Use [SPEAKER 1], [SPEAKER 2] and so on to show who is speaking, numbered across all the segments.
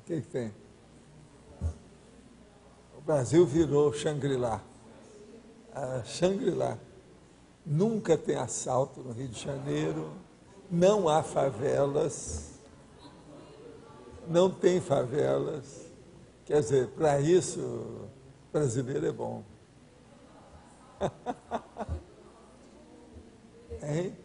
[SPEAKER 1] que tem? O Brasil virou Shangri-La. Shangri-La. Nunca tem assalto no Rio de Janeiro, não há favelas, não tem favelas. Quer dizer, para isso, brasileiro é bom. Hein?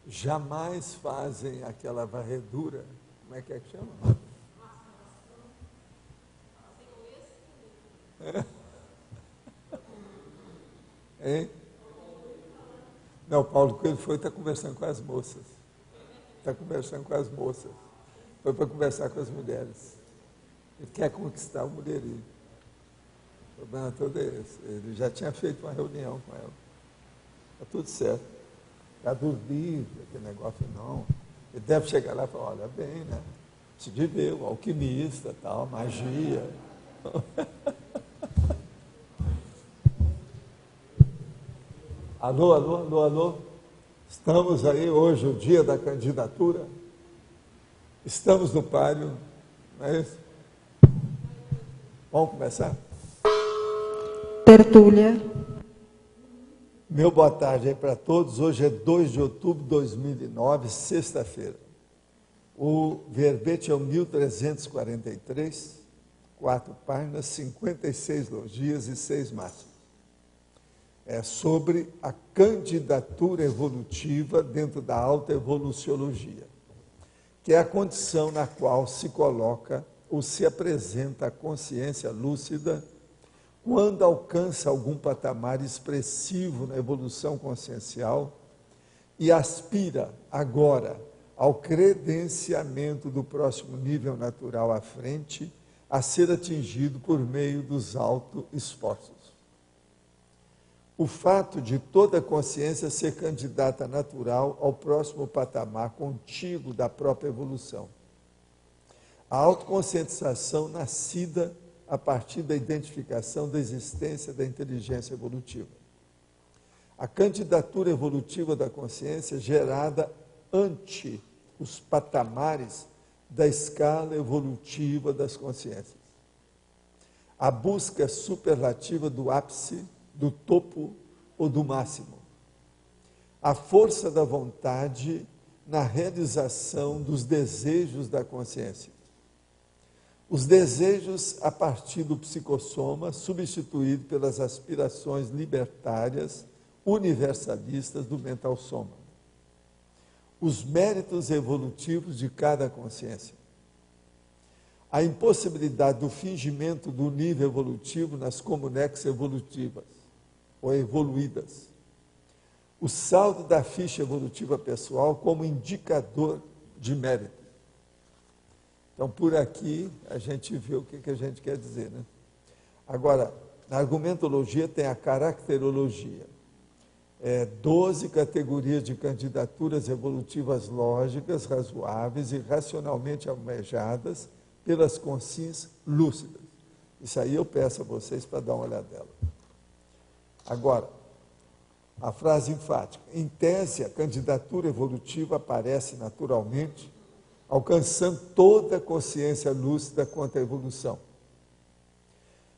[SPEAKER 1] Jamais fazem aquela varredura, como é que chama? Hein? Não, Paulo Coelho está conversando com as moças. Está conversando com as moças. Foi para conversar com as mulheres. Ele quer conquistar o mulherio. O problema todo é esse. Ele já tinha feito uma reunião com ela. Está tudo certo. Está dormindo, aquele negócio não. Ele deve chegar lá e falar, olha bem, né? Se viveu, alquimista, tal, magia. Alô, alô, alô, alô. Estamos aí hoje, o dia da candidatura. Estamos no páreo, não é isso? Vamos começar?
[SPEAKER 2] Tertúlia.
[SPEAKER 1] Meu boa tarde aí para todos. Hoje é 2 de outubro de 2009, sexta-feira. O verbete é o 1343, 4 páginas, 56 logias e 6 máximas. É sobre a candidatura evolutiva dentro da alta evoluciologia, que é a condição na qual se coloca ou se apresenta a consciência lúcida quando alcança algum patamar expressivo na evolução consciencial e aspira agora ao credenciamento do próximo nível natural à frente, a ser atingido por meio dos auto-esforços. O fato de toda consciência ser candidata natural ao próximo patamar contíguo da própria evolução. A autoconscientização nascida a partir da identificação da existência da inteligência evolutiva. A candidatura evolutiva da consciência gerada ante os patamares da escala evolutiva das consciências. A busca superlativa do ápice, do topo ou do máximo. A força da vontade na realização dos desejos da consciência. Os desejos a partir do psicossoma, substituído pelas aspirações libertárias, universalistas do mental soma. Os méritos evolutivos de cada consciência. A impossibilidade do fingimento do nível evolutivo nas comunex evolutivas, ou evoluídas. O saldo da ficha evolutiva pessoal como indicador de mérito. Então, por aqui, a gente vê o que a gente quer dizer, né? Agora, na argumentologia tem a caracterologia. 12 categorias de candidaturas evolutivas lógicas, razoáveis e racionalmente almejadas pelas consciências lúcidas. Isso aí eu peço a vocês para dar uma olhadela. Agora, a frase enfática. Em tese, a candidatura evolutiva aparece naturalmente, alcançando toda a consciência lúcida quanto à evolução.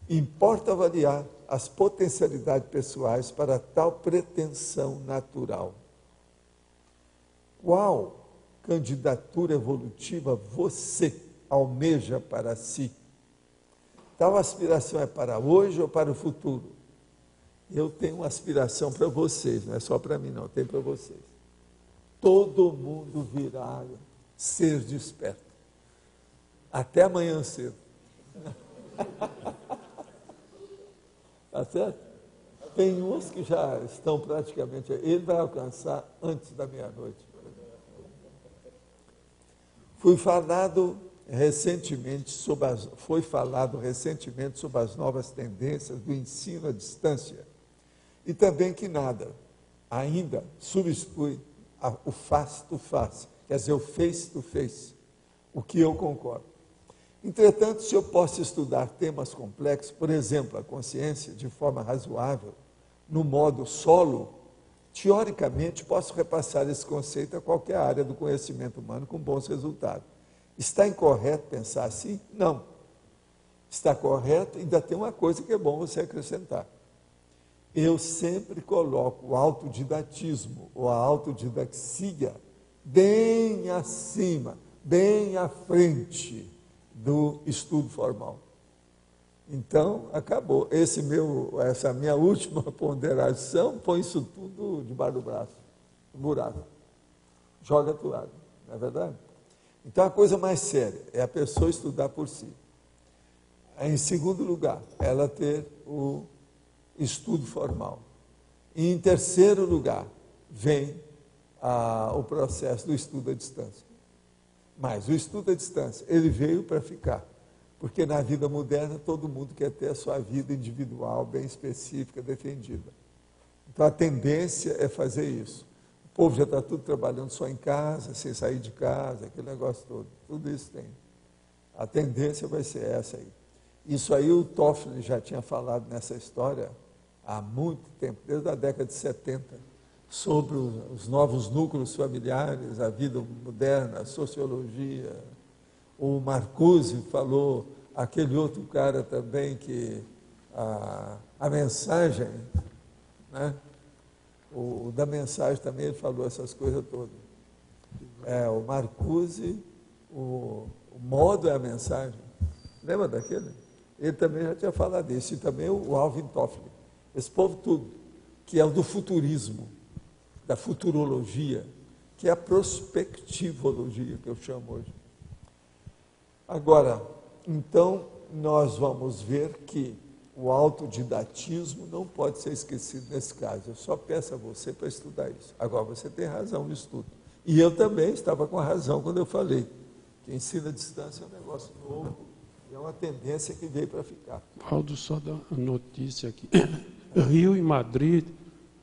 [SPEAKER 1] Importa avaliar as potencialidades pessoais para tal pretensão natural. Qual candidatura evolutiva você almeja para si? Tal aspiração é para hoje ou para o futuro? Eu tenho uma aspiração para vocês, não é só para mim não, tem para vocês. Todo mundo virá ser desperto. Até amanhã cedo. Tá certo? Tem uns que já estão praticamente... Ele vai alcançar antes da meia-noite. Foi falado recentemente sobre as novas tendências do ensino à distância e também que nada ainda substitui o face to face, quer dizer, o face to face, o que eu concordo. Entretanto, se eu posso estudar temas complexos, por exemplo, a consciência, de forma razoável, no modo solo, teoricamente, posso repassar esse conceito a qualquer área do conhecimento humano com bons resultados. Está incorreto pensar assim? Não. Está correto, ainda tem uma coisa que é bom você acrescentar. Eu sempre coloco o autodidatismo ou a autodidaxia bem acima, bem à frente do estudo formal. Então, acabou. Essa minha última ponderação põe isso tudo debaixo do braço, no buraco. Joga a toalha, não é verdade? Então, a coisa mais séria é a pessoa estudar por si. Em segundo lugar, ela ter o estudo formal. E em terceiro lugar, vem o processo do estudo à distância. Mas o estudo à distância, ele veio para ficar. Porque na vida moderna, todo mundo quer ter a sua vida individual, bem específica, defendida. Então, a tendência é fazer isso. O povo já está tudo trabalhando só em casa, sem sair de casa, aquele negócio todo. Tudo isso tem. A tendência vai ser essa aí. Isso aí o Toffoli já tinha falado nessa história há muito tempo, desde a década de 70, sobre os novos núcleos familiares, a vida moderna, a sociologia. O Marcuse falou, aquele outro cara também, que a mensagem, né? O da mensagem também, ele falou essas coisas todas. O Marcuse, o modo é a mensagem. Lembra daquele? Ele também já tinha falado disso, e também o Alvin Toffoli. Esse povo tudo, que é o do futurismo, da futurologia, que é a prospectivologia, que eu chamo hoje. Agora, então, nós vamos ver que o autodidatismo não pode ser esquecido nesse caso. Eu só peço a você para estudar isso. Agora, você tem razão no estudo. E eu também estava com a razão quando eu falei que ensino à distância é um negócio novo, e é uma tendência que veio para ficar.
[SPEAKER 2] Aldo, só dá a notícia aqui. Rio e Madrid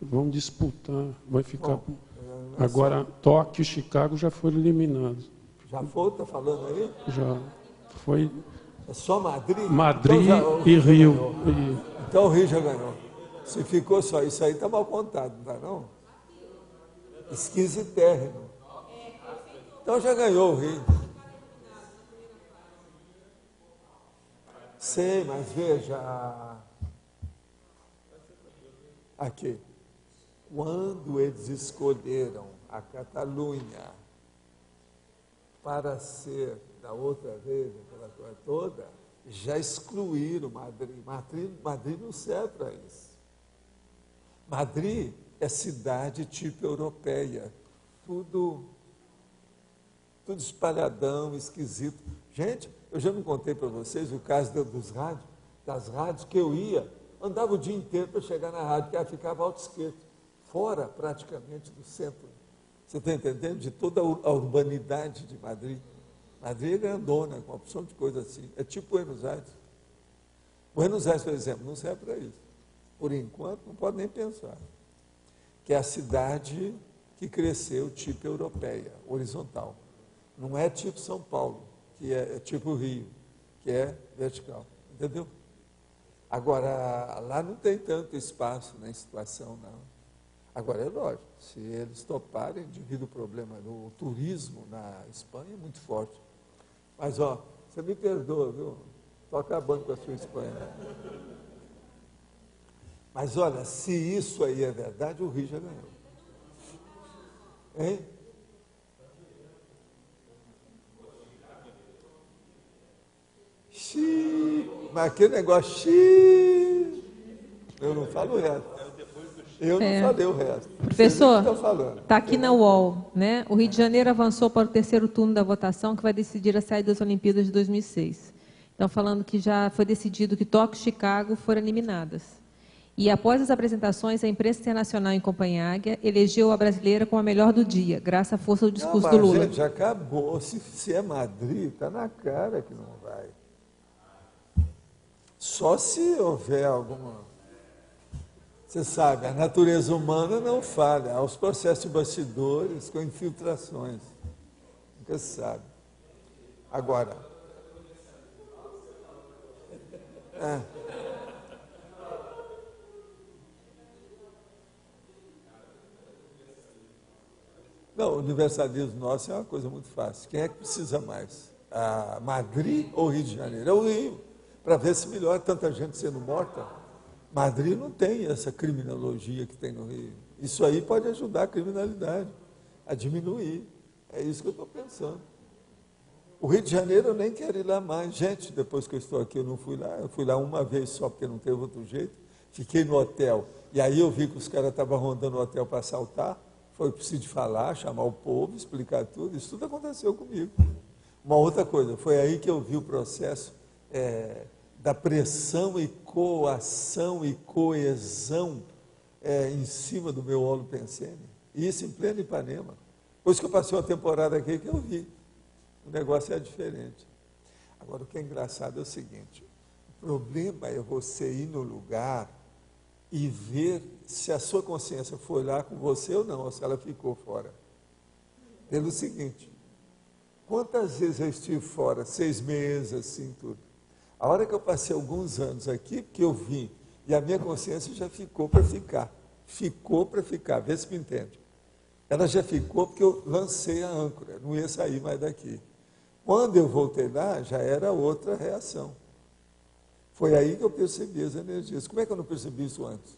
[SPEAKER 2] vão disputar, vai ficar... Bom, agora, Tóquio e Chicago já foram eliminados.
[SPEAKER 1] Já foi? Está falando aí?
[SPEAKER 2] Já foi...
[SPEAKER 1] É só Madrid?
[SPEAKER 2] Madrid então e Rio.
[SPEAKER 1] Então o Rio já ganhou. Se ficou só isso aí, está mal contado, não está não? Esquisitérrimo. Então já ganhou o Rio. Sei, mas veja... Aqui. Quando eles escolheram a Catalunha para ser, da outra vez, aquela coisa toda, já excluíram Madrid. Madrid não serve para isso. Madrid é cidade tipo europeia, tudo espalhadão, esquisito. Gente, eu já não contei para vocês o caso das rádios que eu ia, andava o dia inteiro para chegar na rádio, que ela ficava alto esquerdo, fora praticamente do centro. Você está entendendo? De toda a urbanidade de Madrid. Madrid é grandona, com uma opção de coisa assim. É tipo Buenos Aires. Buenos Aires, por exemplo, não serve para isso. Por enquanto, não pode nem pensar. Que é a cidade que cresceu tipo europeia, horizontal. Não é tipo São Paulo, que é tipo Rio, que é vertical. Entendeu? Agora, lá não tem tanto espaço nem situação, não. Agora, é lógico, se eles toparem, devido ao problema do turismo na Espanha, é muito forte. Mas, você me perdoa, viu? Estou acabando com a sua Espanha. Mas, olha, se isso aí é verdade, o Rio já ganhou. Hein? Mas aquele negócio, eu não falo o resto. Eu não falei o resto.
[SPEAKER 3] Professor, está aqui na UOL, né? O Rio de Janeiro avançou para o terceiro turno da votação, que vai decidir a saída das Olimpíadas de 2006. Então, falando que já foi decidido que Tóquio e Chicago foram eliminadas. E após as apresentações, a imprensa internacional em Copenhague elegeu a brasileira como a melhor do dia, graças à força do discurso do Lula.
[SPEAKER 1] Gente, já acabou. Se é Madrid, está na cara que não vai. Só se houver alguma... Você sabe, a natureza humana não falha. Há os processos de bastidores com infiltrações. Nunca se sabe. Agora... Não, o universalismo nosso é uma coisa muito fácil. Quem é que precisa mais? A Madrid ou o Rio de Janeiro? É o Rio, para ver se melhora tanta gente sendo morta. Madrid não tem essa criminologia que tem no Rio. Isso aí pode ajudar a criminalidade a diminuir. É isso que eu estou pensando. O Rio de Janeiro eu nem quero ir lá mais. Gente, depois que eu estou aqui, eu não fui lá. Eu fui lá uma vez só, porque não teve outro jeito. Fiquei no hotel. E aí eu vi que os caras estavam rondando o hotel para assaltar. Foi preciso falar, chamar o povo, explicar tudo. Isso tudo aconteceu comigo. Uma outra coisa, foi aí que eu vi o processo da pressão e coação e coesão em cima do meu olo pensene. E isso em pleno Ipanema. Depois que eu passei uma temporada aqui, que eu vi. O negócio é diferente. Agora, o que é engraçado é o seguinte: o problema é você ir no lugar e ver se a sua consciência foi lá com você ou não, ou se ela ficou fora. Pelo seguinte, quantas vezes eu estive fora? 6 meses, assim, tudo. A hora que eu passei alguns anos aqui, porque eu vim, e a minha consciência já ficou para ficar. Ficou para ficar, vê se me entende. Ela já ficou porque eu lancei a âncora, não ia sair mais daqui. Quando eu voltei lá, já era outra reação. Foi aí que eu percebi as energias. Como é que eu não percebi isso antes?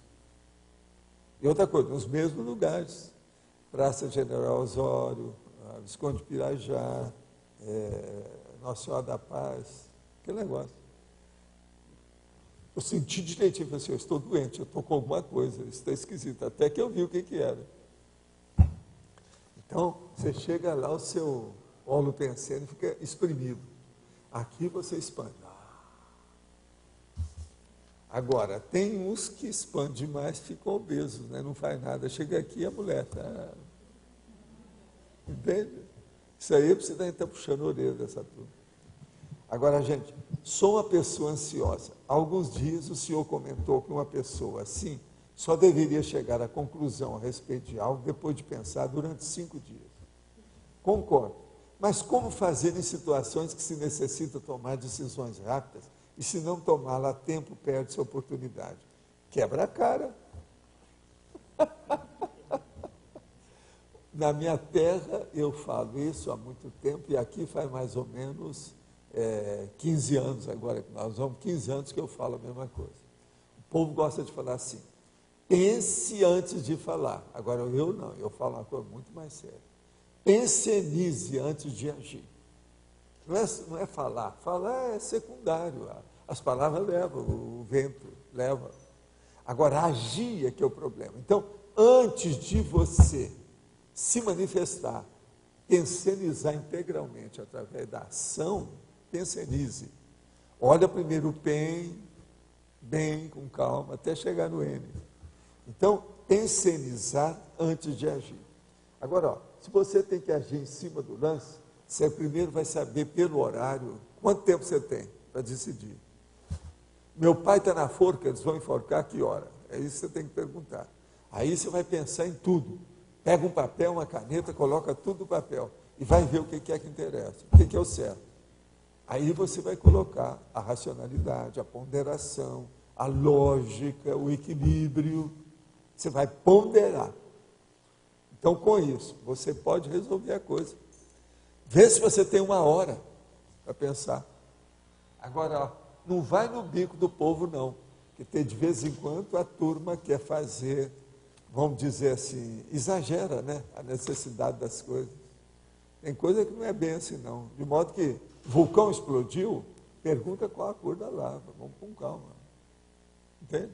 [SPEAKER 1] E outra coisa, nos mesmos lugares. Praça General Osório, Visconde Pirajá, Nossa Senhora da Paz, aquele negócio. Eu senti direitinho, falei assim, eu estou doente, eu estou com alguma coisa, isso está esquisito, até que eu vi o que era. Então, você chega lá, o seu olo pensene fica exprimido. Aqui você expande. Agora, tem uns que expandem demais, ficam obesos, né? Não faz nada. Chega aqui, a mulher está... Entende? Isso aí precisa estar puxando a orelha dessa turma. Agora, gente, sou uma pessoa ansiosa. Há alguns dias o senhor comentou que uma pessoa assim só deveria chegar à conclusão a respeito de algo depois de pensar durante 5 dias. Concordo. Mas como fazer em situações que se necessita tomar decisões rápidas e se não tomá-la a tempo, perde-se a oportunidade? Quebra a cara. Na minha terra, eu falo isso há muito tempo, e aqui faz mais ou menos 15 anos agora, nós vamos 15 anos que eu falo a mesma coisa. O povo gosta de falar assim, pense antes de falar. Agora eu não, eu falo uma coisa muito mais séria. Pensenize antes de agir. Não é falar, falar é secundário, as palavras levam, o vento leva. Agora agir é que é o problema. Então, antes de você se manifestar, pensenizar integralmente através da ação, pensenize. Olha primeiro o PEN, bem, com calma, até chegar no N. Então, pensenizar antes de agir. Agora, se você tem que agir em cima do lance, você primeiro vai saber pelo horário quanto tempo você tem para decidir. Meu pai está na forca, eles vão enforcar que hora? É isso que você tem que perguntar. Aí você vai pensar em tudo. Pega um papel, uma caneta, coloca tudo no papel e vai ver o que é que interessa, o que é o certo. Aí você vai colocar a racionalidade, a ponderação, a lógica, o equilíbrio. Você vai ponderar. Então, com isso, você pode resolver a coisa. Vê se você tem 1 hora para pensar. Agora, não vai no bico do povo, não. Porque tem, de vez em quando, a turma quer fazer, vamos dizer assim, exagera, né? A necessidade das coisas. Tem coisa que não é bem assim, não. De modo que o vulcão explodiu, pergunta qual a cor da lava. Vamos com calma. Entende?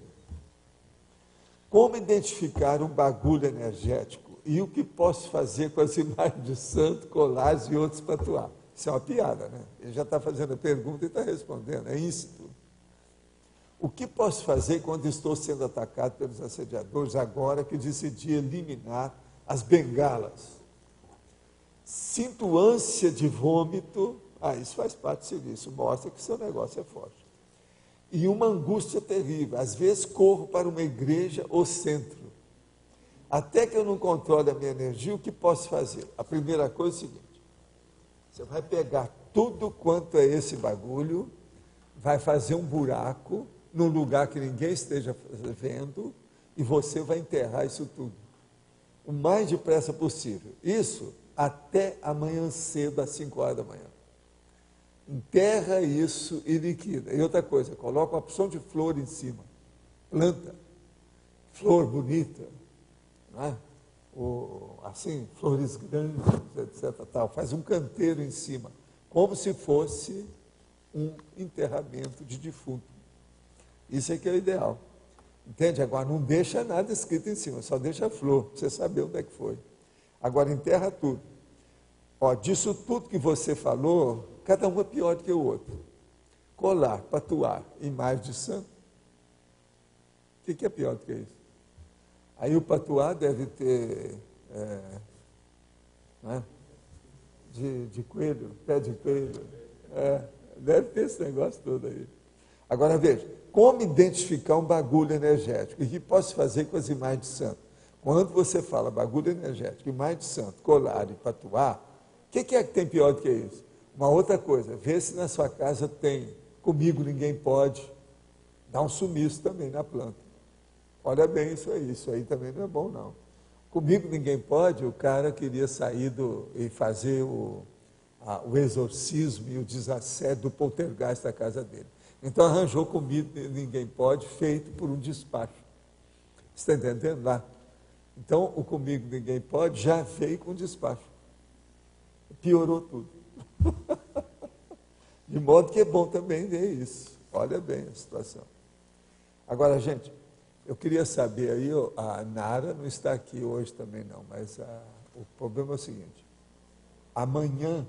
[SPEAKER 1] Como identificar um bagulho energético e o que posso fazer com as imagens de santo, colares e outros para atuar? Isso é uma piada, né? Ele já está fazendo a pergunta e está respondendo, é íncito. O que posso fazer quando estou sendo atacado pelos assediadores, agora que decidi eliminar as bengalas? Sinto ânsia de vômito, isso faz parte do serviço, mostra que seu negócio é forte. E uma angústia terrível, às vezes corro para uma igreja ou centro. Até que eu não controle a minha energia, o que posso fazer? A primeira coisa é o seguinte, você vai pegar tudo quanto é esse bagulho, vai fazer um buraco num lugar que ninguém esteja vendo e você vai enterrar isso tudo. o mais depressa possível. Isso até amanhã cedo, às 5 horas da manhã. Enterra isso e liquida. E outra coisa, coloca uma porção de flor em cima. Planta. Flor bonita. Não é? Assim, flores grandes, etc. Tal. Faz um canteiro em cima. Como se fosse um enterramento de defunto. Isso é que é o ideal. Entende? Agora, não deixa nada escrito em cima, só deixa a flor, para você saber onde é que foi. Agora, enterra tudo. Ó, disso tudo que você falou, cada um é pior do que o outro. Colar, patuar, imagem de santo. O que é pior do que isso? Aí o patuar deve ter né, de coelho, pé de coelho. Deve ter esse negócio todo aí. Agora veja, como identificar um bagulho energético? E o que posso fazer com as imagens de santo? Quando você fala bagulho energético, imagem de santo, colar e patuar, o que é que tem pior do que isso? Uma outra coisa, vê se na sua casa tem, comigo ninguém pode, dá um sumiço também na planta. Olha bem isso aí também não é bom não. Comigo ninguém pode, o cara queria sair e fazer o exorcismo e o desassédio do poltergeist da casa dele. Então arranjou comigo ninguém pode, feito por um despacho. Você está entendendo lá? Então o comigo ninguém pode já veio com despacho. Piorou tudo. De modo que é bom também ver isso. Olha bem a situação. Agora, gente, eu queria saber aí, a Nara não está aqui hoje também não, mas o problema é o seguinte. Amanhã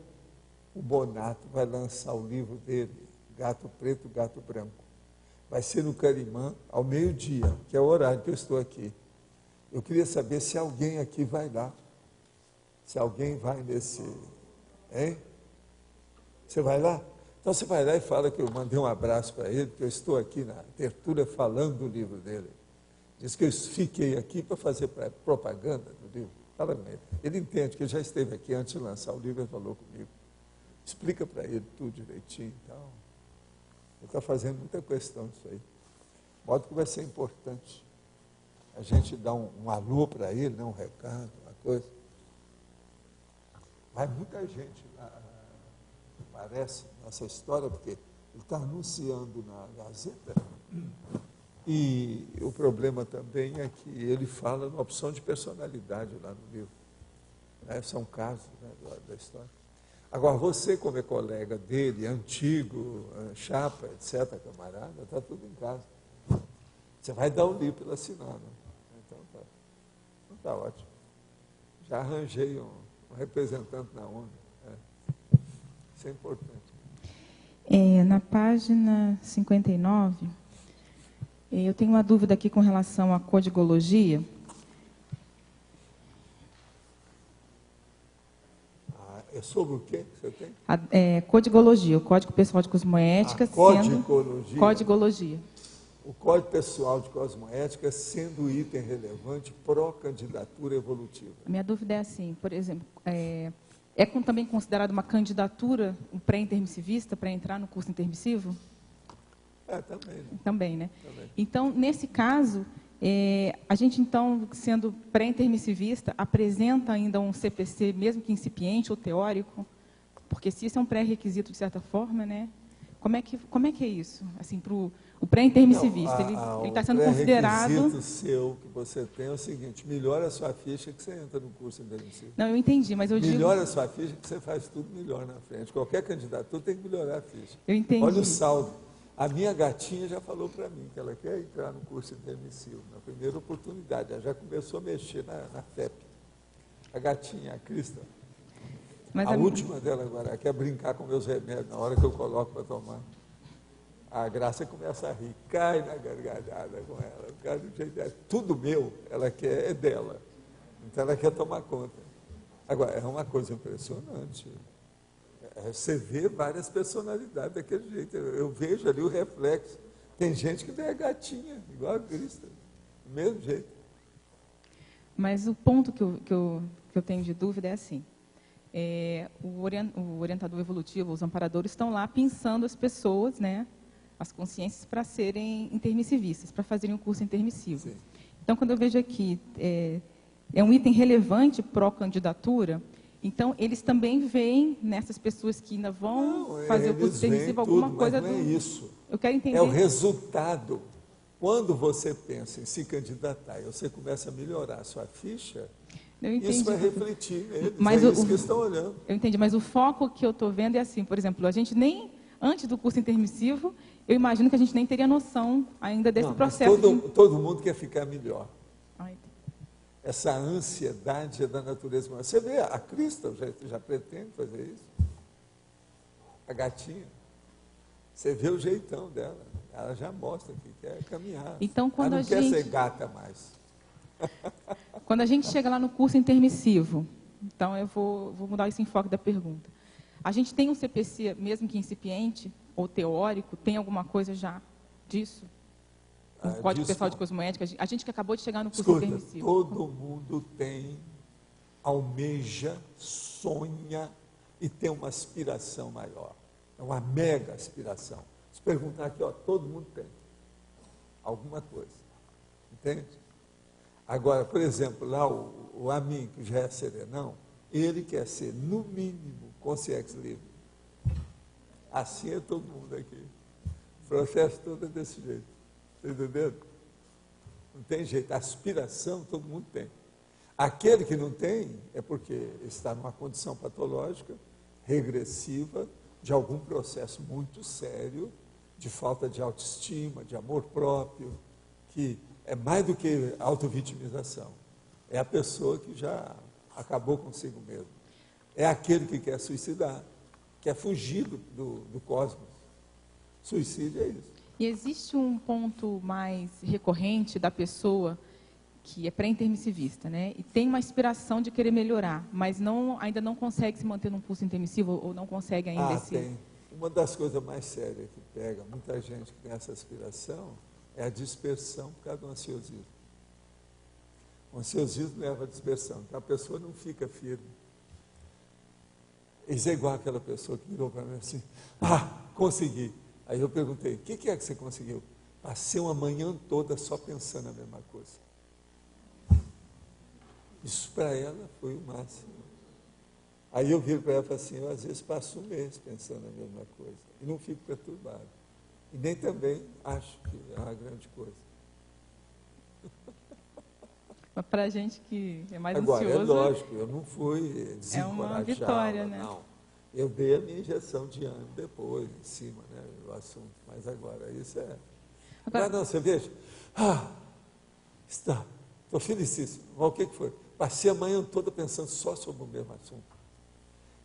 [SPEAKER 1] o Bonato vai lançar o livro dele, Gato Preto, Gato Branco. Vai ser no Carimã, ao meio-dia, que é o horário que eu estou aqui. Eu queria saber se alguém aqui vai lá. Se alguém vai nesse... Hein? Você vai lá? Então você vai lá e fala que eu mandei um abraço para ele, que eu estou aqui na tertúlia falando do livro dele. Diz que eu fiquei aqui para fazer propaganda do livro. Fala com ele. Ele entende que ele já esteve aqui antes de lançar o livro, ele falou comigo. Explica para ele tudo direitinho e tal. Ele está fazendo muita questão disso aí. De modo que vai ser importante a gente dar um alô para ele, né, um recado, uma coisa. Vai muita gente lá, parece, nessa história, porque ele está anunciando na Gazeta. E o problema também é que ele fala na opção de personalidade lá no livro. São casos, né, da história. Agora, você, como é colega dele, antigo, chapa, etc., camarada, está tudo em casa. Você vai dar o livro para ele assinar, né? Então tá ótimo. Já arranjei um representante na ONU. Isso é importante.
[SPEAKER 4] Na página 59, eu tenho uma dúvida aqui com relação à codigologia.
[SPEAKER 1] É sobre o que você tem?
[SPEAKER 4] Codigologia, o Código Pessoal de Cosmoética. Codigologia.
[SPEAKER 1] O Código Pessoal de Cosmoética sendo item relevante pró-candidatura evolutiva.
[SPEAKER 4] A minha dúvida é assim, por exemplo, também considerado uma candidatura, um pré-intermissivista, para entrar no curso intermissivo?
[SPEAKER 1] Também. Né?
[SPEAKER 4] Também, né?
[SPEAKER 1] Também.
[SPEAKER 4] Então, nesse caso, a gente, então, sendo pré-intermissivista, apresenta ainda um CPC, mesmo que incipiente ou teórico? Porque se isso é um pré-requisito, de certa forma, né? Como é que é isso? Assim, para o pré-intermissivista, ele está sendo considerado... O
[SPEAKER 1] pré-requisito seu que você tem é o seguinte, melhora a sua ficha que você entra no curso intermissivo.
[SPEAKER 4] Não, eu entendi, mas eu digo...
[SPEAKER 1] Melhora a sua ficha que você faz tudo melhor na frente. Qualquer candidato tem que melhorar a ficha.
[SPEAKER 4] Eu entendi.
[SPEAKER 1] Olha o saldo. A minha gatinha já falou para mim que ela quer entrar no curso intermissivo, na primeira oportunidade. Ela já começou a mexer na FEP. A gatinha, a Crista. A última dela agora, ela quer brincar com meus remédios na hora que eu coloco para tomar. A Graça começa a rir, cai na gargalhada com ela. Tudo meu, ela quer, é dela. Então ela quer tomar conta. Agora, é uma coisa impressionante. Você vê várias personalidades daquele jeito. Eu vejo ali o reflexo. Tem gente que é gatinha, igual a Crista, do mesmo jeito.
[SPEAKER 4] Mas o ponto que eu tenho de dúvida é assim. O orientador evolutivo, os amparadores, estão lá pensando as pessoas, né, as consciências, para serem intermissivistas, para fazerem um curso intermissivo.
[SPEAKER 1] Sim.
[SPEAKER 4] Então, quando eu vejo aqui, é um item relevante pró-candidatura. Então, eles também veem nessas pessoas que ainda vão fazer o curso intermissivo alguma coisa
[SPEAKER 1] mas não é isso.
[SPEAKER 4] Eu quero entender.
[SPEAKER 1] É o resultado. Quando você pensa em se candidatar e você começa a melhorar a sua ficha, isso vai refletir neles,
[SPEAKER 4] mas
[SPEAKER 1] isso que eles estão olhando.
[SPEAKER 4] Eu entendi, mas o foco que eu estou vendo é assim, por exemplo, a gente nem, antes do curso intermissivo, eu imagino que a gente nem teria noção ainda desse processo.
[SPEAKER 1] Todo mundo quer ficar melhor. Essa ansiedade é da natureza humana. Você vê, a Crista já pretende fazer isso. A gatinha. Você vê o jeitão dela. Ela já mostra que quer caminhar.
[SPEAKER 4] Então, quando
[SPEAKER 1] ela não quer ser gata mais.
[SPEAKER 4] Quando a gente chega lá no curso intermissivo, então eu vou mudar esse enfoque da pergunta. A gente tem um CPC, mesmo que incipiente ou teórico, tem alguma coisa já disso? O Código Pessoal de Cosmoética, a gente que acabou de chegar no curso intermissivo.
[SPEAKER 1] Todo mundo tem, almeja, sonha e tem uma aspiração maior. É uma mega aspiração. Se perguntar aqui, ó, todo mundo tem alguma coisa. Entende? Agora, por exemplo, lá o Amin, que já é serenão, ele quer ser, no mínimo, consciência livre. Assim é todo mundo aqui. O processo todo é desse jeito. Está entendendo? Não tem jeito. A aspiração todo mundo tem. Aquele que não tem é porque está numa condição patológica, regressiva, de algum processo muito sério, de falta de autoestima, de amor próprio, que é mais do que autovitimização. É a pessoa que já acabou consigo mesmo. É aquele que quer suicidar, quer fugir do cosmos. Suicídio é isso.
[SPEAKER 4] E existe um ponto mais recorrente da pessoa que é pré-intermissivista, né? E tem uma aspiração de querer melhorar, mas ainda não consegue se manter num curso intermissivo ou não consegue ainda
[SPEAKER 1] tem. Uma das coisas mais sérias que pega muita gente que tem essa aspiração é a dispersão por causa do ansiosismo. O ansiosismo leva à dispersão, então a pessoa não fica firme. Isso é igual aquela pessoa que virou para mim assim, consegui. Aí eu perguntei, o que é que você conseguiu? Passei uma manhã toda só pensando na mesma coisa. Isso para ela foi o máximo. Aí eu viro para ela e falei assim, eu às vezes passo um mês pensando na mesma coisa e não fico perturbado. E nem também acho que é uma grande coisa.
[SPEAKER 4] Mas para a gente que é mais
[SPEAKER 1] Agora,
[SPEAKER 4] ansioso...
[SPEAKER 1] Agora, é lógico, eu não fui desencorajado.
[SPEAKER 4] É uma vitória, né?
[SPEAKER 1] Não. Eu dei a minha injeção de ânimo depois, em cima, né, do assunto. Mas agora, isso é... Agora, não, você veja, estou felicíssimo. Mas o que foi? Passei a manhã toda pensando só sobre o mesmo assunto.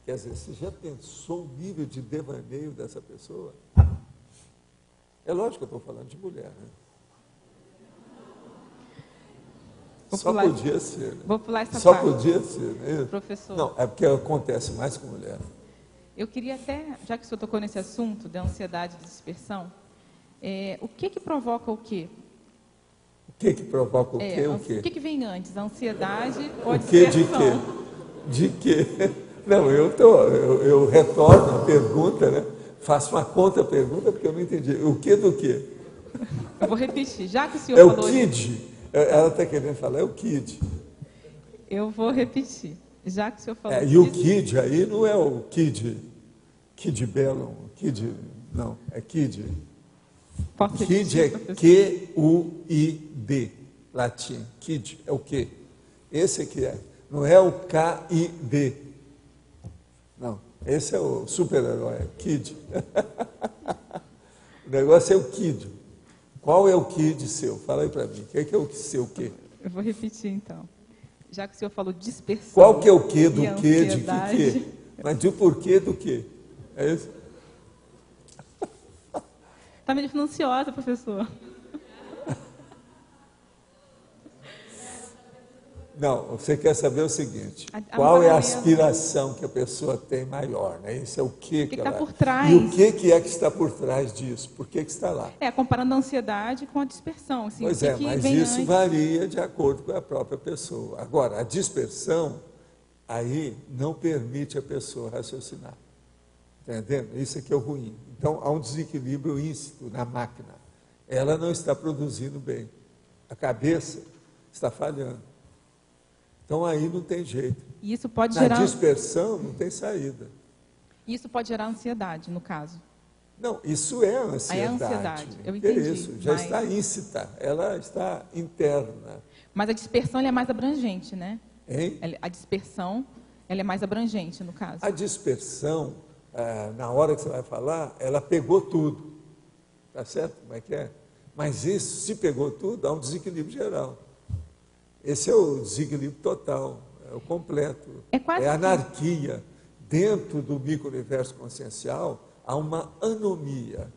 [SPEAKER 1] Quer dizer, você já pensou o nível de devaneio dessa pessoa? É lógico que eu estou falando de mulher, né? Só podia ser. Né?
[SPEAKER 4] Vou pular essa parte.
[SPEAKER 1] Só podia ser, né?
[SPEAKER 4] Professor.
[SPEAKER 1] Não, é porque acontece mais com mulher.
[SPEAKER 4] Eu queria até, já que o senhor tocou nesse assunto da ansiedade e dispersão, o que provoca o quê?
[SPEAKER 1] O que provoca o quê?
[SPEAKER 4] O que vem antes, a ansiedade ou a dispersão?
[SPEAKER 1] De quê? Não, eu retorno a pergunta, né? Faço uma contra-pergunta porque eu não entendi. O que do quê?
[SPEAKER 4] Eu vou repetir, já que o senhor falou...
[SPEAKER 1] É o KID. Ela está querendo falar, é o KID.
[SPEAKER 4] Eu vou repetir, já que o senhor falou...
[SPEAKER 1] E o KID aí não é o KID Bellum, não, é KID. KID é Q-U-I-D, latim. KID é o quê? Esse aqui é, não é o K-I-D. Não, esse é o super-herói, é KID. O negócio é o KID. Qual é o KID seu? Fala aí para mim. O que é o seu quê?
[SPEAKER 4] Eu vou repetir, então. Já que o senhor falou dispersão...
[SPEAKER 1] Qual que é o quê do quê, de que? Mas de porquê do quê? É isso?
[SPEAKER 4] Está me deixando ansiosa, professor.
[SPEAKER 1] Não, você quer saber o seguinte, qual é a aspiração que a pessoa tem maior, né? Isso é o que
[SPEAKER 4] está por trás.
[SPEAKER 1] E o que é que está por trás disso? Por que está lá?
[SPEAKER 4] Comparando a ansiedade com a dispersão. Assim,
[SPEAKER 1] pois mas isso varia de acordo com a própria pessoa. Agora, a dispersão, aí não permite a pessoa raciocinar. Está entendendo? Isso aqui é o ruim. Então, há um desequilíbrio íncito na máquina. Ela não está produzindo bem. A cabeça está falhando. Então aí não tem jeito.
[SPEAKER 4] E isso pode
[SPEAKER 1] Na
[SPEAKER 4] gerar...
[SPEAKER 1] dispersão não tem saída.
[SPEAKER 4] Isso pode gerar ansiedade, no caso.
[SPEAKER 1] Não, isso é ansiedade.
[SPEAKER 4] Aí é ansiedade, eu
[SPEAKER 1] Que
[SPEAKER 4] entendi.
[SPEAKER 1] é isso, já
[SPEAKER 4] mas...
[SPEAKER 1] está íncita, ela está interna.
[SPEAKER 4] Mas a dispersão ela é mais abrangente, né?
[SPEAKER 1] Hein?
[SPEAKER 4] A dispersão ela é mais abrangente, no caso.
[SPEAKER 1] A dispersão, na hora que você vai falar, ela pegou tudo. Tá certo? Como é que é? Mas isso, se pegou tudo, há um desequilíbrio geral. Esse é o desequilíbrio total, é o completo. É anarquia. Dentro do micro-universo consciencial, há uma anomia.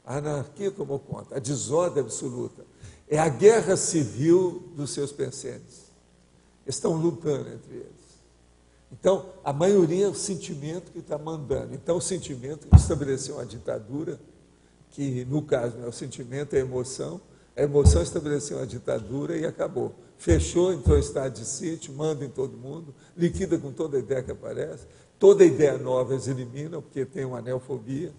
[SPEAKER 1] A anarquia tomou conta, a desordem absoluta. É a guerra civil dos seus pensamentos. Estão lutando entre eles. Então, a maioria é o sentimento que está mandando. Então, o sentimento estabeleceu uma ditadura, que no caso não é o sentimento, é a emoção estabeleceu uma ditadura e acabou. Fechou, entrou em estado de sítio, manda em todo mundo, liquida com toda a ideia que aparece, toda ideia nova eles eliminam, porque tem uma anelfobia.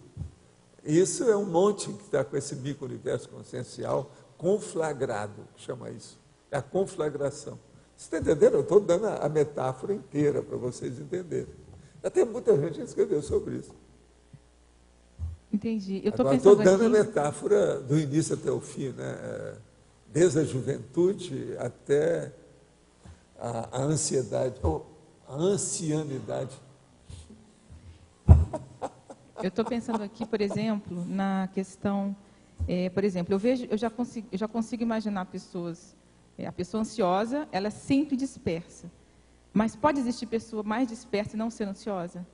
[SPEAKER 1] Isso é um monte que está com esse micro-universo consciencial conflagrado, chama isso. É a conflagração. Você está entendendo? Eu estou dando a metáfora inteira para vocês entenderem. Já tem muita gente que escreveu sobre isso.
[SPEAKER 4] Entendi. Eu
[SPEAKER 1] estou dando a metáfora do início até o fim, né? Desde a juventude até a ansiedade, ou a ancianidade.
[SPEAKER 4] Eu estou pensando aqui, por exemplo, na questão, por exemplo, eu já consigo imaginar pessoas, a pessoa ansiosa, ela é sempre dispersa. Mas pode existir pessoa mais dispersa e não ser ansiosa?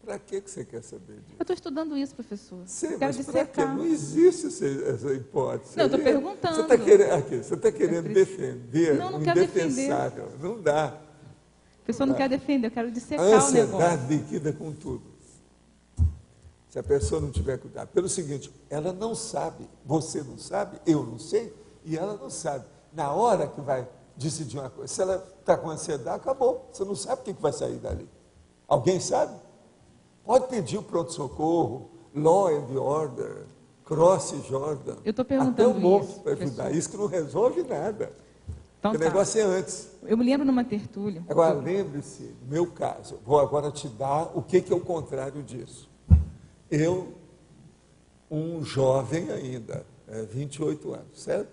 [SPEAKER 1] Para que você quer saber disso?
[SPEAKER 4] Eu estou estudando isso, professor.
[SPEAKER 1] Sim,
[SPEAKER 4] quero
[SPEAKER 1] mas para quê? Não existe essa hipótese.
[SPEAKER 4] Não, eu estou perguntando.
[SPEAKER 1] Você está querendo defender
[SPEAKER 4] não
[SPEAKER 1] o
[SPEAKER 4] defender.
[SPEAKER 1] indefensável. Não dá.
[SPEAKER 4] A pessoa não quer defender, eu quero dissecar o negócio.
[SPEAKER 1] A ansiedade liquida com tudo. Se a pessoa não tiver cuidado. Pelo seguinte, ela não sabe, você não sabe, eu não sei, e ela não sabe. Na hora que vai decidir uma coisa, se ela está com ansiedade, acabou. Você não sabe o que vai sair dali. Alguém sabe? Pode pedir o pronto-socorro, Law and Order, Cross Jordan.
[SPEAKER 4] Eu estou perguntando
[SPEAKER 1] até o morto
[SPEAKER 4] isso,
[SPEAKER 1] para ajudar. Isso que não resolve nada.
[SPEAKER 4] Então,
[SPEAKER 1] o negócio é antes.
[SPEAKER 4] Eu me lembro numa tertúlia.
[SPEAKER 1] Agora, lembre-se, no meu caso, vou agora te dar o que é o contrário disso. Eu, um jovem ainda, 28 anos, certo?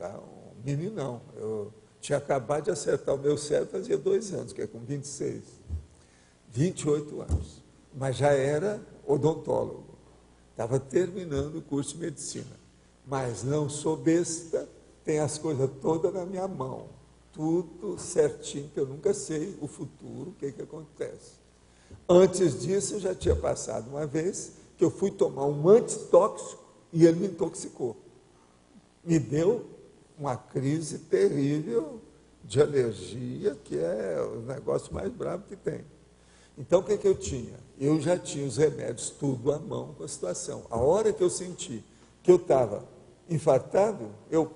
[SPEAKER 1] Um meninão. Eu tinha acabado de acertar o meu cérebro, fazia 2 anos, que é com 26. 28 anos. Mas já era odontólogo. Estava terminando o curso de medicina. Mas não sou besta, tem as coisas todas na minha mão. Tudo certinho, que eu nunca sei o futuro, o que acontece. Antes disso, eu já tinha passado uma vez que eu fui tomar um antitóxico e ele me intoxicou. Me deu uma crise terrível de alergia, que é o negócio mais bravo que tem. Então, o que eu tinha? Eu já tinha os remédios tudo à mão com a situação. A hora que eu senti que eu estava infartado, eu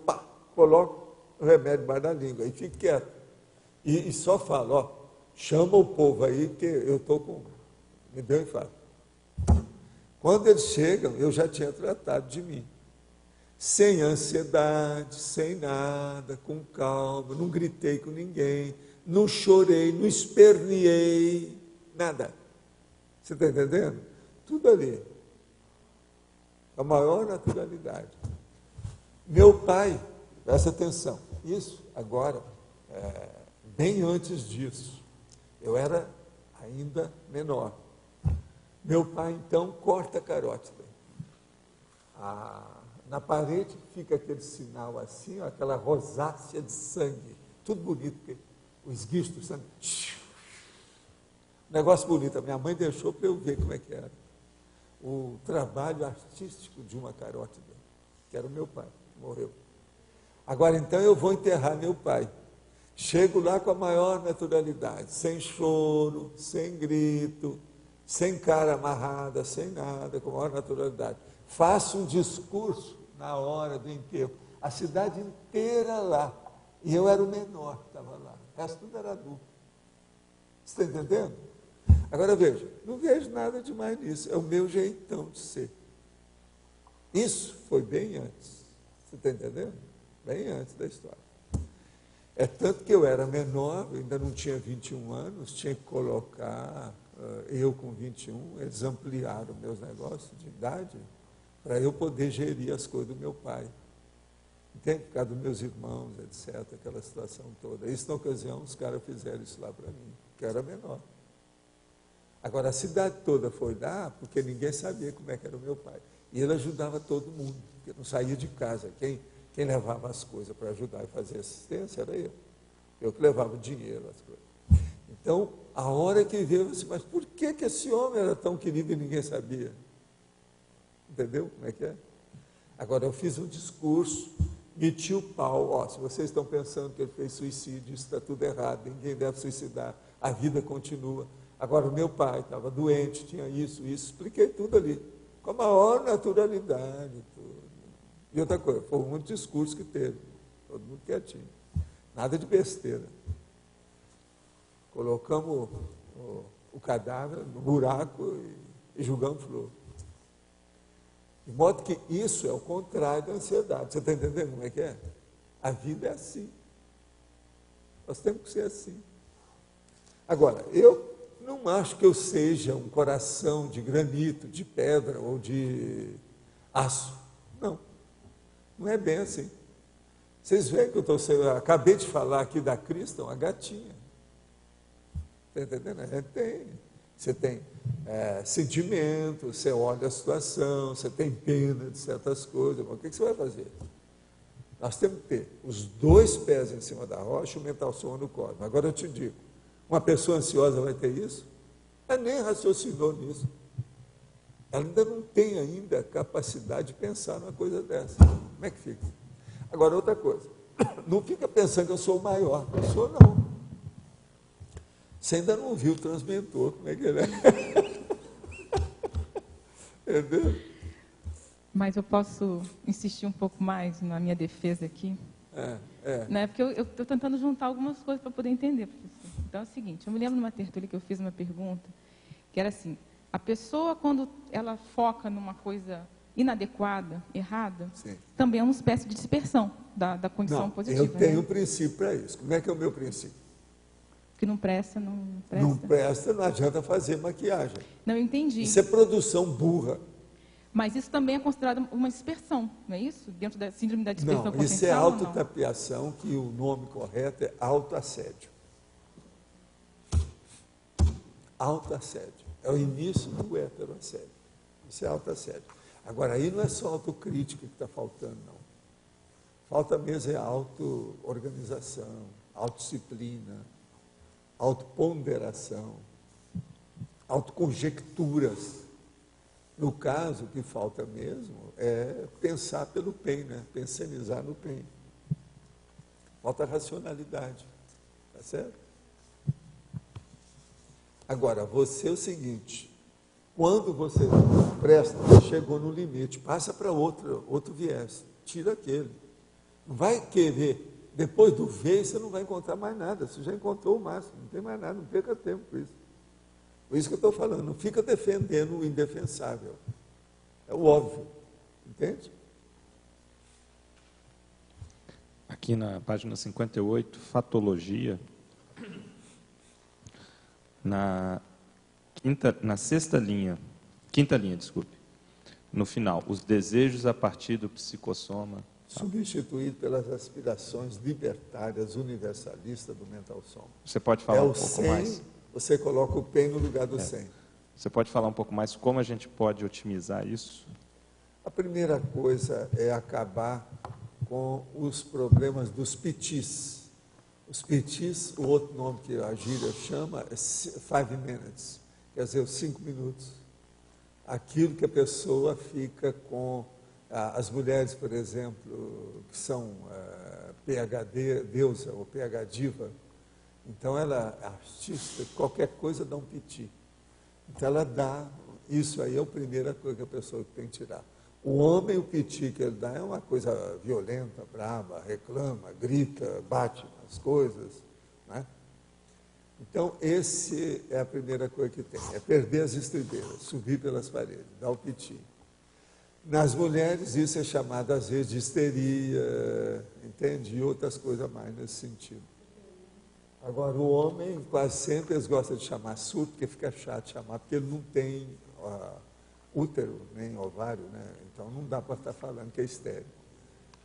[SPEAKER 1] coloco o remédio embaixo da língua e fico quieto. E só falo, chama o povo aí, que eu estou com... Me deu infarto. Quando eles chegam, eu já tinha tratado de mim. Sem ansiedade, sem nada, com calma, não gritei com ninguém, não chorei, não esperneei, nada. Você está entendendo? Tudo ali. A maior naturalidade. Meu pai, presta atenção, isso agora, bem antes disso, eu era ainda menor. Meu pai, então, corta a carótida. Na parede fica aquele sinal assim, aquela rosácea de sangue, tudo bonito, porque o esguicho do sangue. Negócio bonito. A minha mãe deixou para eu ver como é que era. O trabalho artístico de uma carótida, que era o meu pai, morreu. Agora, então, eu vou enterrar meu pai. Chego lá com a maior naturalidade, sem choro, sem grito, sem cara amarrada, sem nada, com a maior naturalidade. Faço um discurso na hora do enterro. A cidade inteira lá. E eu era o menor que estava lá. O resto tudo era adulto. Você está entendendo? Agora veja, não vejo nada demais nisso. É o meu jeitão de ser. Isso foi bem antes. Você está entendendo? Bem antes da história. É tanto que eu era menor, eu ainda não tinha 21 anos, tinha que colocar, eu com 21, eles ampliaram meus negócios de idade, para eu poder gerir as coisas do meu pai. Entende? Por causa dos meus irmãos, etc., aquela situação toda. Isso, na ocasião, os caras fizeram isso lá para mim, que eu era menor. Agora, a cidade toda foi lá, porque ninguém sabia como é que era o meu pai. E ele ajudava todo mundo, porque não saía de casa. Quem levava as coisas para ajudar e fazer assistência era eu. Eu que levava o dinheiro, as coisas. Então, a hora que veio, eu disse, mas por que esse homem era tão querido e ninguém sabia? Entendeu como é que é? Agora, eu fiz um discurso, meti o pau, ó, se vocês estão pensando que ele fez suicídio, isso está tudo errado, ninguém deve suicidar, a vida continua. Agora, o meu pai estava doente, tinha isso, expliquei tudo ali, com a maior naturalidade. Tudo. E outra coisa, foi um único discurso que teve, todo mundo quietinho, nada de besteira. Colocamos o cadáver no buraco e jogamos flor. De modo que isso é o contrário da ansiedade. Você está entendendo como é que é? A vida é assim. Nós temos que ser assim. Agora, eu não acho que eu seja um coração de granito, de pedra ou de aço. Não. Não é bem assim. Vocês veem que eu acabei de falar aqui da Krista, uma gatinha. Está entendendo? A gente tem. Você tem sentimento, você olha a situação, você tem pena de certas coisas, mas o que você vai fazer? Nós temos que ter os dois pés em cima da rocha e o mental som no cosmos. Agora eu te digo, uma pessoa ansiosa vai ter isso? Ela nem raciocinou nisso. Ela ainda não tem ainda capacidade de pensar numa coisa dessa. Como é que fica? Agora, outra coisa, não fica pensando que eu sou o maior, não sou não. Você ainda não viu o transmentor, como é que ele é? Entendeu?
[SPEAKER 4] Mas eu posso insistir um pouco mais na minha defesa aqui? Né? Porque eu estou tentando juntar algumas coisas para poder entender, professor. Então é o seguinte, eu me lembro numa tertúlia que eu fiz uma pergunta, que era assim, a pessoa quando ela foca numa coisa inadequada, errada, sim, também é uma espécie de dispersão da condição positiva.
[SPEAKER 1] Eu tenho um princípio para isso. Como é que é o meu princípio?
[SPEAKER 4] Que não presta, não presta.
[SPEAKER 1] Não presta, não adianta fazer maquiagem.
[SPEAKER 4] Não, eu entendi.
[SPEAKER 1] Isso é produção burra.
[SPEAKER 4] Mas isso também é considerado uma dispersão, não é isso? Dentro da síndrome da dispersão
[SPEAKER 1] não,
[SPEAKER 4] consciencial?
[SPEAKER 1] Isso é autotapiação, que o nome correto é autoassédio. Autoassédio. É o início do heteroassédio. Isso é autoassédio. Agora, aí não é só autocrítica que está faltando, não. Falta mesmo é auto-organização, autodisciplina, autoponderação, autoconjecturas. No caso, o que falta mesmo é pensar pelo PEN, né? Pensionizar no PEN. Falta racionalidade. Tá certo? Agora, você é o seguinte, quando você presta, chegou no limite, passa para outro viés, tira aquele. Não vai querer. Depois do ver, você não vai encontrar mais nada. Você já encontrou o máximo, não tem mais nada, não perca tempo com isso. Por isso que eu estou falando, não fica defendendo o indefensável. É o óbvio, entende?
[SPEAKER 5] Aqui na página 58, fatologia, na quinta linha, desculpe, no final, os desejos a partir do psicossoma,
[SPEAKER 1] substituído pelas aspirações libertárias, universalistas do mental som.
[SPEAKER 5] Você pode falar um pouco mais?
[SPEAKER 1] Você coloca o PEN no lugar do 100.
[SPEAKER 5] Você pode falar um pouco mais como a gente pode otimizar isso?
[SPEAKER 1] A primeira coisa é acabar com os problemas dos pitis. Os pitis, o outro nome que a gíria chama é 5 minutes, quer dizer, os 5 minutos. Aquilo que a pessoa fica com... As mulheres, por exemplo, que são PhD, deusa ou PH diva, então ela é artista, qualquer coisa dá um piti. Então ela dá, isso aí é a primeira coisa que a pessoa tem que tirar. O homem, o piti que ele dá é uma coisa violenta, brava, reclama, grita, bate nas coisas, né? Então, esse é a primeira coisa que tem, é perder as estribeiras, subir pelas paredes, dar o piti. Nas mulheres, isso é chamado, às vezes, de histeria, entende? E outras coisas mais nesse sentido. Agora, o homem, quase sempre, eles gostam de chamar surto, porque fica chato chamar, porque ele não tem útero, nem ovário, né? Então não dá para estar falando que é estéril.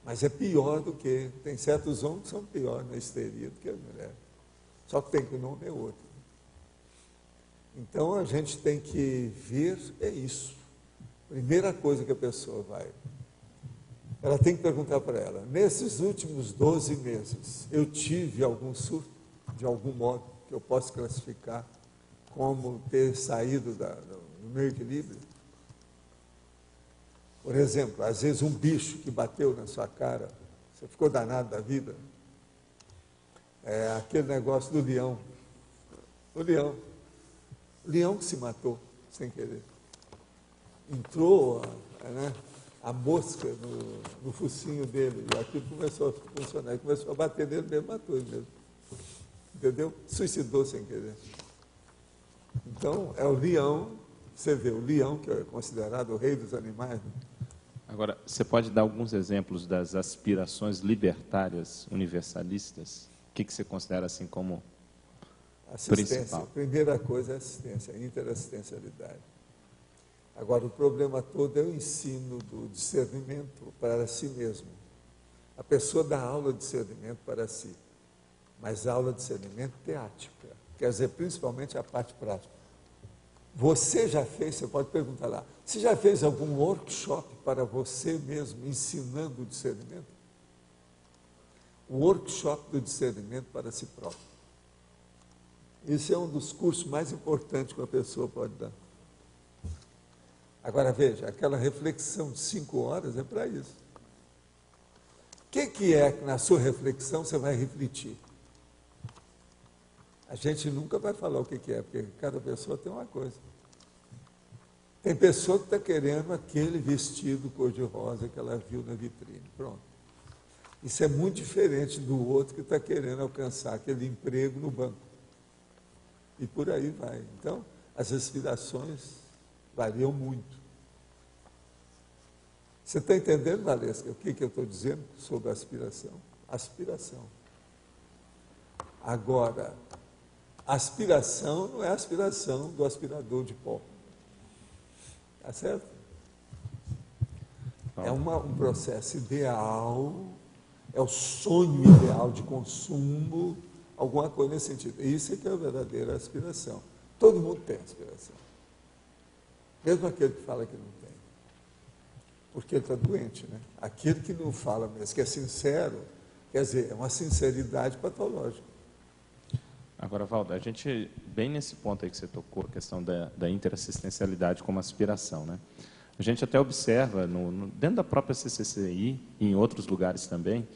[SPEAKER 1] Mas é pior do que, tem certos homens que são piores na histeria do que a mulher. Só que tem que o nome é outro. Então a gente tem que ver, é isso. Primeira coisa que a pessoa vai, ela tem que perguntar para ela, nesses últimos 12 meses, eu tive algum surto, de algum modo, que eu posso classificar como ter saído do meu equilíbrio? Por exemplo, às vezes um bicho que bateu na sua cara, você ficou danado da vida. É aquele negócio do leão. O leão que se matou sem querer. Entrou a mosca no focinho dele, e aquilo começou a funcionar, e começou a bater nele mesmo, matou ele mesmo. Entendeu? Suicidou sem querer. Então, é o leão, você vê, o leão, que é considerado o rei dos animais. Né?
[SPEAKER 5] Agora, você pode dar alguns exemplos das aspirações libertárias universalistas? O que você considera assim como principal?
[SPEAKER 1] A primeira coisa é assistência, a interassistencialidade. Agora, o problema todo é o ensino do discernimento para si mesmo. A pessoa dá aula de discernimento para si, mas aula de discernimento teática, quer dizer, principalmente a parte prática. Você já fez, você pode perguntar lá, você já fez algum workshop para você mesmo, ensinando o discernimento? O workshop do discernimento para si próprio. Esse é um dos cursos mais importantes que uma pessoa pode dar. Agora veja, aquela reflexão de 5 horas é para isso. O que é que na sua reflexão você vai refletir? A gente nunca vai falar o que é, porque cada pessoa tem uma coisa. Tem pessoa que está querendo aquele vestido cor-de-rosa que ela viu na vitrine. Pronto. Isso é muito diferente do outro que está querendo alcançar aquele emprego no banco. E por aí vai. Então, as aspirações variam muito. Você está entendendo, Valesca, o que eu estou dizendo sobre aspiração? Aspiração. Agora, aspiração não é a aspiração do aspirador de pó. Está certo? É um processo ideal, é o sonho ideal de consumo, alguma coisa nesse sentido. Isso é que é a verdadeira aspiração. Todo mundo tem aspiração. Mesmo aquele que fala que não tem. Porque ele está doente, né? Aquele que não fala mesmo, que é sincero, quer dizer, é uma sinceridade patológica.
[SPEAKER 5] Agora, Valdo, a gente, bem nesse ponto aí que você tocou, a questão da interassistencialidade como aspiração, né? A gente até observa, dentro da própria CCCI, e em outros lugares também,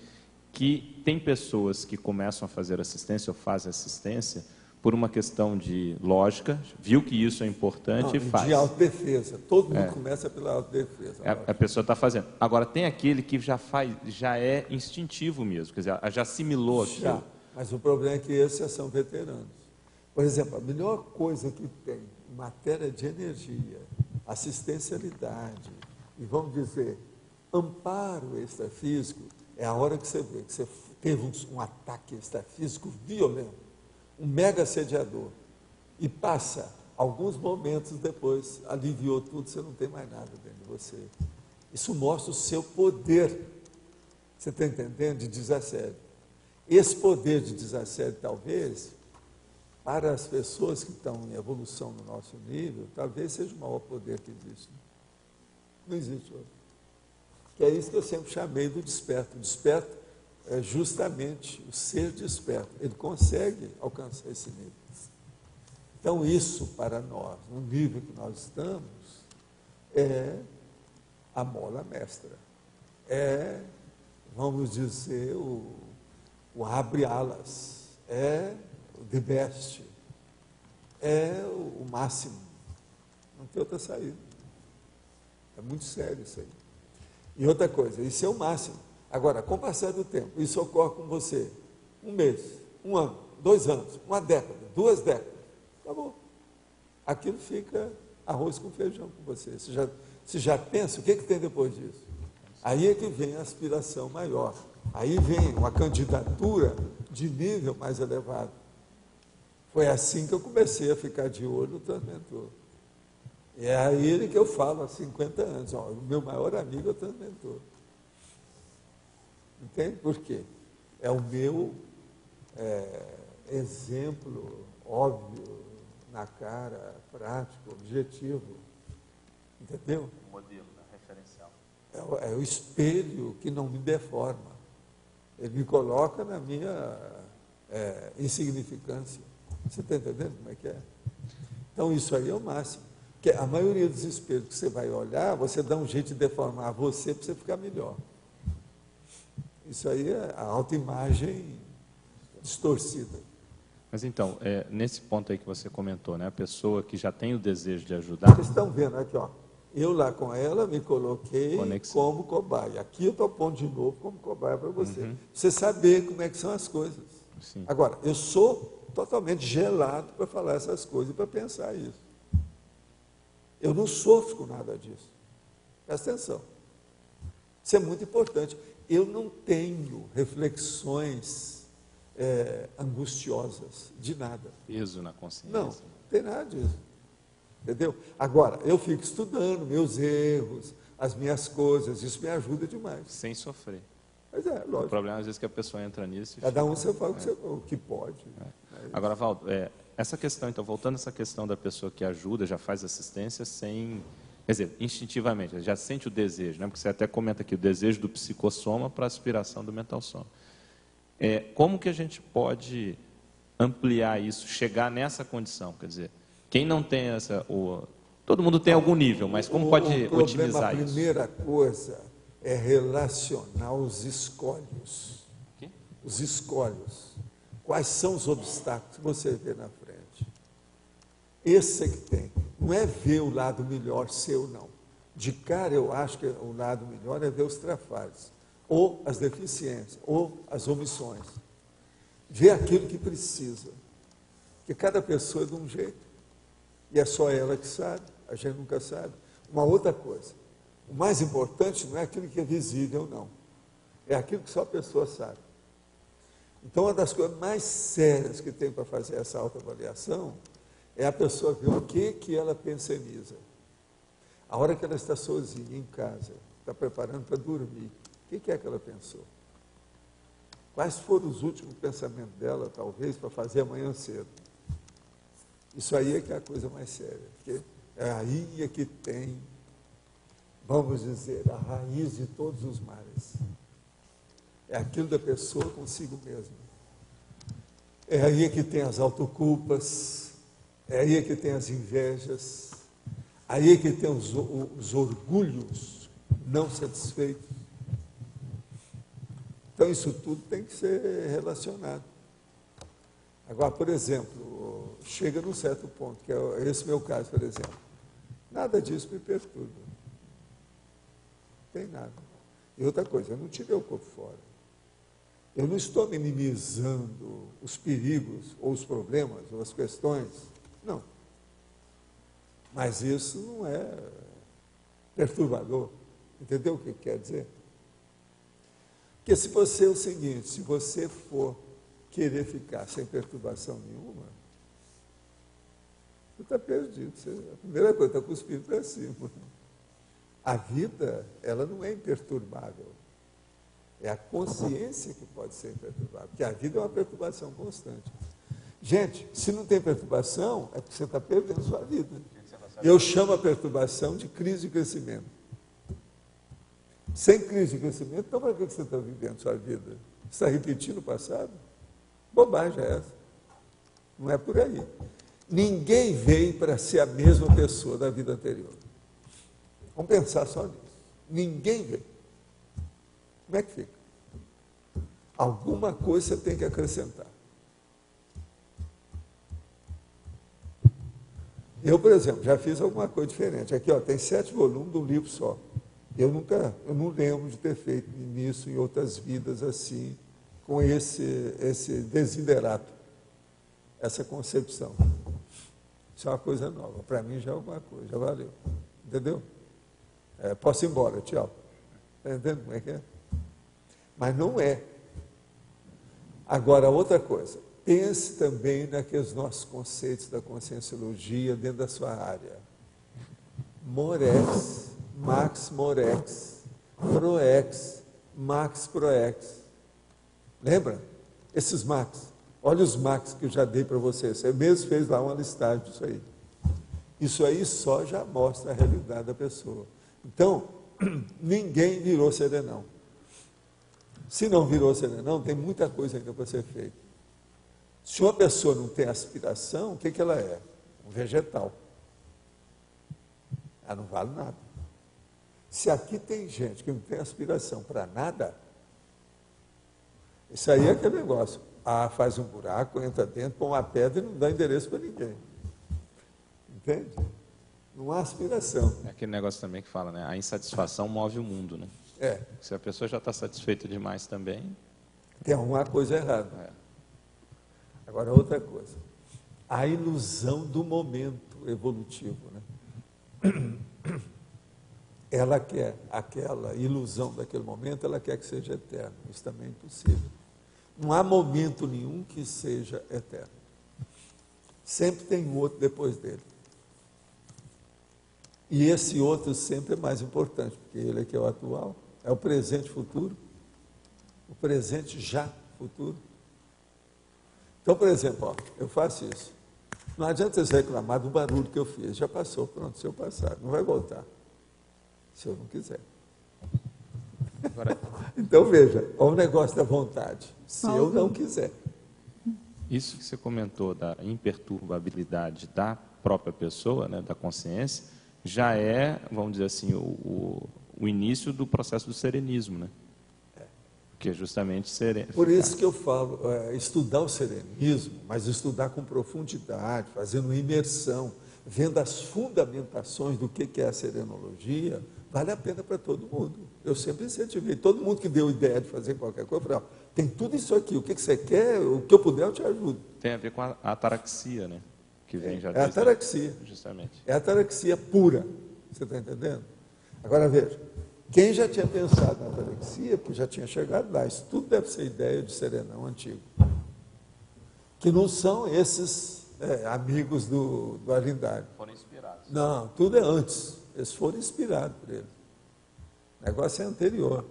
[SPEAKER 5] que tem pessoas que começam a fazer assistência ou fazem assistência por uma questão de lógica, viu que isso é importante e faz.
[SPEAKER 1] De autodefesa. Todo mundo começa pela autodefesa.
[SPEAKER 5] A pessoa está fazendo. Agora, tem aquele que já é instintivo mesmo, quer dizer, já assimilou aquilo.
[SPEAKER 1] Mas o problema é que esses são veteranos. Por exemplo, a melhor coisa que tem em matéria de energia, assistencialidade, e vamos dizer, amparo extrafísico, é a hora que você vê que você teve um ataque extrafísico violento, um mega assediador, e passa alguns momentos depois, aliviou tudo, você não tem mais nada dentro de você. Isso mostra o seu poder, você está entendendo, de desassédio. Esse poder de desassédio, talvez, para as pessoas que estão em evolução no nosso nível, talvez seja o maior poder que existe. Não existe outro. Que é isso que eu sempre chamei do desperto. O desperto é justamente o ser desperto. Ele consegue alcançar esse nível. Então, isso para nós, no nível que nós estamos, é a mola mestra. É, vamos dizer, o abre alas, é o the best, é o máximo. Não tem outra saída. É muito sério isso aí. E outra coisa, isso é o máximo. Agora, com o passar do tempo, isso ocorre com você. 1 mês, 1 ano, 2 anos, 1 década, 2 décadas. Acabou. Aquilo fica arroz com feijão com você. Você já pensa, o que tem depois disso? Aí é que vem a aspiração maior. Aí vem uma candidatura de nível mais elevado. Foi assim que eu comecei a ficar de olho no transmentor. E é a ele que eu falo há 50 anos. Ó, o meu maior amigo é o transmentor. Entende? Por quê? É o meu exemplo óbvio, na cara, prático, objetivo. Entendeu?
[SPEAKER 5] O modelo, referencial.
[SPEAKER 1] É o espelho que não me deforma. Ele me coloca na minha insignificância. Você está entendendo como é que é? Então, isso aí é o máximo. Porque a maioria dos espelhos que você vai olhar, você dá um jeito de deformar você para você ficar melhor. Isso aí é a autoimagem distorcida.
[SPEAKER 5] Mas então, nesse ponto aí que você comentou, né, a pessoa que já tem o desejo de ajudar...
[SPEAKER 1] Vocês estão vendo aqui, ó. Eu lá com ela me coloquei como cobaia. Aqui eu estou pondo de novo como cobaia para você.
[SPEAKER 5] Uhum.
[SPEAKER 1] Você saber como é que são as coisas.
[SPEAKER 5] Sim.
[SPEAKER 1] Agora, eu sou totalmente gelado para falar essas coisas e para pensar isso. Eu não sofro com nada disso. Presta atenção. Isso é muito importante. Eu não tenho reflexões angustiosas de nada.
[SPEAKER 5] Peso na consciência.
[SPEAKER 1] Não tem nada disso. Entendeu? Agora, eu fico estudando meus erros, as minhas coisas, isso me ajuda demais.
[SPEAKER 5] Sem sofrer.
[SPEAKER 1] Mas lógico.
[SPEAKER 5] O problema às vezes que a pessoa entra nisso e
[SPEAKER 1] cada um você fala o que pode.
[SPEAKER 5] Agora, Valdo, essa questão, então, voltando a essa questão da pessoa que ajuda, já faz assistência sem... Quer dizer, instintivamente, já sente o desejo, né? Porque você até comenta aqui, o desejo do psicossoma para a aspiração do mental soma. Como que a gente pode ampliar isso, chegar nessa condição? Quer dizer, quem não tem essa... todo mundo tem algum nível, mas como pode otimizar isso?
[SPEAKER 1] A primeira coisa é relacionar os escolhos. Os escolhos. Quais são os obstáculos que você vê na frente? Esse é que tem. Não é ver o lado melhor seu, não. De cara, eu acho que o lado melhor é ver os trabalhos, ou as deficiências, ou as omissões. Ver aquilo que precisa. Porque cada pessoa é de um jeito. E é só ela que sabe, a gente nunca sabe. Uma outra coisa, o mais importante não é aquilo que é visível, não. É aquilo que só a pessoa sabe. Então, uma das coisas mais sérias que tem para fazer essa autoavaliação é a pessoa ver o que ela pensioniza. A hora que ela está sozinha em casa, está preparando para dormir, o que é que ela pensou? Quais foram os últimos pensamentos dela, talvez, para fazer amanhã cedo? Isso aí é que é a coisa mais séria, porque é aí é que tem, vamos dizer, a raiz de todos os males. É aquilo da pessoa consigo mesma. É aí que tem as autoculpas, é aí que tem as invejas, aí que tem os orgulhos não satisfeitos. Então, isso tudo tem que ser relacionado. Agora, por exemplo, chega num certo ponto, que é esse meu caso, por exemplo. Nada disso me perturba. Não tem nada. E outra coisa, eu não tirei o corpo fora. Eu não estou minimizando os perigos, ou os problemas, ou as questões. Não. Mas isso não é perturbador. Entendeu o que quer dizer? Porque se você é o seguinte, se você for querer ficar sem perturbação nenhuma, você está perdido. A primeira coisa, está com os pés para cima. A vida, ela não é imperturbável. É a consciência que pode ser imperturbável, porque a vida é uma perturbação constante. Gente, se não tem perturbação, é porque você está perdendo sua vida. Eu chamo a perturbação de crise de crescimento. Sem crise de crescimento, então para que você está vivendo sua vida? Você está repetindo o passado? Bobagem é essa. Não é por aí. Ninguém veio para ser a mesma pessoa da vida anterior. Vamos pensar só nisso. Ninguém veio. Como é que fica? Alguma coisa você tem que acrescentar. Eu, por exemplo, já fiz alguma coisa diferente. Aqui, ó, tem 7 volumes de um livro só. Eu não lembro de ter feito isso em outras vidas assim, com esse desiderato, essa concepção. Isso é uma coisa nova. Para mim já é alguma coisa, já valeu. Entendeu? posso ir embora, tchau. Está entendendo como é que é? Mas não é. Agora, outra coisa, pense também naqueles nossos conceitos da conscienciologia dentro da sua área. Morex, Max Morex, Proex, Max Proex. Lembra? Esses Max. Olha os Max que eu já dei para você. Você mesmo fez lá uma listagem disso aí. Isso aí só já mostra a realidade da pessoa. Então, ninguém virou serenão. Se não virou serenão, tem muita coisa ainda para ser feita. Se uma pessoa não tem aspiração, o que ela é? Um vegetal. Ela não vale nada. Se aqui tem gente que não tem aspiração para nada, isso aí é aquele negócio. Faz um buraco, entra dentro, põe uma pedra e não dá endereço para ninguém. Entende? Não há aspiração.
[SPEAKER 5] É aquele negócio também que fala, né? A insatisfação move o mundo, né? Se a pessoa já está satisfeita demais também...
[SPEAKER 1] Tem alguma coisa errada. Agora, outra coisa. A ilusão do momento evolutivo, né? Ela quer, aquela ilusão daquele momento, ela quer que seja eterno. Isso também é impossível. Não há momento nenhum que seja eterno. Sempre tem um outro depois dele. E esse outro sempre é mais importante, porque ele é que é o atual, é o presente e futuro, o presente já futuro. Então, por exemplo, eu faço isso. Não adianta vocês reclamar do barulho que eu fiz, já passou, pronto, se eu passar, não vai voltar, se eu não quiser.
[SPEAKER 5] Agora,
[SPEAKER 1] então, veja, olha o negócio da vontade, se eu não quiser.
[SPEAKER 5] Isso que você comentou da imperturbabilidade da própria pessoa, né, da consciência, já é, vamos dizer assim, o início do processo do serenismo, né? Que é justamente sereno.
[SPEAKER 1] Por isso que eu falo, estudar o serenismo, mas estudar com profundidade, fazendo imersão, vendo as fundamentações do que é a serenologia, vale a pena para todo mundo. Eu sempre incentivei, todo mundo que deu ideia de fazer qualquer coisa, eu falei, tem tudo isso aqui, o que você quer, o que eu puder eu te ajudo.
[SPEAKER 5] Tem a ver com a ataraxia, né? Que vem já
[SPEAKER 1] a ataraxia.
[SPEAKER 5] Justamente.
[SPEAKER 1] É a ataraxia pura, você está entendendo? Agora veja, quem já tinha pensado na ataraxia, porque já tinha chegado lá, isso tudo deve ser ideia de serenão antigo. Que não são esses amigos do Arlindário.
[SPEAKER 5] Foram inspirados.
[SPEAKER 1] Não, tudo é antes. Eles foram inspirados por ele. O negócio é anterior.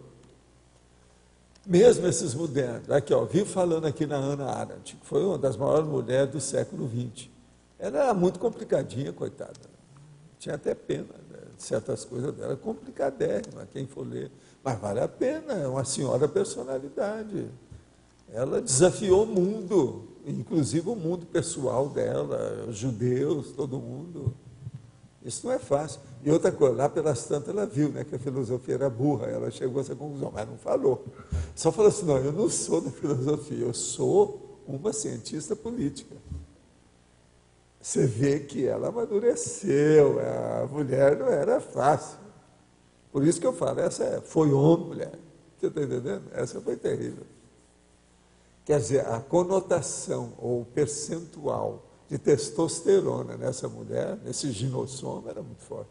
[SPEAKER 1] Mesmo esses modernos, aqui, vivo falando aqui na Hannah Arendt, que foi uma das maiores mulheres do século XX. Ela era muito complicadinha, coitada. Tinha até pena, né, de certas coisas dela, complicadérrima, quem for ler. Mas vale a pena, é uma senhora personalidade. Ela desafiou o mundo, inclusive o mundo pessoal dela, os judeus, todo mundo. Isso não é fácil. E outra coisa, lá pelas tantas ela viu, né, que a filosofia era burra, ela chegou a essa conclusão, mas não falou. Só falou assim, não, eu não sou da filosofia, eu sou uma cientista política. Você vê que ela amadureceu, a mulher não era fácil. Por isso que eu falo, essa foi homem, mulher. Você está entendendo? Essa foi terrível. Quer dizer, a conotação ou o percentual de testosterona nessa mulher, nesse ginossoma, era muito forte.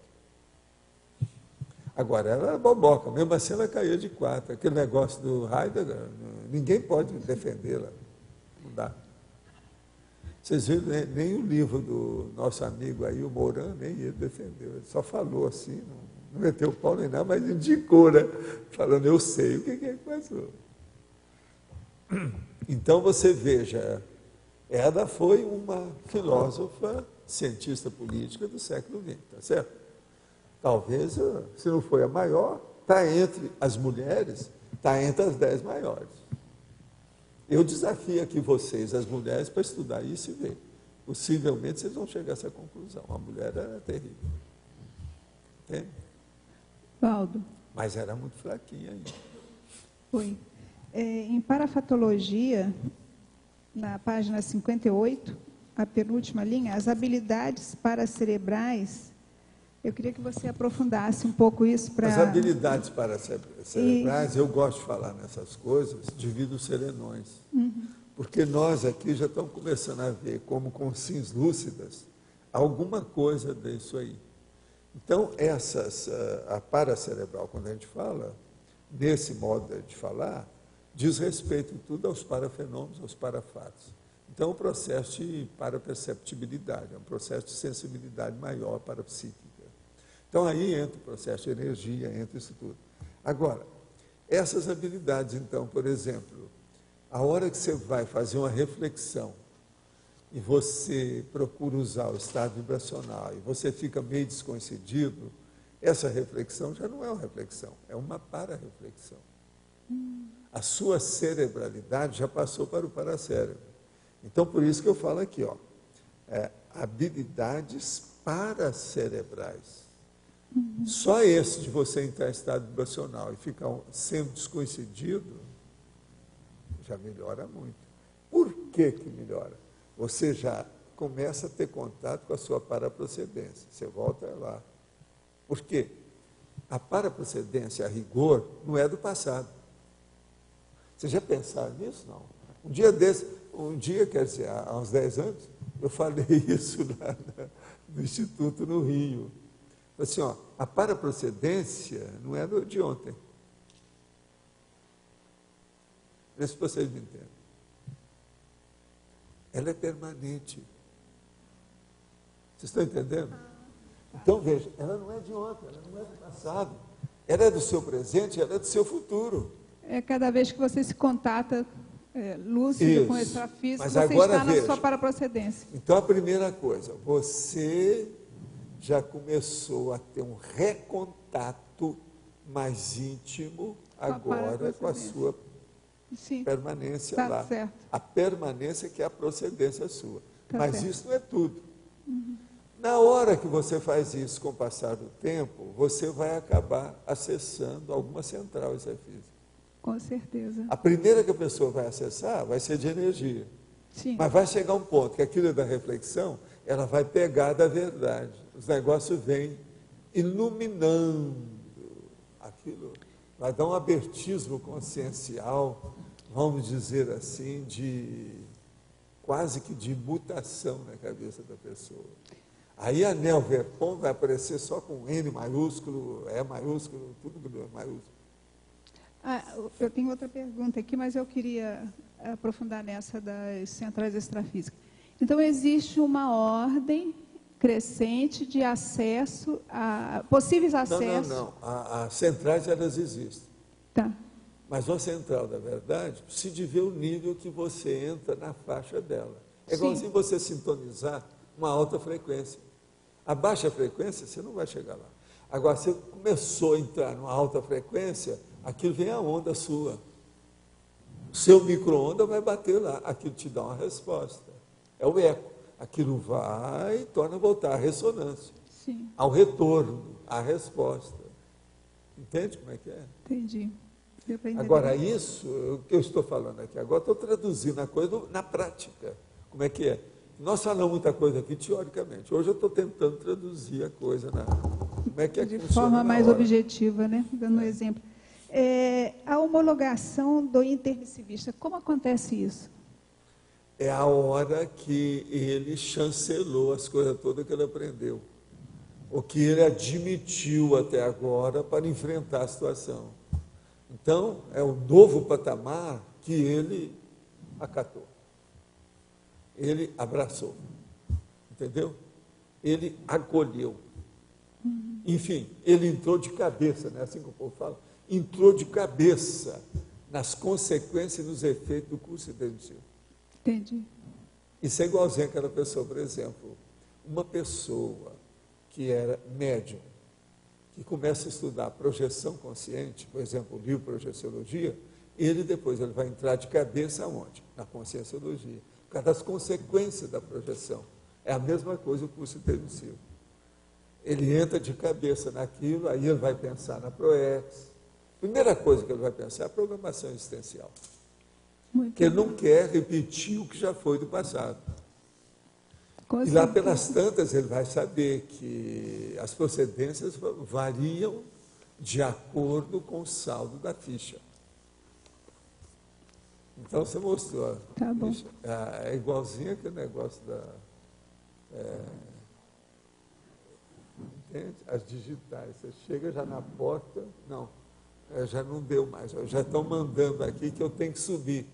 [SPEAKER 1] Agora, ela era boboca, mesmo assim ela caía de quatro. Aquele negócio do Heidegger, ninguém pode defendê-la. Não dá. Vocês viram, nem o livro do nosso amigo aí, o Moran, nem ele defendeu. Ele só falou assim, não meteu o pau nem nada, mas indicou, né? Falando, eu sei o que é que passou. Então, você veja, ela foi uma filósofa, cientista política do século XX, tá certo? Talvez, se não foi a maior, está entre as mulheres, está entre as 10 maiores. Eu desafio aqui vocês, as mulheres, para estudar isso e ver. Possivelmente vocês vão chegar a essa conclusão. A mulher era terrível. Entende?
[SPEAKER 6] Valdo.
[SPEAKER 1] Mas era muito fraquinha ainda.
[SPEAKER 6] Oi. Em parafatologia, na página 58, a penúltima linha, as habilidades paracerebrais, eu queria que você aprofundasse um pouco isso para...
[SPEAKER 1] As habilidades paracerebrais, eu gosto de falar nessas coisas, devido aos serenões. Porque nós aqui já estamos começando a ver, como com sims lúcidas, alguma coisa disso aí. Então, a paracerebral, quando a gente fala, nesse modo de falar, diz respeito tudo aos parafenômenos, aos parafatos. Então, é um processo de paraperceptibilidade, é um processo de sensibilidade maior parapsíquica. Então, aí entra o processo de energia, entra isso tudo. Agora, essas habilidades, então, por exemplo, a hora que você vai fazer uma reflexão e você procura usar o estado vibracional e você fica meio descoincidido, essa reflexão já não é uma reflexão, é uma para-reflexão. A sua cerebralidade já passou para o paracérebro. Então, por isso que eu falo aqui, ó, habilidades paracerebrais. Só esse de você entrar em estado vibracional e ficar sendo descoincidido, já melhora muito. Por que que melhora? Você já começa a ter contato com a sua paraprocedência. Você volta lá. Por quê? A paraprocedência, a rigor, não é do passado. Vocês já pensaram nisso? Não. Um dia, quer dizer, há uns 10 anos, eu falei isso lá no Instituto no Rio. Assim, ó, a paraprocedência não é de ontem. Vê se vocês me entendem. Ela é permanente. Vocês estão entendendo? Então, veja, ela não é de ontem, ela não é do passado. Ela é do seu presente, ela é do seu futuro.
[SPEAKER 6] É cada vez que você se contata lúcido com o extrafísico,
[SPEAKER 1] mas
[SPEAKER 6] você
[SPEAKER 1] agora,
[SPEAKER 6] está na
[SPEAKER 1] veja,
[SPEAKER 6] sua paraprocedência.
[SPEAKER 1] Então, a primeira coisa, você já começou a ter um recontato mais íntimo agora com a sua permanência
[SPEAKER 6] tá
[SPEAKER 1] lá.
[SPEAKER 6] Certo.
[SPEAKER 1] A permanência que é a procedência sua.
[SPEAKER 6] Tá
[SPEAKER 1] Mas
[SPEAKER 6] certo.
[SPEAKER 1] isso não é tudo. Na hora que você faz isso com o passar do tempo, você vai acabar acessando alguma central extrafísica.
[SPEAKER 6] Com certeza.
[SPEAKER 1] A primeira que a pessoa vai acessar vai ser de energia.
[SPEAKER 6] Sim.
[SPEAKER 1] Mas vai chegar um ponto que aquilo da reflexão, ela vai pegar da verdade. Os negócios vêm iluminando aquilo. Vai dar um abertismo consciencial, vamos dizer assim, quase que de mutação na cabeça da pessoa. Aí a Nel Verpon vai aparecer só com N maiúsculo, E maiúsculo, tudo maiúsculo.
[SPEAKER 6] Eu tenho outra pergunta aqui, mas eu queria aprofundar nessa das centrais extrafísicas. Então, existe uma ordem crescente de acesso, possíveis acessos...
[SPEAKER 1] Não. As centrais, elas existem.
[SPEAKER 6] Tá.
[SPEAKER 1] Mas uma central, da verdade, precisa de ver o nível que você entra na faixa dela. É igualzinho você sintonizar uma alta frequência. A baixa frequência, você não vai chegar lá. Agora, você começou a entrar numa alta frequência, aquilo vem a onda sua. O seu micro-onda vai bater lá, aquilo te dá uma resposta. É o eco. Aquilo vai e torna a voltar à ressonância.
[SPEAKER 6] Sim.
[SPEAKER 1] Ao retorno, à resposta. Entende como é que é?
[SPEAKER 6] Entendi.
[SPEAKER 1] Agora, isso, o que eu estou falando aqui agora, estou traduzindo a coisa na prática. Como é que é? Nós falamos muita coisa aqui teoricamente. Hoje eu estou tentando traduzir a coisa como é que
[SPEAKER 6] de forma mais objetiva, né? Dando um exemplo. A homologação do intermissivista, como acontece isso?
[SPEAKER 1] É a hora que ele chancelou as coisas todas que ele aprendeu. O que ele admitiu até agora para enfrentar a situação. Então, é o novo patamar que ele acatou. Ele abraçou. Entendeu? Ele acolheu. Enfim, ele entrou de cabeça, né? Assim que o povo fala, entrou de cabeça nas consequências e nos efeitos do curso intensivo.
[SPEAKER 6] Entendi.
[SPEAKER 1] Isso é igualzinho àquela pessoa, por exemplo, uma pessoa que era médium, que começa a estudar projeção consciente, por exemplo, o livro Projeciologia, depois ele vai entrar de cabeça aonde? Na conscienciologia, por causa das consequências da projeção. É a mesma coisa o curso intermissivo. Ele entra de cabeça naquilo, aí ele vai pensar na ProEx. Primeira coisa que ele vai pensar é a programação existencial. Porque ele não quer repetir o que já foi do passado. E lá pelas tantas ele vai saber que as procedências variam de acordo com o saldo da ficha. Então você mostrou.
[SPEAKER 6] Tá bom.
[SPEAKER 1] É igualzinho aquele negócio entende? As digitais. Você chega já na porta, não, já não deu mais, já estão mandando aqui que eu tenho que subir.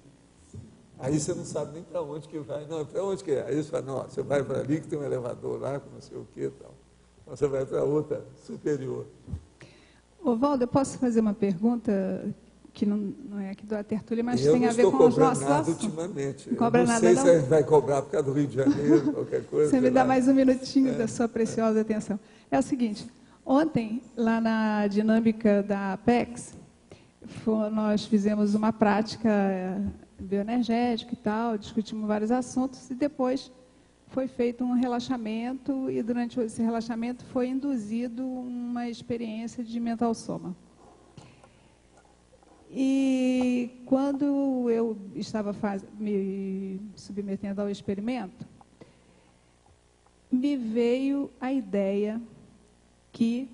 [SPEAKER 1] Aí você não sabe nem para onde que vai. Não, para onde que é? Aí você fala, não, você vai para ali que tem um elevador lá, com não sei o que e tal. Então você vai para outra superior.
[SPEAKER 6] Ô, Valdo, eu posso fazer uma pergunta que não é aqui da tertúlia, mas tem a ver com os nossos assuntos.
[SPEAKER 1] Ultimamente.
[SPEAKER 6] Não cobra nada,
[SPEAKER 1] não sei se a gente vai cobrar por causa do Rio de Janeiro, qualquer coisa.
[SPEAKER 6] Você me dá mais um minutinho da sua preciosa atenção. É o seguinte, ontem, lá na dinâmica da Apex, nós fizemos uma prática bioenergética e tal, discutimos vários assuntos, e depois foi feito um relaxamento, e durante esse relaxamento foi induzido uma experiência de mental soma. E quando eu estava me submetendo ao experimento, me veio a ideia que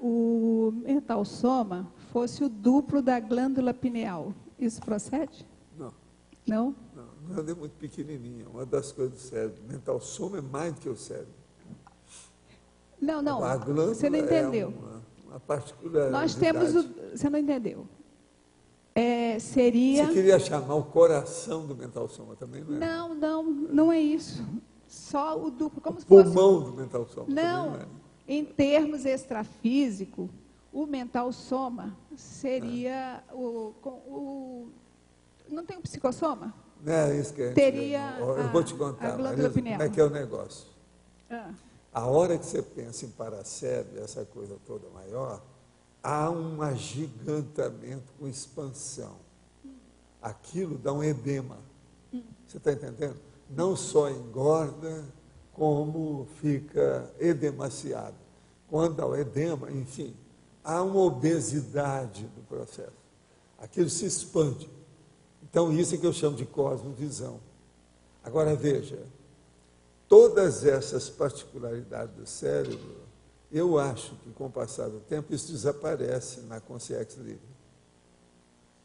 [SPEAKER 6] o mental soma fosse o duplo da glândula pineal. Isso procede?
[SPEAKER 1] Não.
[SPEAKER 6] Não?
[SPEAKER 1] Não, a glândula é muito pequenininha, uma das coisas do cérebro. O mental soma é mais do que o cérebro.
[SPEAKER 6] Não,
[SPEAKER 1] a glândula
[SPEAKER 6] você não entendeu.
[SPEAKER 1] Uma particularidade.
[SPEAKER 6] Nós temos você não entendeu. Seria...
[SPEAKER 1] Você queria chamar o coração do mental soma também, não é?
[SPEAKER 6] Não é isso. Só o duplo, como se
[SPEAKER 1] pulmão do mental soma.
[SPEAKER 6] Não, em termos extrafísicos, o mental soma seria não tem um psicossoma?
[SPEAKER 1] É isso que a gente
[SPEAKER 6] teria
[SPEAKER 1] eu vou te contar,
[SPEAKER 6] a glândula pineal.
[SPEAKER 1] Como é que é o negócio. A hora que você pensa em paracérebro, essa coisa toda maior, há um agigantamento com expansão. Aquilo dá um edema. Você está entendendo? Não só engorda, como fica edemaciado. Quando há o edema, enfim, há uma obesidade do processo. Aquilo se expande. Então, isso é que eu chamo de cosmovisão. Agora, veja, todas essas particularidades do cérebro, eu acho que, com o passar do tempo, isso desaparece na consciência livre.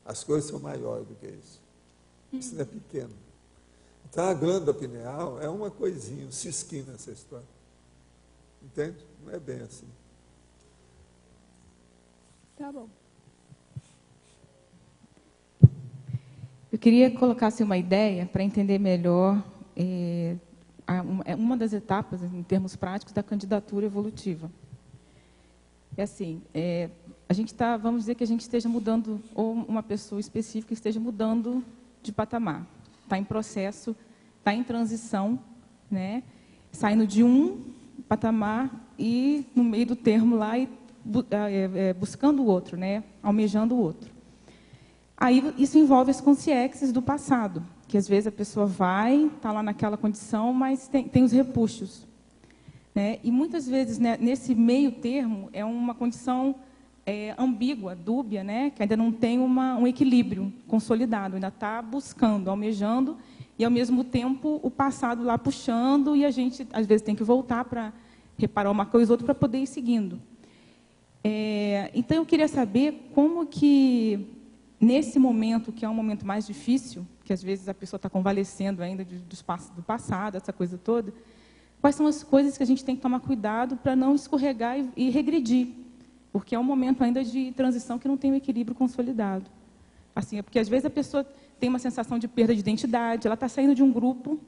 [SPEAKER 1] As coisas são maiores do que isso. Isso não é pequeno. Então, a glândula pineal é uma coisinha, um cisquinho nessa história. Entende? Não é bem assim.
[SPEAKER 6] Tá bom.
[SPEAKER 4] Eu queria colocar assim, uma ideia para entender melhor uma das etapas, em termos práticos, da candidatura evolutiva. É assim, a gente está, vamos dizer que a gente esteja mudando, ou uma pessoa específica esteja mudando de patamar. Está em processo, está em transição, né? Saindo de um patamar e no meio do termo lá e buscando o outro, né? Almejando o outro. Aí isso envolve as consciências do passado, que às vezes a pessoa vai, está lá naquela condição, mas tem os repuxos. Né? E muitas vezes, né, nesse meio termo, é uma condição ambígua, dúbia, né? Que ainda não tem um equilíbrio consolidado, ainda está buscando, almejando, e ao mesmo tempo o passado lá puxando, e a gente às vezes tem que voltar para reparar uma coisa ou outra para poder ir seguindo. Então eu queria saber como que, nesse momento, que é um momento mais difícil, que às vezes a pessoa está convalescendo ainda do passado, essa coisa toda, quais são as coisas que a gente tem que tomar cuidado para não escorregar e regredir, porque é um momento ainda de transição que não tem um equilíbrio consolidado. Assim, é porque às vezes a pessoa tem uma sensação de perda de identidade, ela está saindo de um grupo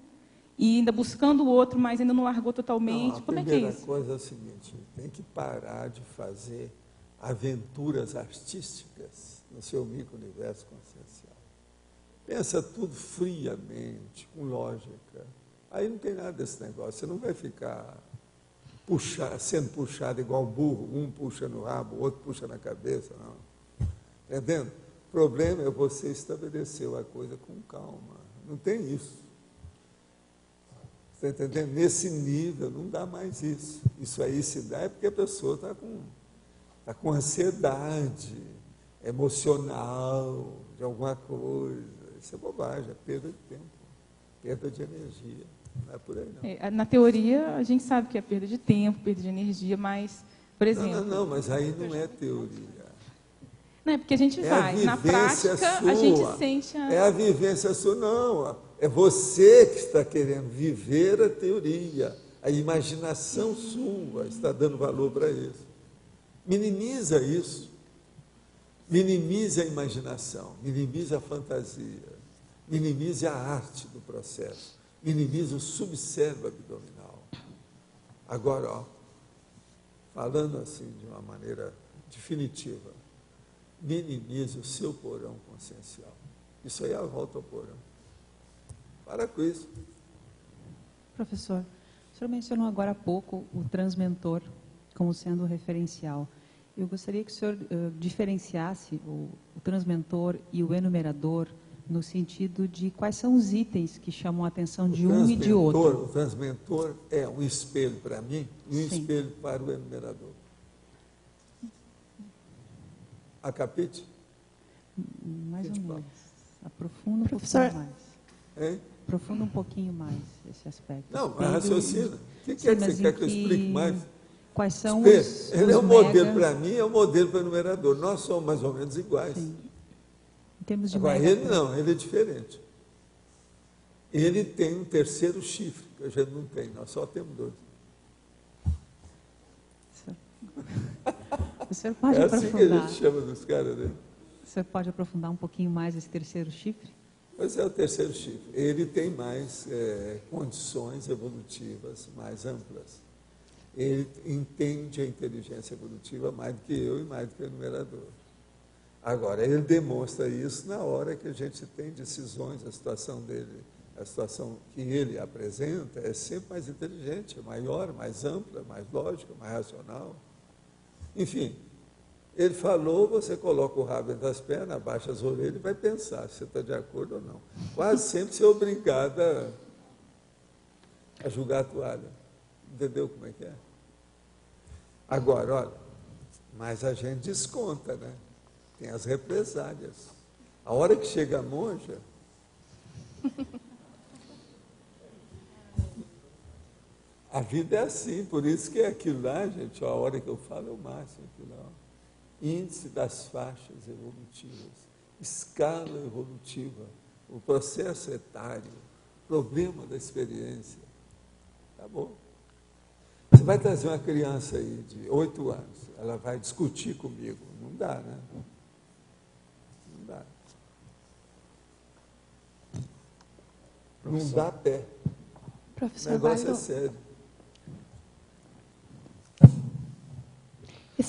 [SPEAKER 4] e ainda buscando o outro, mas ainda não largou totalmente. Como é que é isso? A
[SPEAKER 1] primeira coisa é o seguinte, tem que parar de fazer aventuras artísticas no seu micro-universo consciencial. Pensa tudo friamente, com lógica. Aí não tem nada desse negócio. Você não vai ficar sendo puxado igual burro. Um puxa no rabo, o outro puxa na cabeça, não. Entendendo? O problema é você estabelecer a coisa com calma. Não tem isso. Você está entendendo? Nesse nível, não dá mais isso. Isso aí se dá porque a pessoa está com ansiedade emocional de alguma coisa. Isso é bobagem, é perda de tempo, perda de energia. Não é por aí, não.
[SPEAKER 4] Na teoria, a gente sabe que é perda de tempo, perda de energia, mas, por exemplo...
[SPEAKER 1] Não, mas aí não é teoria.
[SPEAKER 4] Não, é porque a gente vai. Na prática, a gente sente...
[SPEAKER 1] É a vivência sua, não. É você que está querendo viver a teoria. A imaginação sua está dando valor para isso. Minimiza isso. Minimize a imaginação, minimize a fantasia, minimize a arte do processo, minimize o subcérebro abdominal. Agora, ó, falando assim de uma maneira definitiva, minimize o seu porão consciencial. Isso aí é a volta ao porão. Para com isso.
[SPEAKER 7] Professor, o senhor mencionou agora há pouco o transmentor como sendo o referencial. Eu gostaria que o senhor diferenciasse o transmentor e o enumerador no sentido de quais são os itens que chamam a atenção de um e de outro.
[SPEAKER 1] O transmentor é um espelho para mim e um espelho para o enumerador. A capite?
[SPEAKER 7] Mais ou menos. Aprofunda um pouquinho mais.
[SPEAKER 1] Hein?
[SPEAKER 7] Aprofunda um pouquinho mais esse aspecto.
[SPEAKER 1] Não, mas raciocina. O que é que você quer que eu explique mais?
[SPEAKER 7] Quais são
[SPEAKER 1] Ele é um modelo para mim, é um modelo para o enumerador. Nós somos mais ou menos iguais.
[SPEAKER 7] Sim. Em termos de
[SPEAKER 1] agora, ele não, ele é diferente. Ele tem um terceiro chifre, que a gente não tem, nós só temos 2.
[SPEAKER 7] O senhor pode
[SPEAKER 1] é
[SPEAKER 7] aprofundar?
[SPEAKER 1] assim que a gente chama dos caras, né?
[SPEAKER 7] O senhor pode aprofundar um pouquinho mais esse terceiro chifre?
[SPEAKER 1] Pois é, o terceiro chifre. Ele tem mais condições evolutivas mais amplas. Ele entende a inteligência evolutiva mais do que eu e mais do que o enumerador. Agora, ele demonstra isso na hora que a gente tem decisões, a situação dele, a situação que ele apresenta é sempre mais inteligente, maior, mais ampla, mais lógica, mais racional. Enfim, ele falou, você coloca o rabo entre as pernas, abaixa as orelhas e vai pensar se você está de acordo ou não. Quase sempre você é obrigada a julgar a toalha. Entendeu como é que é? Agora, olha, mas a gente desconta, né? Tem as represálias. A hora que chega a monja, a vida é assim, por isso que é aquilo lá, gente, ó, a hora que eu falo é o máximo, aquilo lá. Índice das faixas evolutivas, escala evolutiva, o processo etário, problema da experiência. Tá bom. Você vai trazer uma criança aí de 8 anos, ela vai discutir comigo. Não dá, né? Não dá. Não dá pé.
[SPEAKER 8] Professor
[SPEAKER 1] o negócio
[SPEAKER 8] Valdo,
[SPEAKER 1] é sério.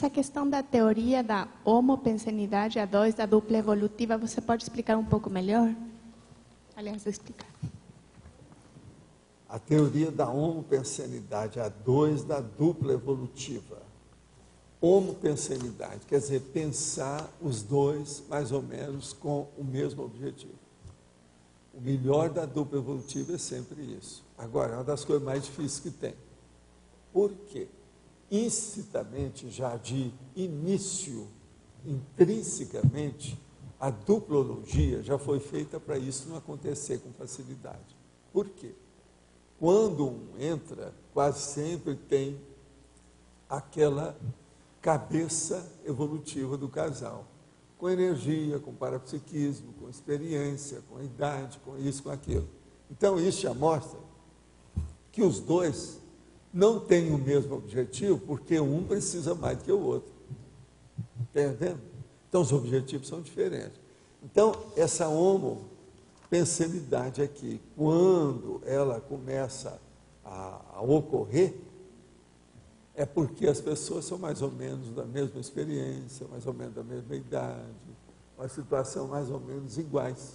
[SPEAKER 8] essa questão da teoria da homopensenidade A2, da dupla evolutiva, você pode explicar um pouco melhor? Aliás, explicar.
[SPEAKER 1] A teoria da homopensenidade A2 da dupla evolutiva. Homopensenidade, quer dizer, pensar os dois mais ou menos com o mesmo objetivo. O melhor da dupla evolutiva é sempre isso. Agora, é uma das coisas mais difíceis que tem. Por quê? Instintivamente, já de início, intrinsecamente, a duplologia já foi feita para isso não acontecer com facilidade. Por quê? Quando um entra, quase sempre tem aquela cabeça evolutiva do casal, com energia, com parapsiquismo, com experiência, com idade, com isso, com aquilo. Então, isso já mostra que os dois não têm o mesmo objetivo, porque um precisa mais do que o outro. Está entendendo? Então, os objetivos são diferentes. Então, essa homopensenidade aqui, quando ela começa a ocorrer, é porque as pessoas são mais ou menos da mesma experiência, mais ou menos da mesma idade, uma situação mais ou menos iguais.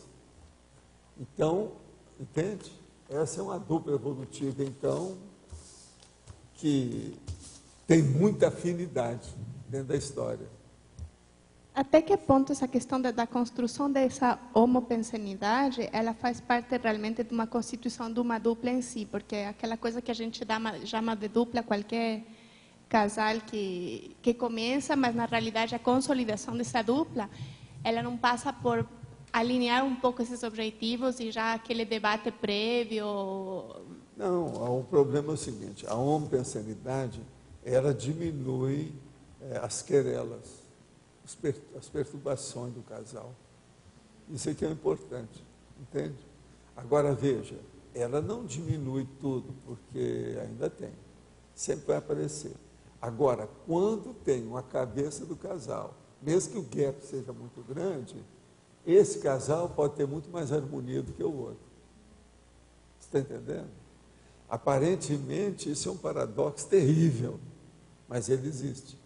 [SPEAKER 1] Então, entende? Essa é uma dupla evolutiva, então, que tem muita afinidade dentro da história.
[SPEAKER 8] Até que ponto essa questão da construção dessa homopensenidade, ela faz parte realmente de uma constituição de uma dupla em si? Porque é aquela coisa que a gente chama de dupla qualquer casal que começa, mas na realidade a consolidação dessa dupla, ela não passa por alinhar um pouco esses objetivos e já aquele debate prévio?
[SPEAKER 1] Não, o problema é o seguinte, a homopensenidade, ela diminui as querelas, as perturbações do casal. Isso aqui é importante, entende? Agora veja, ela não diminui tudo, porque ainda tem. Sempre vai aparecer. Agora, quando tem uma cabeça do casal, mesmo que o gap seja muito grande, esse casal pode ter muito mais harmonia do que o outro. Você está entendendo? Aparentemente, isso é um paradoxo terrível, mas ele existe.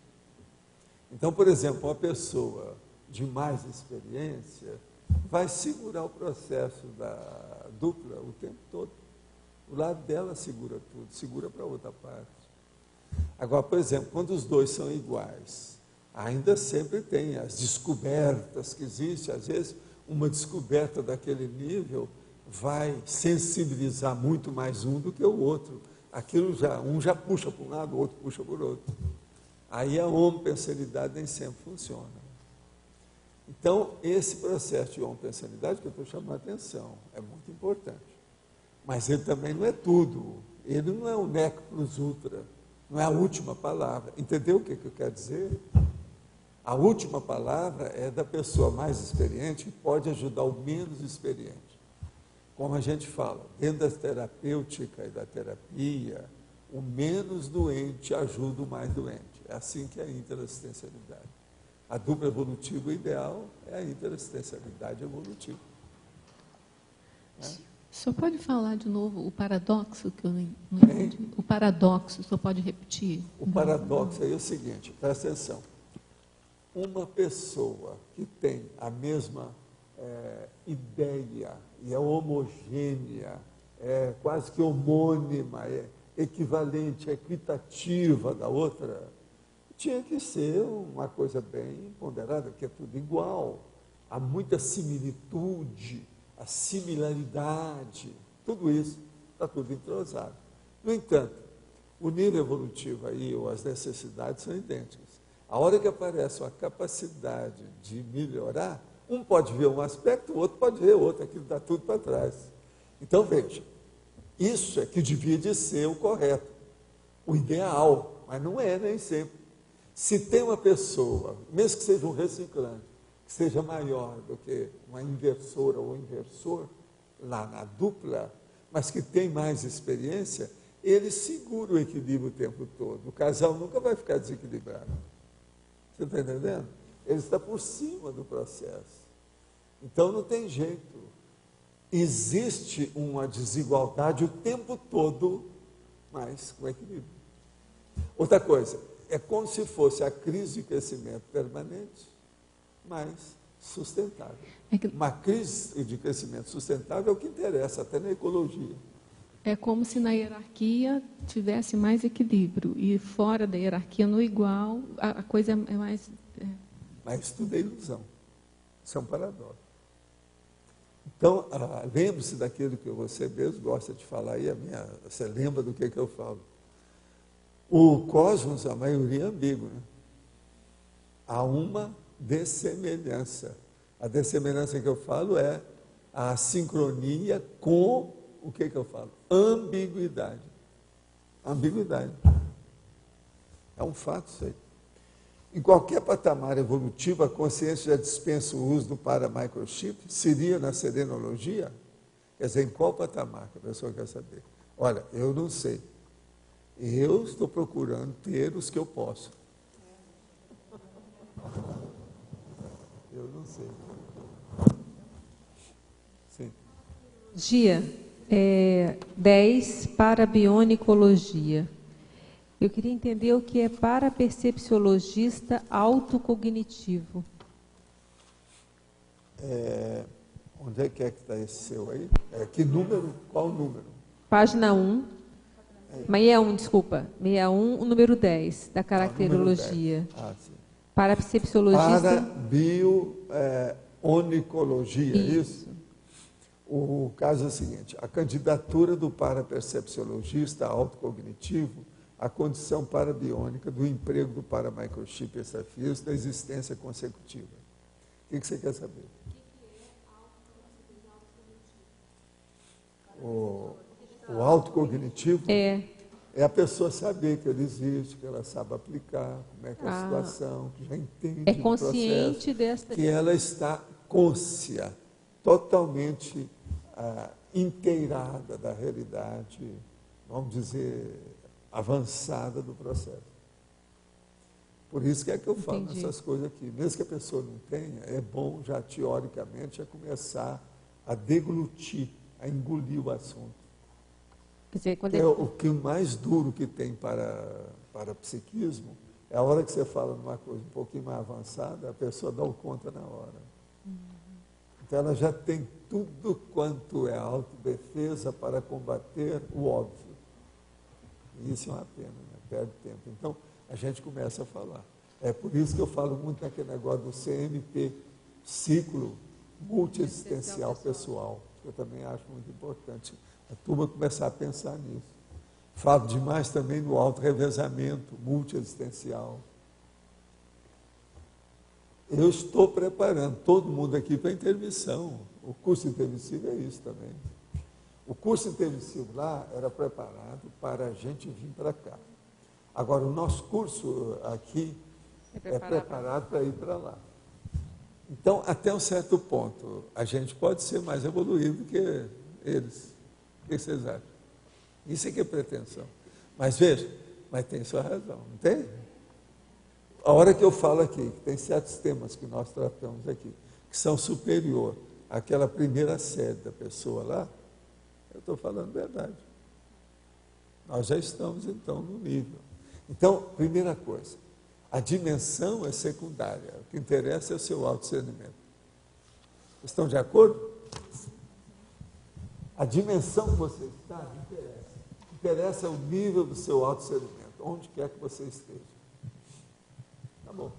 [SPEAKER 1] Então, por exemplo, uma pessoa de mais experiência vai segurar o processo da dupla o tempo todo. O lado dela segura tudo, segura para a outra parte. Agora, por exemplo, quando os dois são iguais, ainda sempre tem as descobertas que existem. Às vezes, uma descoberta daquele nível vai sensibilizar muito mais um do que o outro. Aquilo um já puxa para um lado, o outro puxa para o outro. Aí a homopensalidade nem sempre funciona. Então, esse processo de homopensalidade que eu estou chamando a atenção é muito importante. Mas ele também não é tudo. Ele não é o nec plus ultra, não é a última palavra. Entendeu o que eu quero dizer? A última palavra é da pessoa mais experiente que pode ajudar o menos experiente. Como a gente fala, dentro da terapêutica e da terapia, o menos doente ajuda o mais doente. É assim que é a interassistencialidade. A dupla evolutiva ideal é a interassistencialidade evolutiva.
[SPEAKER 9] O senhor pode falar de novo o paradoxo que eu não entendi? O paradoxo, o senhor pode repetir?
[SPEAKER 1] O paradoxo é o seguinte, presta atenção. Uma pessoa que tem a mesma ideia e é homogênea, é quase que homônima, é equivalente, é equitativa da outra, tinha que ser uma coisa bem ponderada, porque é tudo igual. Há muita similitude, a similaridade, tudo isso está tudo entrosado. No entanto, o nível evolutivo aí, ou as necessidades são idênticas. A hora que aparece a capacidade de melhorar, um pode ver um aspecto, o outro pode ver outro, aquilo dá tudo para trás. Então, veja, isso é que devia de ser o correto, o ideal, mas não é nem sempre. Se tem uma pessoa, mesmo que seja um reciclante, que seja maior do que uma inversora ou inversor, lá na dupla, mas que tem mais experiência, ele segura o equilíbrio o tempo todo. O casal nunca vai ficar desequilibrado. Você está entendendo? Ele está por cima do processo. Então não tem jeito. Existe uma desigualdade o tempo todo, mas com equilíbrio. Outra coisa, é como se fosse a crise de crescimento permanente, mas sustentável. Uma crise de crescimento sustentável é o que interessa, até na ecologia.
[SPEAKER 9] É como se na hierarquia tivesse mais equilíbrio, e fora da hierarquia, no igual, a coisa é mais...
[SPEAKER 1] Mas tudo é ilusão. Isso é um paradoxo. Então, lembre-se daquilo que você mesmo gosta de falar aí, você lembra do que eu falo. O cosmos, a maioria é ambíguo, né? Há uma dessemelhança. A dessemelhança que eu falo é a sincronia com o que eu falo? Ambiguidade. Ambiguidade. É um fato isso aí. Em qualquer patamar evolutivo, a consciência já dispensa o uso do para-microchip? Seria na serenologia? Quer dizer, em qual patamar que a pessoa quer saber? Olha, eu não sei. Eu estou procurando ter os que eu posso. Eu não sei. Sim.
[SPEAKER 3] Dia 10, parabionicologia. Eu queria entender o que é parapercepciologista autocognitivo.
[SPEAKER 1] Onde é que está esse seu aí? Que número? Qual número?
[SPEAKER 3] Página 1. 61, desculpa. 61, o número 10, da caracterologia.
[SPEAKER 1] Sim.
[SPEAKER 3] Parapercepciologista.
[SPEAKER 1] Parabionicologia, isso? O caso é o seguinte: a candidatura do parapercepciologista autocognitivo à condição parabiônica do emprego do paramicrochip extrafísico da existência consecutiva. O que você quer saber? O autocognitivo é a pessoa saber que ele existe, que ela sabe aplicar, como é que é a situação, que já entende
[SPEAKER 3] é consciente
[SPEAKER 1] o processo, que ela está côncia, totalmente inteirada da realidade, vamos dizer, avançada do processo. Por isso que é que eu falo essas coisas aqui. Mesmo que a pessoa não tenha, é bom já teoricamente já começar a deglutir, a engolir o assunto.
[SPEAKER 3] Quer dizer, quando
[SPEAKER 1] O que mais duro que tem para psiquismo é a hora que você fala numa coisa um pouquinho mais avançada, a pessoa dá o conta na hora. Então ela já tem tudo quanto é autodefesa para combater o óbvio. E isso é uma pena, né? Perde tempo. Então, a gente começa a falar. É por isso que eu falo muito naquele negócio do CMP, ciclo multiexistencial pessoal, que eu também acho muito importante a turma começar a pensar nisso. Falo demais também no auto-revezamento multiexistencial. Eu estou preparando todo mundo aqui para a intermissão. O curso intermissivo é isso também. O curso intermissivo lá era preparado para a gente vir para cá. Agora, o nosso curso aqui é preparado para ir para lá. Então, até um certo ponto, a gente pode ser mais evoluído que eles. O que vocês acham? Isso é que é pretensão. Mas veja, mas tem sua razão, não tem? A hora que eu falo aqui, que tem certos temas que nós tratamos aqui, que são superior àquela primeira série da pessoa lá, eu estou falando verdade. Nós já estamos, então, no nível. Então, primeira coisa, a dimensão é secundária. O que interessa é o seu autodiscernimento. Estão de acordo? A dimensão que você está não interessa. O que interessa é o nível do seu autodiscernimento, onde quer que você esteja. Tá bom.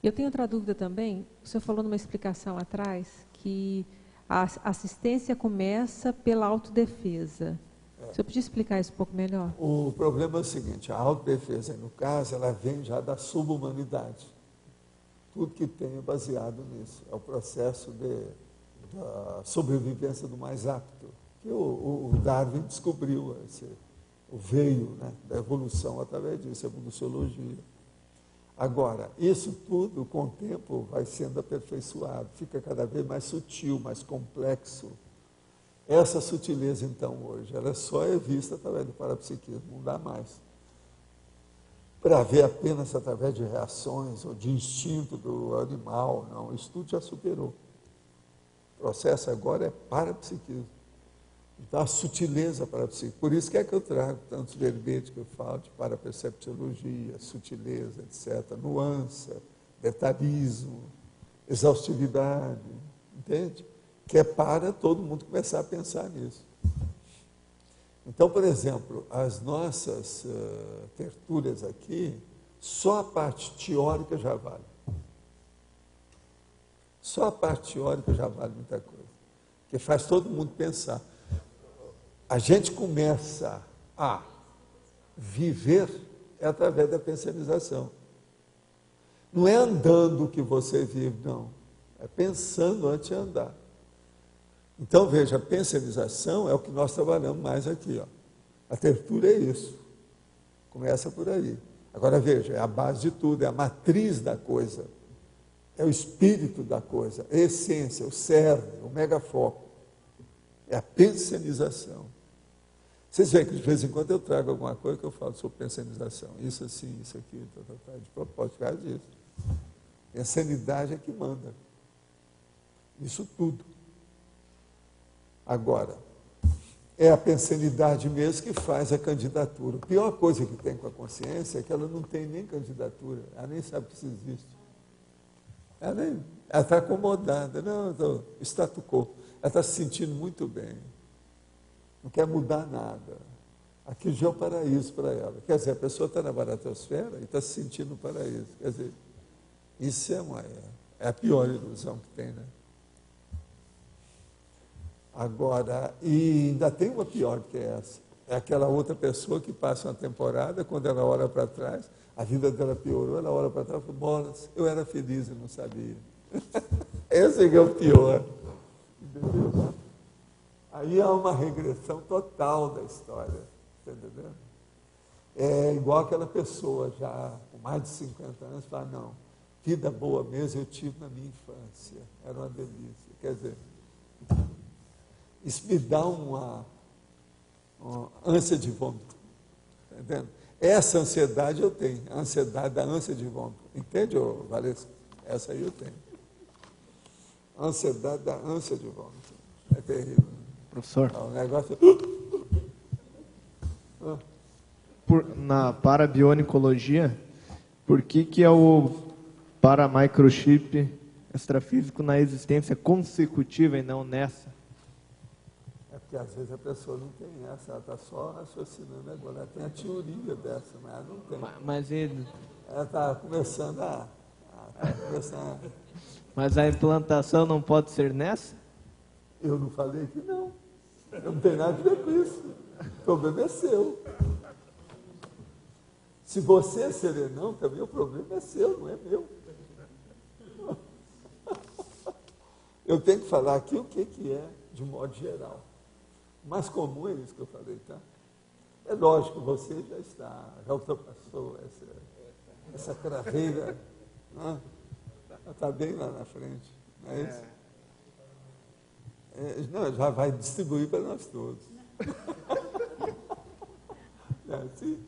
[SPEAKER 3] Eu tenho outra dúvida também. O senhor falou numa explicação atrás que a assistência começa pela autodefesa. O senhor podia explicar isso um pouco melhor?
[SPEAKER 1] O problema é o seguinte, a autodefesa, no caso, ela vem já da subhumanidade. Tudo que tem é baseado nisso. É o processo da sobrevivência do mais apto, que o Darwin descobriu, veio, né, da evolução através disso, a evoluciologia. Agora, isso tudo, com o tempo, vai sendo aperfeiçoado, fica cada vez mais sutil, mais complexo. Essa sutileza, então, hoje, ela só é vista através do parapsiquismo, não dá mais. Para ver apenas através de reações ou de instinto do animal, não, isso tudo já superou. O processo agora é parapsiquismo. Então, a sutileza parapsíquica. Por isso que é que eu trago tantos verbetes que eu falo de parapercepciologia, sutileza, etc., nuance, detalhismo, exaustividade, entende? Que é para todo mundo começar a pensar nisso. Então, por exemplo, as nossas tertúlias aqui, só a parte teórica já vale. Só a parte teórica já vale muita coisa. Porque faz todo mundo pensar. A gente começa a viver através da pensionização. Não é andando que você vive, não. É pensando antes de andar. Então, veja, a pensionização é o que nós trabalhamos mais aqui. Ó. A tertúlia é isso. Começa por aí. Agora, veja, é a base de tudo, é a matriz da coisa. É o espírito da coisa, a essência, o cerne, o megafoco. É a pensionização. Vocês veem que de vez em quando eu trago alguma coisa que eu falo sobre pensionização. Isso assim, isso aqui, de propósito, por causa disso. Pensanidade é que manda. Isso tudo. Agora, é a pensanidade mesmo que faz a candidatura. A pior coisa que tem com a consciência é que ela não tem nem candidatura, ela nem sabe que isso existe. Ela está acomodada, não, status quo. Ela está se sentindo muito bem, não quer mudar nada. Aquilo já é o paraíso para ela. Quer dizer, a pessoa está na baratosfera e está se sentindo no paraíso. Quer dizer, isso é a pior ilusão que tem, né? Agora, e ainda tem uma pior que essa. É aquela outra pessoa que passa uma temporada, quando ela olha para trás, a vida dela piorou, ela olha para trás e fala, bolas, eu era feliz e não sabia. Esse que é o pior. Entendeu? Aí há uma regressão total da história. Está entendendo? É igual aquela pessoa já com mais de 50 anos, fala, não, vida boa mesmo eu tive na minha infância. Era uma delícia. Quer dizer, Isso me dá uma ânsia de vômito. Está entendendo? Essa ansiedade eu tenho, a ansiedade da ânsia de vômito. Entende, Valesca? Essa aí eu tenho. A ansiedade da ânsia de vômito. É terrível.
[SPEAKER 10] Professor.
[SPEAKER 1] É um negócio...
[SPEAKER 10] Na parabionicologia, por que é o paramicrochip extrafísico na existência consecutiva e não nessa?
[SPEAKER 1] É porque às vezes a pessoa não tem essa, ela está só raciocinando agora. Ela tem a teoria dessa, mas ela não tem.
[SPEAKER 10] Mas ele...
[SPEAKER 1] Ela está começando
[SPEAKER 10] Mas a implantação não pode ser nessa?
[SPEAKER 1] Eu não falei que não. Eu não tenho nada a ver com isso. O problema é seu. Se você é serenão, também o problema é seu, não é meu. Eu tenho que falar aqui o que é, de modo geral. O mais comum é isso que eu falei, tá? É lógico, você já ultrapassou essa craveira, né? Ela está bem lá na frente, não é isso? Não, já vai distribuir para nós todos. É assim?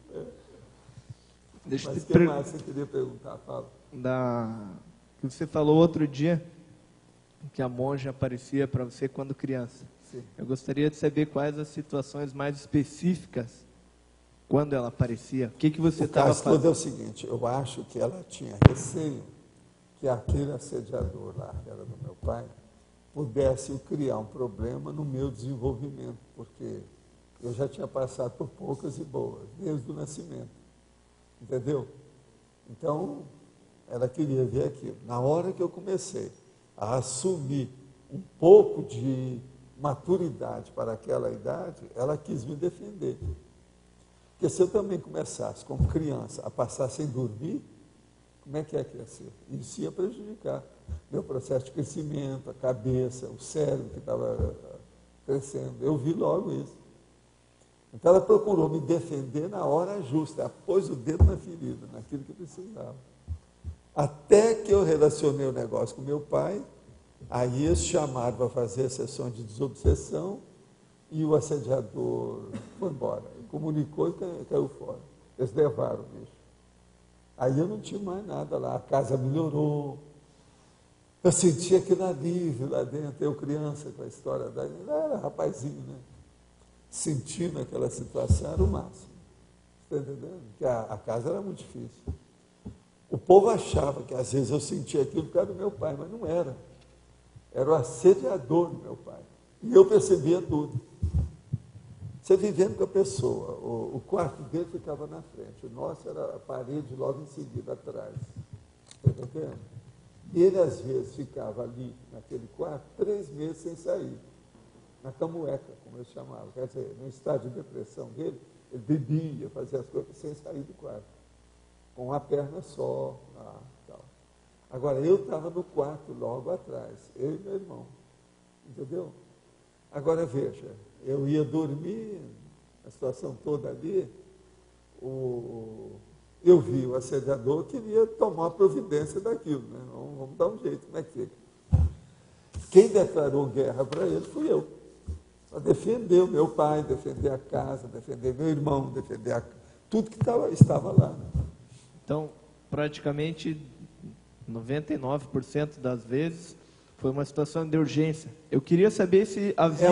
[SPEAKER 1] Mas o que mais você queria perguntar, Paulo?
[SPEAKER 10] Que você falou outro dia que a monja aparecia para você quando criança.
[SPEAKER 1] Sim.
[SPEAKER 10] Eu gostaria de saber quais as situações mais específicas quando ela aparecia. O que você estava fazendo?
[SPEAKER 1] O caso todo é o seguinte, eu acho que ela tinha receio que aquele assediador lá, que era do meu pai, pudesse criar um problema no meu desenvolvimento, porque eu já tinha passado por poucas e boas, desde o nascimento. Entendeu? Então, ela queria ver aquilo. Na hora que eu comecei a assumir um pouco de maturidade para aquela idade, ela quis me defender. Porque se eu também começasse, como criança, a passar sem dormir, como é que ia ser? Isso ia prejudicar meu processo de crescimento, a cabeça, o cérebro que estava crescendo. Eu vi logo isso. Então ela procurou me defender na hora justa, ela pôs o dedo na ferida, naquilo que precisava. Até que eu relacionei o negócio com meu pai, aí eles chamaram para fazer a sessão de desobsessão e o assediador foi embora. Ele comunicou e caiu fora. Eles levaram o bicho. Aí eu não tinha mais nada lá, a casa melhorou. Eu senti aquele alívio lá dentro, eu criança com a história da... Eu era rapazinho, né? Sentindo aquela situação era o máximo. Está entendendo? Porque a casa era muito difícil. O povo achava que às vezes eu sentia aquilo por causa do meu pai, mas não era. Era o assediador do meu pai. E eu percebia tudo. Você vivendo com a pessoa, o quarto dele ficava na frente, o nosso era a parede logo em seguida, atrás. Está entendendo? Ele às vezes ficava ali, naquele quarto, 3 meses sem sair. Na camueca, como eu chamava, quer dizer, no estado de depressão dele, ele bebia, fazia as coisas sem sair do quarto, com uma perna só, tal. Agora, eu estava no quarto logo atrás, eu e meu irmão, entendeu? Agora, veja, eu ia dormir, a situação toda ali, eu vi o assediador queria tomar providência daquilo, né? Vamos dar um jeito, como é que fica? Quem declarou guerra para ele fui eu. Para defender o meu pai, defender a casa, defender meu irmão, defender tudo que estava lá.
[SPEAKER 10] Então, praticamente 99% das vezes foi uma situação de urgência. Eu queria saber se havia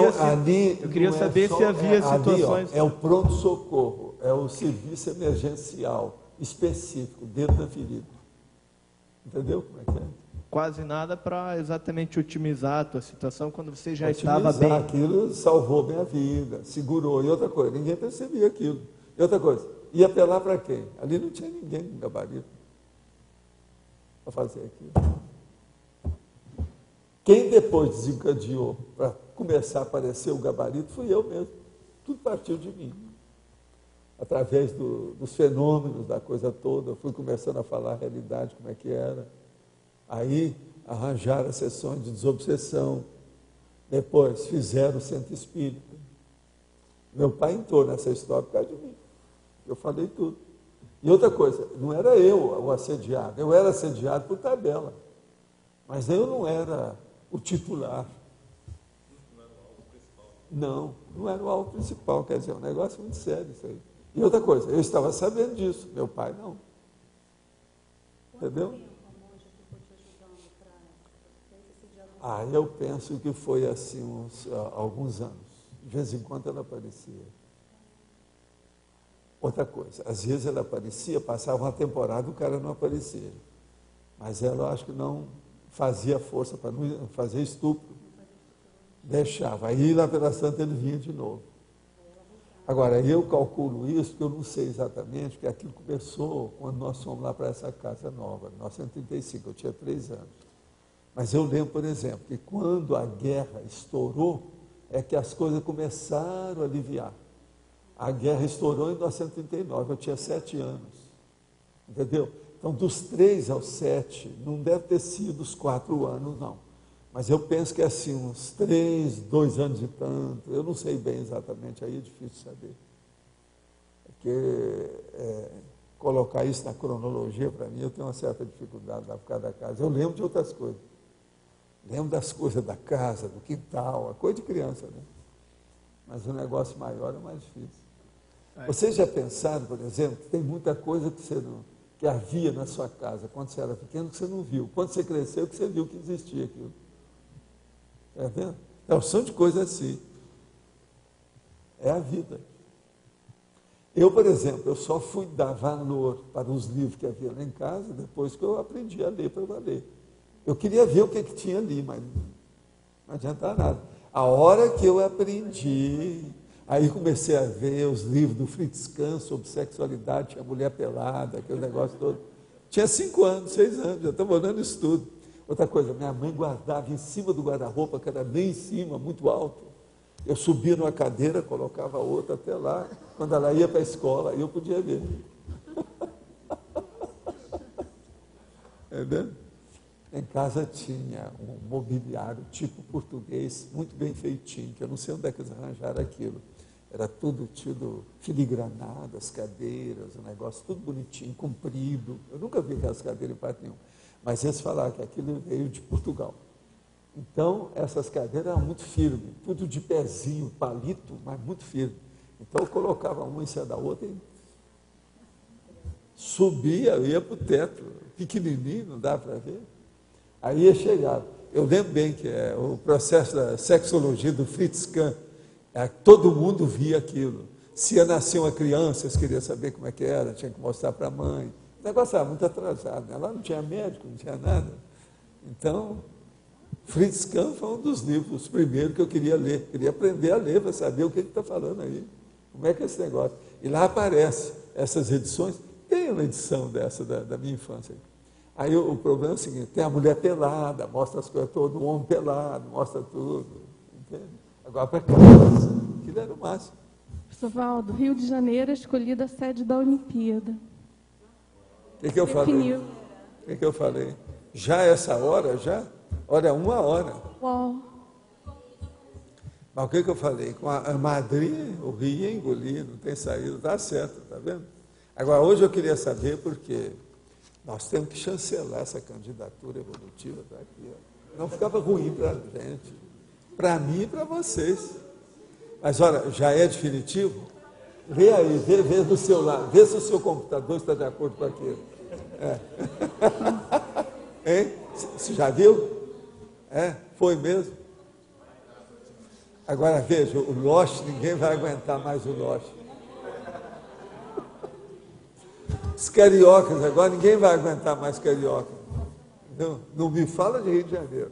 [SPEAKER 10] situações...
[SPEAKER 1] É o pronto-socorro, é o serviço emergencial específico dentro da ferida. Entendeu como é que é?
[SPEAKER 10] Quase nada para exatamente otimizar a tua situação quando você já estava bem.
[SPEAKER 1] Aquilo salvou minha vida, segurou. E outra coisa, ninguém percebia aquilo. E outra coisa, ia apelar para quem? Ali não tinha ninguém no gabarito para fazer aquilo. Quem depois desencadeou para começar a aparecer o gabarito fui eu mesmo. Tudo partiu de mim. Através dos fenômenos da coisa toda, eu fui começando a falar a realidade, como é que era. Aí arranjaram as sessões de desobsessão, depois fizeram o centro espírita. Meu pai entrou nessa história por causa de mim. Eu falei tudo. E outra coisa, não era eu o assediado, eu era assediado por tabela. Mas eu não era o titular. Não, não era o alvo principal, quer dizer, é um negócio muito sério isso aí. E outra coisa, eu estava sabendo disso, meu pai não. Entendeu? Eu penso que foi assim alguns anos. De vez em quando ela aparecia. Outra coisa, às vezes ela aparecia, passava uma temporada, o cara não aparecia. Mas ela, eu acho que não fazia força para não fazer estupro. Deixava. Aí lá pela Santa ele vinha de novo. Agora, eu calculo isso, porque eu não sei exatamente, porque aquilo começou quando nós fomos lá para essa casa nova, em 1935, eu tinha 3 anos. Mas eu lembro, por exemplo, que quando a guerra estourou, é que as coisas começaram a aliviar. A guerra estourou em 1939, eu tinha 7 anos. Entendeu? Então, dos 3 aos 7, não deve ter sido os 4 anos, não. Mas eu penso que é assim, uns 3, 2 anos e tanto, eu não sei bem exatamente, aí é difícil saber. Porque colocar isso na cronologia, para mim, eu tenho uma certa dificuldade lá por causa da casa. Eu lembro de outras coisas. Lembro das coisas da casa, do quintal, a coisa de criança, né? Mas o negócio maior é mais difícil. Vocês já pensaram, por exemplo, que tem muita coisa que havia na sua casa quando você era pequeno que você não viu. Quando você cresceu, que você viu que existia aquilo. Está vendo? Então, são de coisas assim. É a vida. Eu, por exemplo, eu só fui dar valor para os livros que havia lá em casa depois que eu aprendi a ler para valer. Eu queria ver o que tinha ali, mas não adiantava nada. A hora que eu aprendi, aí comecei a ver os livros do Fritz Kahn sobre sexualidade, tinha mulher pelada, aquele negócio todo. Tinha 5 anos, 6 anos, já estava olhando isso tudo. Outra coisa, minha mãe guardava em cima do guarda-roupa, que era bem em cima, muito alto. Eu subia numa cadeira, colocava outra até lá. Quando ela ia para a escola, aí eu podia ver. Entendeu? Em casa tinha um mobiliário tipo português, muito bem feitinho, que eu não sei onde é que eles arranjaram aquilo. Era tudo tido filigranado, as cadeiras, o negócio tudo bonitinho, comprido. Eu nunca vi aquelas cadeiras em parte nenhuma. Mas eles falaram que aquilo veio de Portugal. Então, essas cadeiras eram muito firmes, tudo de pezinho, palito, mas muito firme. Então, eu colocava uma em cima da outra e subia, eu ia para o teto, pequenininho, não dá para ver. Aí ia chegar. Eu lembro bem que o processo da sexologia do Fritz Kahn, todo mundo via aquilo. Se ia nascer uma criança, eles queriam saber como é que era, tinha que mostrar para a mãe. O negócio estava muito atrasado, né? Lá não tinha médico, não tinha nada. Então, Fritz Kahn foi um dos livros, os primeiros que eu queria ler. Queria aprender a ler para saber o que ele está falando aí. Como é que é esse negócio? E lá aparece essas edições. Tem uma edição dessa da minha infância. Aí o problema é o seguinte, tem a mulher pelada, mostra as coisas todas, o homem pelado, mostra tudo. Entende? Agora para criança, aquilo era o máximo.
[SPEAKER 11] Professor Valdo, Rio de Janeiro é escolhida a sede da Olimpíada.
[SPEAKER 1] O que eu falei? O que eu falei? Já essa hora, já? Olha, 1 hora.
[SPEAKER 11] Uau.
[SPEAKER 1] Mas o que eu falei? Com a Madrid, o Rio ia engolir, não tem saída, está certo, está vendo? Agora, hoje eu queria saber porque nós temos que chancelar essa candidatura evolutiva para aqui. Ó. Não ficava ruim para a gente, para mim e para vocês. Mas olha, já é definitivo? Vê aí, vê do seu lado, vê se o seu computador está de acordo com aquilo. Hein? Você já viu? Foi mesmo? Agora veja, o Lost, ninguém vai aguentar mais o Lost. Os cariocas, agora ninguém vai aguentar mais carioca. Não me fala de Rio de Janeiro.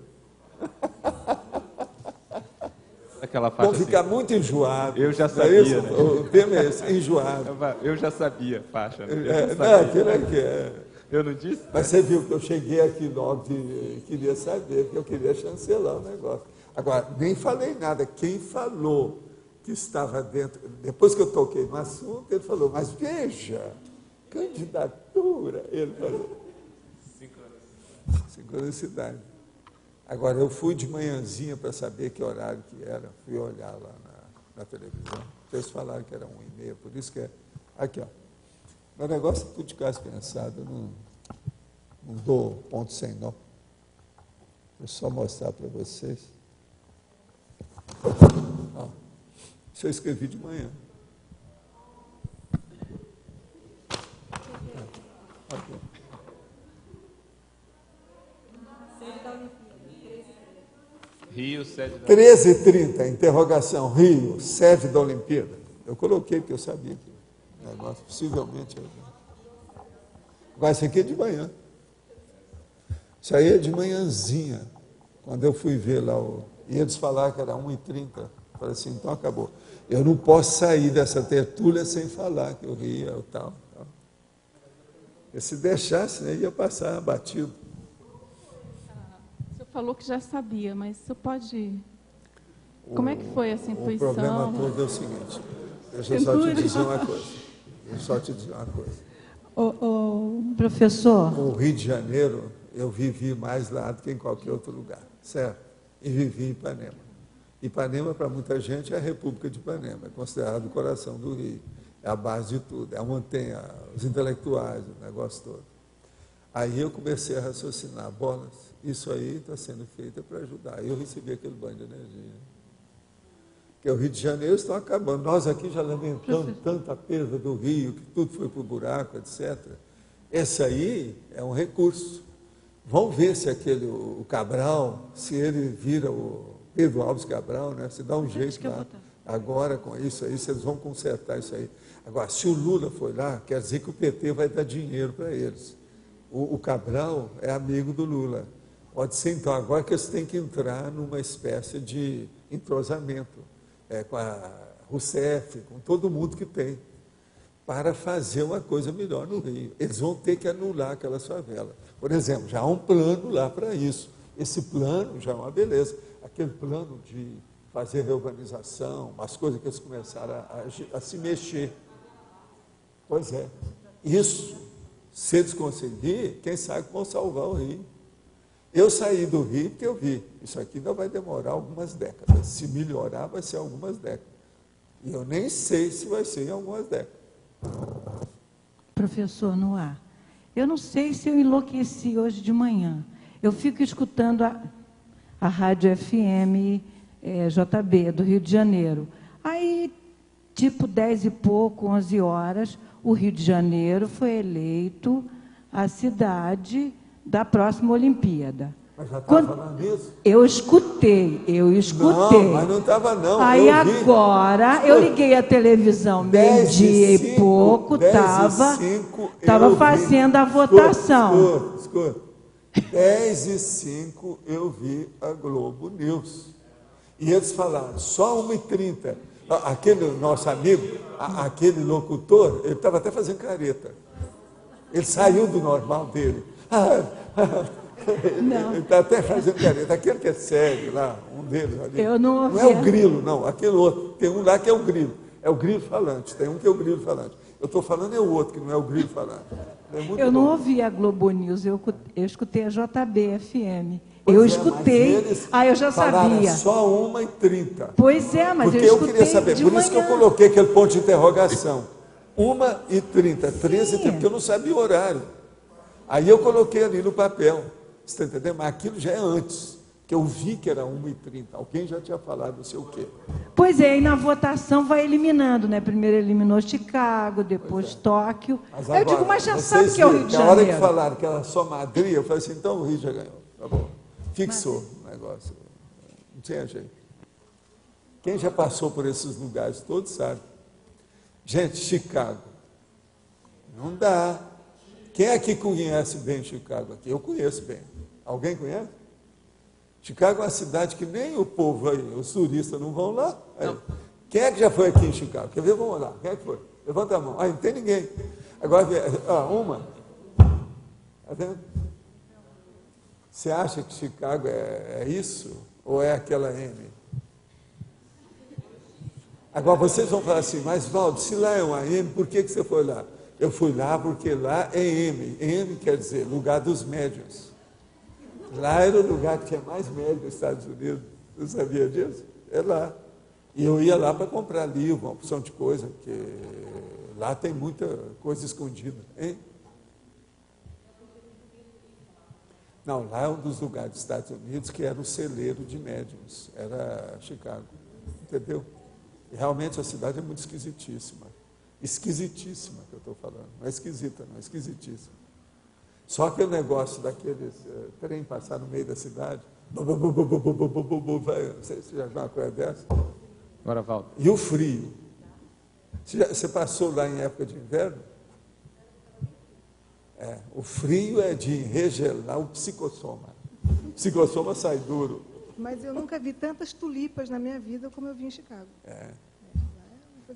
[SPEAKER 5] Aquela faixa
[SPEAKER 1] vão ficar
[SPEAKER 5] assim,
[SPEAKER 1] muito enjoados.
[SPEAKER 5] Eu já sabia.
[SPEAKER 1] Isso? Né? O tema é esse, enjoado.
[SPEAKER 5] Eu já sabia, faixa. Né?
[SPEAKER 1] Aquilo é que é.
[SPEAKER 5] Eu não disse?
[SPEAKER 1] Mas você viu que eu cheguei aqui logo e queria saber, porque eu queria chancelar o negócio. Agora, nem falei nada. Quem falou que estava dentro, depois que eu toquei no assunto, ele falou, mas veja, candidatura, ele falou. Sincronicidade. Agora, eu fui de manhãzinha para saber que horário que era, fui olhar lá na televisão. Eles falaram que era 1h30, por isso que é. Aqui, ó. Meu negócio é tudo de casa pensado, eu não dou ponto sem nó. Vou só mostrar para vocês. Ó. Isso eu escrevi de manhã.
[SPEAKER 5] Rio, sede da
[SPEAKER 1] 13h30, interrogação, Rio, sede da Olimpíada. Eu coloquei porque eu sabia que o negócio possivelmente... Agora, isso aqui é de manhã. Isso aí é de manhãzinha. Quando eu fui ver lá, e eles falaram que era 1h30. Falei assim, então acabou. Eu não posso sair dessa tertúlia sem falar que eu ria ou tal. Porque se deixasse, né, ia passar batido.
[SPEAKER 11] O senhor falou que já sabia, mas o senhor pode... Como é que foi essa intuição?
[SPEAKER 1] O problema todo é o seguinte, deixa eu só te dizer uma coisa.
[SPEAKER 12] Professor.
[SPEAKER 1] O Rio de Janeiro, eu vivi mais lá do que em qualquer outro lugar, certo? E vivi em Ipanema. Ipanema, para muita gente, é a República de Ipanema, é considerado o coração do Rio, é a base de tudo, é onde tem os intelectuais, o negócio todo. Aí eu comecei a raciocinar, bolas, isso aí está sendo feito para ajudar. Aí eu recebi aquele banho de energia. Porque o Rio de Janeiro estão acabando. Nós aqui já lamentamos tanta perda do Rio, que tudo foi para o buraco, etc. Esse aí é um recurso. Vamos ver se o Cabral, se ele vira o Pedro Alves Cabral, né? Se dá um jeito lá. Agora, com isso aí, eles vão consertar isso aí. Agora, se o Lula for lá, quer dizer que o PT vai dar dinheiro para eles. O Cabral é amigo do Lula. Pode ser, então, agora que eles têm que entrar numa espécie de entrosamento com a Rousseff, com todo mundo que tem, para fazer uma coisa melhor no Rio. Eles vão ter que anular aquelas favelas. Por exemplo, já há um plano lá para isso. Esse plano já é uma beleza. Aquele plano de fazer reurbanização, umas coisas que eles começaram a se mexer. Pois é. Isso, se eles conseguirem, quem sabe vão salvar o Rio. Eu saí do Rio porque eu vi, isso aqui ainda vai demorar algumas décadas. Se melhorar, vai ser algumas décadas. E eu nem sei se vai ser em algumas décadas.
[SPEAKER 12] Professor Noah, eu não sei se eu enlouqueci hoje de manhã. Eu fico escutando a Rádio FM JB, do Rio de Janeiro. Aí, tipo 10 e pouco, 11 horas, o Rio de Janeiro foi eleito a cidade da próxima Olimpíada.
[SPEAKER 1] Mas já estava falando nisso?
[SPEAKER 12] Eu escutei.
[SPEAKER 1] Não, mas não estava não.
[SPEAKER 12] Aí agora, eu liguei a televisão, meio-dia e pouco, estava fazendo a votação.
[SPEAKER 1] Escuta. 10h05 eu vi a Globo News. E eles falaram, só 1h30. Aquele nosso amigo, aquele locutor, ele estava até fazendo careta. Ele saiu do normal dele. Ele está até fazendo careta. Aquele que é sério lá, um deles ali.
[SPEAKER 12] Eu não ouvi.
[SPEAKER 1] Não é o grilo, não. Aquele outro. Tem um lá que é o grilo. É o grilo falante. Tem um que é o grilo falante. Eu estou falando é o outro, que não é o grilo falante.
[SPEAKER 12] Eu não ouvi a Globo News, eu escutei a JB FM. Eu escutei, eu já sabia.
[SPEAKER 1] Só 1h30.
[SPEAKER 12] Pois é, mas
[SPEAKER 1] porque eu queria saber, por isso que eu coloquei aquele ponto de interrogação. 1h30, 13h30, porque eu não sabia o horário. Aí eu coloquei ali no papel, você está entendendo? Mas aquilo já é antes, que eu vi que era 1h30, alguém já tinha falado não sei o quê.
[SPEAKER 12] Pois é, e na votação vai eliminando, né? Primeiro eliminou Chicago, depois Tóquio.
[SPEAKER 1] Mas agora,
[SPEAKER 12] eu digo, mas já sabe que é o Rio de Janeiro.
[SPEAKER 1] Na hora que falaram que era só Madrid, eu falei assim, então o Rio já ganhou, tá bom. Fixou o negócio, não tinha jeito. Quem já passou por esses lugares todos sabe. Gente, Chicago, não dá. Quem aqui conhece bem Chicago aqui? Eu conheço bem. Alguém conhece? Chicago é uma cidade que nem o povo aí, os turistas não vão lá. Não. Quem é que já foi aqui em Chicago? Quer ver? Vamos lá. Quem é que foi? Levanta a mão. Não tem ninguém. Agora, uma. Está vendo? Você acha que Chicago é isso? Ou é aquela M? Agora, vocês vão falar assim, mas Valdo, se lá é uma M, por que você foi lá? Eu fui lá porque lá é M. M quer dizer lugar dos médiuns. Lá era o lugar que tinha mais médios nos Estados Unidos. Você sabia disso? É lá. E eu ia lá para comprar livro, uma opção de coisa, porque lá tem muita coisa escondida. Hein? Não, lá é um dos lugares dos Estados Unidos que era o celeiro de médiuns. Era Chicago. Entendeu? E realmente a cidade é muito esquisitíssima. Esquisitíssima que eu estou falando. Não é esquisita, não, é esquisitíssima. Só que o negócio daqueles trem passar no meio da cidade, você já viu uma coisa dessa?
[SPEAKER 5] Agora, Valdo.
[SPEAKER 1] E o frio? Você passou lá em época de inverno? O frio é de regelar o psicossoma. O psicossoma sai duro.
[SPEAKER 13] Mas eu nunca vi tantas tulipas na minha vida como eu vi em Chicago.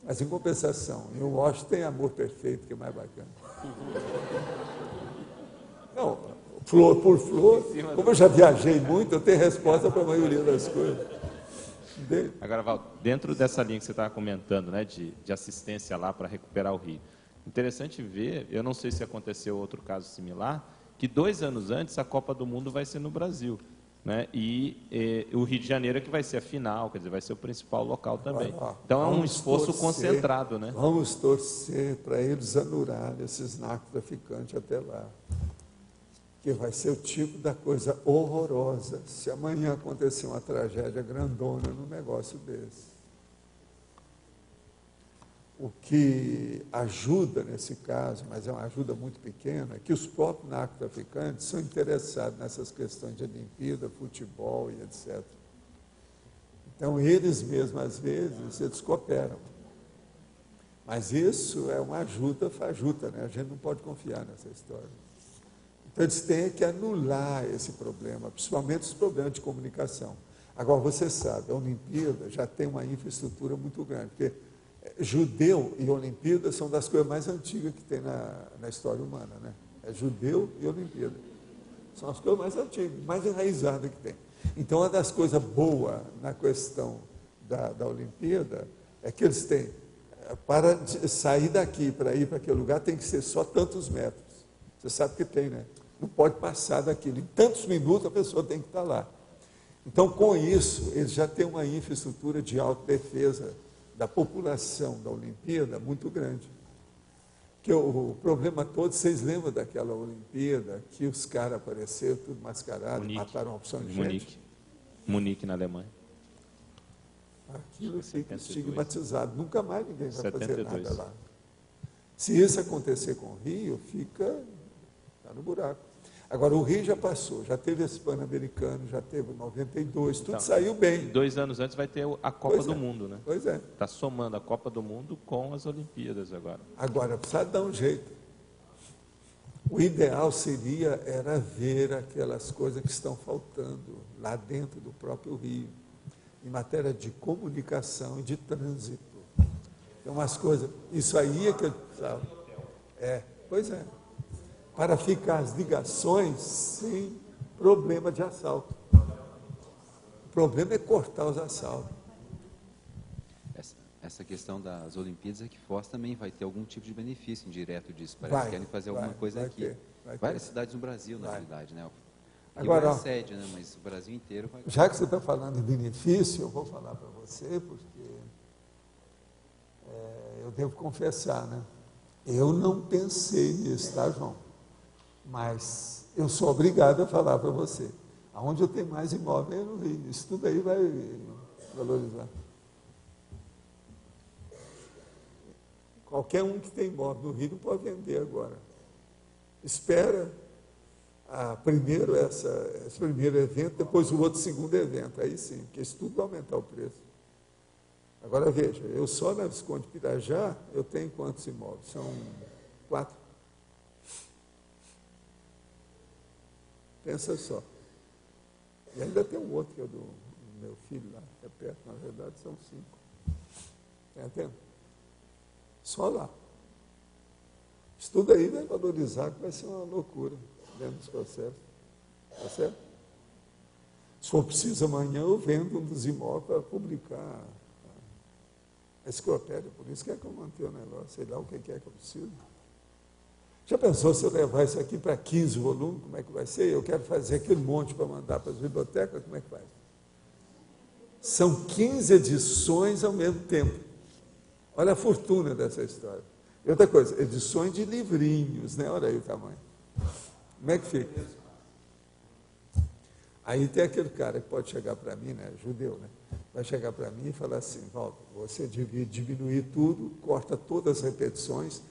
[SPEAKER 1] Mas em compensação, em Washington tem Amor Perfeito, que é mais bacana. Não, flor por flor, como eu já viajei muito, eu tenho resposta para a maioria das coisas.
[SPEAKER 5] Agora, Valdo, dentro dessa linha que você estava comentando, né, de assistência lá para recuperar o rio, interessante ver, eu não sei se aconteceu outro caso similar, que 2 anos antes a Copa do Mundo vai ser no Brasil, né, e o Rio de Janeiro é que vai ser a final, quer dizer, vai ser o principal local também. Então é um esforço concentrado, né?
[SPEAKER 1] Vamos torcer para eles anularem esses narcotraficantes até lá. Que vai ser o tipo da coisa horrorosa se amanhã acontecer uma tragédia grandona num negócio desse. O que ajuda nesse caso, mas é uma ajuda muito pequena, é que os próprios narcotraficantes são interessados nessas questões de Olimpíada, futebol e etc. Então, eles mesmos, às vezes, eles cooperam. Mas isso é uma ajuda fajuta, né? A gente não pode confiar nessa história. Então, eles têm que anular esse problema, principalmente os problemas de comunicação. Agora, você sabe, a Olimpíada já tem uma infraestrutura muito grande, porque judeu e Olimpíada são das coisas mais antigas que tem na história humana, né? É judeu e Olimpíada. São as coisas mais antigas, mais enraizadas que tem. Então, uma das coisas boas na questão da Olimpíada é que eles têm, para sair daqui, para ir para aquele lugar, tem que ser só tantos metros. Você sabe que tem, né? Não pode passar daquilo. Em tantos minutos a pessoa tem que estar lá. Então, com isso, eles já têm uma infraestrutura de autodefesa da população da Olimpíada muito grande. Que o problema todo, vocês lembram daquela Olimpíada que os caras apareceram tudo mascarado, mataram uma opção de gente?
[SPEAKER 5] Munique, na Alemanha.
[SPEAKER 1] Aquilo fica estigmatizado. Nunca mais ninguém vai fazer nada lá. Se isso acontecer com o Rio, fica no buraco. Agora, o Rio já passou, já teve esse Pan-Americano, já teve o 92, tudo saiu bem.
[SPEAKER 5] 2 anos antes vai ter a Copa do Mundo, né?
[SPEAKER 1] Pois é.
[SPEAKER 5] Está somando a Copa do Mundo com as Olimpíadas agora.
[SPEAKER 1] Agora, precisa dar um jeito. O ideal era ver aquelas coisas que estão faltando lá dentro do próprio Rio, em matéria de comunicação e de trânsito. Tem umas coisas, isso aí é que eu precisava. Pois é. Para ficar as ligações sem problema de assalto. O problema é cortar os assaltos.
[SPEAKER 14] Essa questão das Olimpíadas é que Foz também vai ter algum tipo de benefício indireto disso. Parece que querem fazer alguma coisa aqui. Várias cidades no Brasil, na realidade, né?
[SPEAKER 1] Agora,
[SPEAKER 14] é a sede, né? Mas o Brasil inteiro vai...
[SPEAKER 1] Já que você está falando em benefício, eu vou falar para você, porque eu devo confessar, né? Eu não pensei nisso, tá, João? Mas eu sou obrigado a falar para você. Aonde eu tenho mais imóvel é no Rio. Isso tudo aí vai valorizar. Qualquer um que tem imóvel no Rio não pode vender agora. Espera primeiro esse primeiro evento, depois o outro segundo evento. Aí sim, porque isso tudo vai aumentar o preço. Agora veja, eu só na Visconde Pirajá, eu tenho quantos imóveis? São 4. Pensa só. E ainda tem um outro que é do meu filho lá, que é perto, na verdade são 5. Está entendendo? Só lá. Isso tudo aí vai valorizar, que vai ser uma loucura dentro dos processos. Está certo? Se for preciso, amanhã eu vendo um dos imóveis para publicar a enciclopédia, por isso que é que eu mantenho o negócio, sei lá o que é que eu preciso. Já pensou se eu levar isso aqui para 15 volumes, como é que vai ser? Eu quero fazer aquele monte para mandar para as bibliotecas, como é que faz? São 15 edições ao mesmo tempo. Olha a fortuna dessa história. E outra coisa, edições de livrinhos, né? Olha aí o tamanho. Como é que fica? Aí tem aquele cara que pode chegar para mim, né, judeu, né, vai chegar para mim e falar assim, Valdo, você devia diminuir tudo, corta todas as repetições,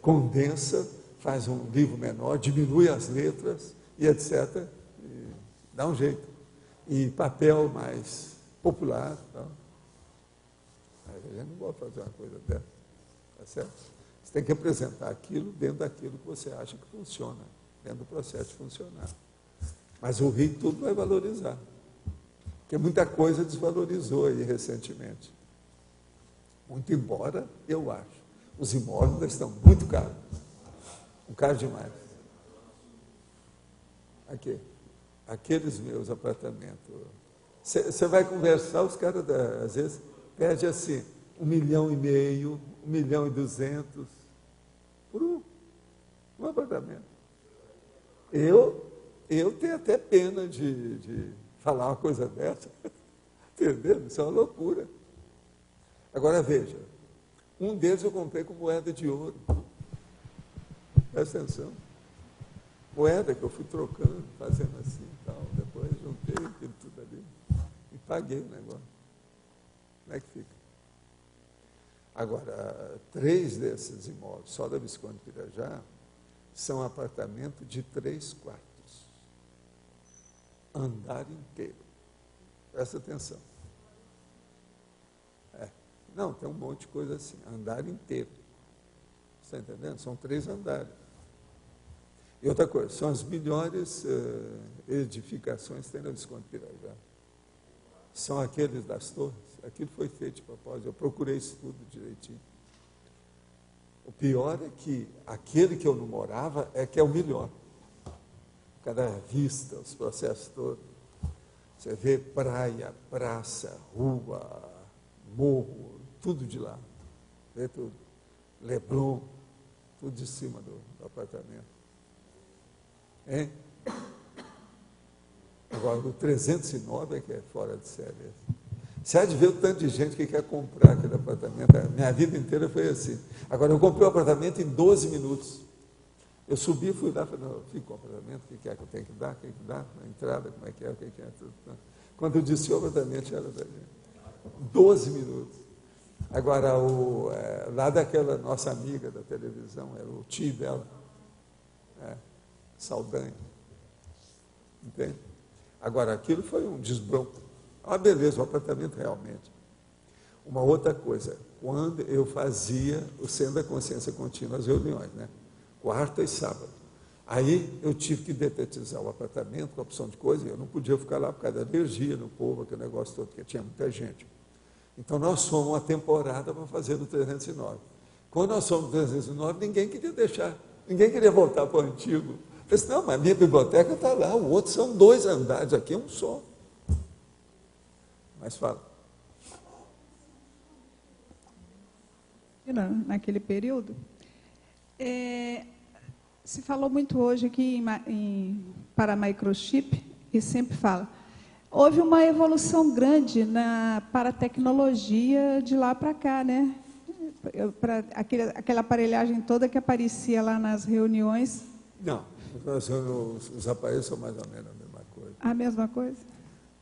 [SPEAKER 1] condensa, faz um livro menor, diminui as letras e etc. E dá um jeito. E papel mais popular. Tá? A gente não pode fazer uma coisa dessa. Tá certo? Você tem que apresentar aquilo dentro daquilo que você acha que funciona, dentro do processo de funcionar. Mas o rico tudo vai valorizar. Porque muita coisa desvalorizou aí recentemente. Muito embora, eu acho, os imóveis estão muito caros. Caro demais. Aqui, aqueles meus apartamentos. Você vai conversar, os caras, às vezes, pedem assim, 1,5 milhão, 1,2 milhões por um apartamento. Eu tenho até pena de falar uma coisa dessa. Entendeu? Isso é uma loucura. Agora, veja, um deles eu comprei com moeda de ouro. Presta atenção. Moeda que eu fui trocando, fazendo assim e tal. Depois juntei aquilo tudo ali e paguei o negócio. Como é que fica? Agora, 3 desses imóveis, só da Visconde Pirajá, são apartamentos de 3 quartos. Andar inteiro. Presta atenção. Não, tem um monte de coisa assim. Andar inteiro. Está entendendo? São 3 andares. E outra coisa, são as melhores edificações que tem na Visconde Pirajá. São aqueles das torres. Aquilo foi feito de propósito. Eu procurei isso tudo direitinho. O pior é que aquele que eu não morava é que é o melhor. Cada vista, os processos todos. Você vê praia, praça, rua, morro, tudo de lá. Vê tudo. Leblon, tudo de cima do apartamento. Hein? Agora, o 309 é que é fora de série. Você há de ver o tanto de gente que quer comprar aquele apartamento. A minha vida inteira foi assim. Agora, eu comprei o apartamento em 12 minutos. Eu subi, fui lá, falei, não, eu fico com o apartamento, o que é que eu tenho que dar, quem que dá, a entrada, como é que é, o que é, tudo. Quando eu disse o apartamento, era da gente. 12 minutos. Agora, lá daquela nossa amiga da televisão, era o tio dela, Saldanha. Entende? Agora, aquilo foi um desbronco. Ah, beleza, o apartamento realmente. Uma outra coisa, quando eu fazia o Centro da Consciência Contínua, as reuniões, né? Quarta e sábado. Aí eu tive que detetizar o apartamento com a opção de coisa, e eu não podia ficar lá por causa da alergia no povo, aquele negócio todo, porque tinha muita gente. Então nós fomos uma temporada para fazer no 309. Quando nós fomos no 309, ninguém queria deixar, ninguém queria voltar para o antigo. Eu disse, não, mas minha biblioteca está lá, o outro são 2 andares, aqui é um só. Mas fala.
[SPEAKER 6] Naquele período, se falou muito hoje aqui para microchip, e sempre fala, houve uma evolução grande para a tecnologia de lá para cá, né? Para aquela aparelhagem toda que aparecia lá nas reuniões.
[SPEAKER 1] Não, os aparelhos são mais ou menos a mesma coisa.
[SPEAKER 6] A mesma coisa?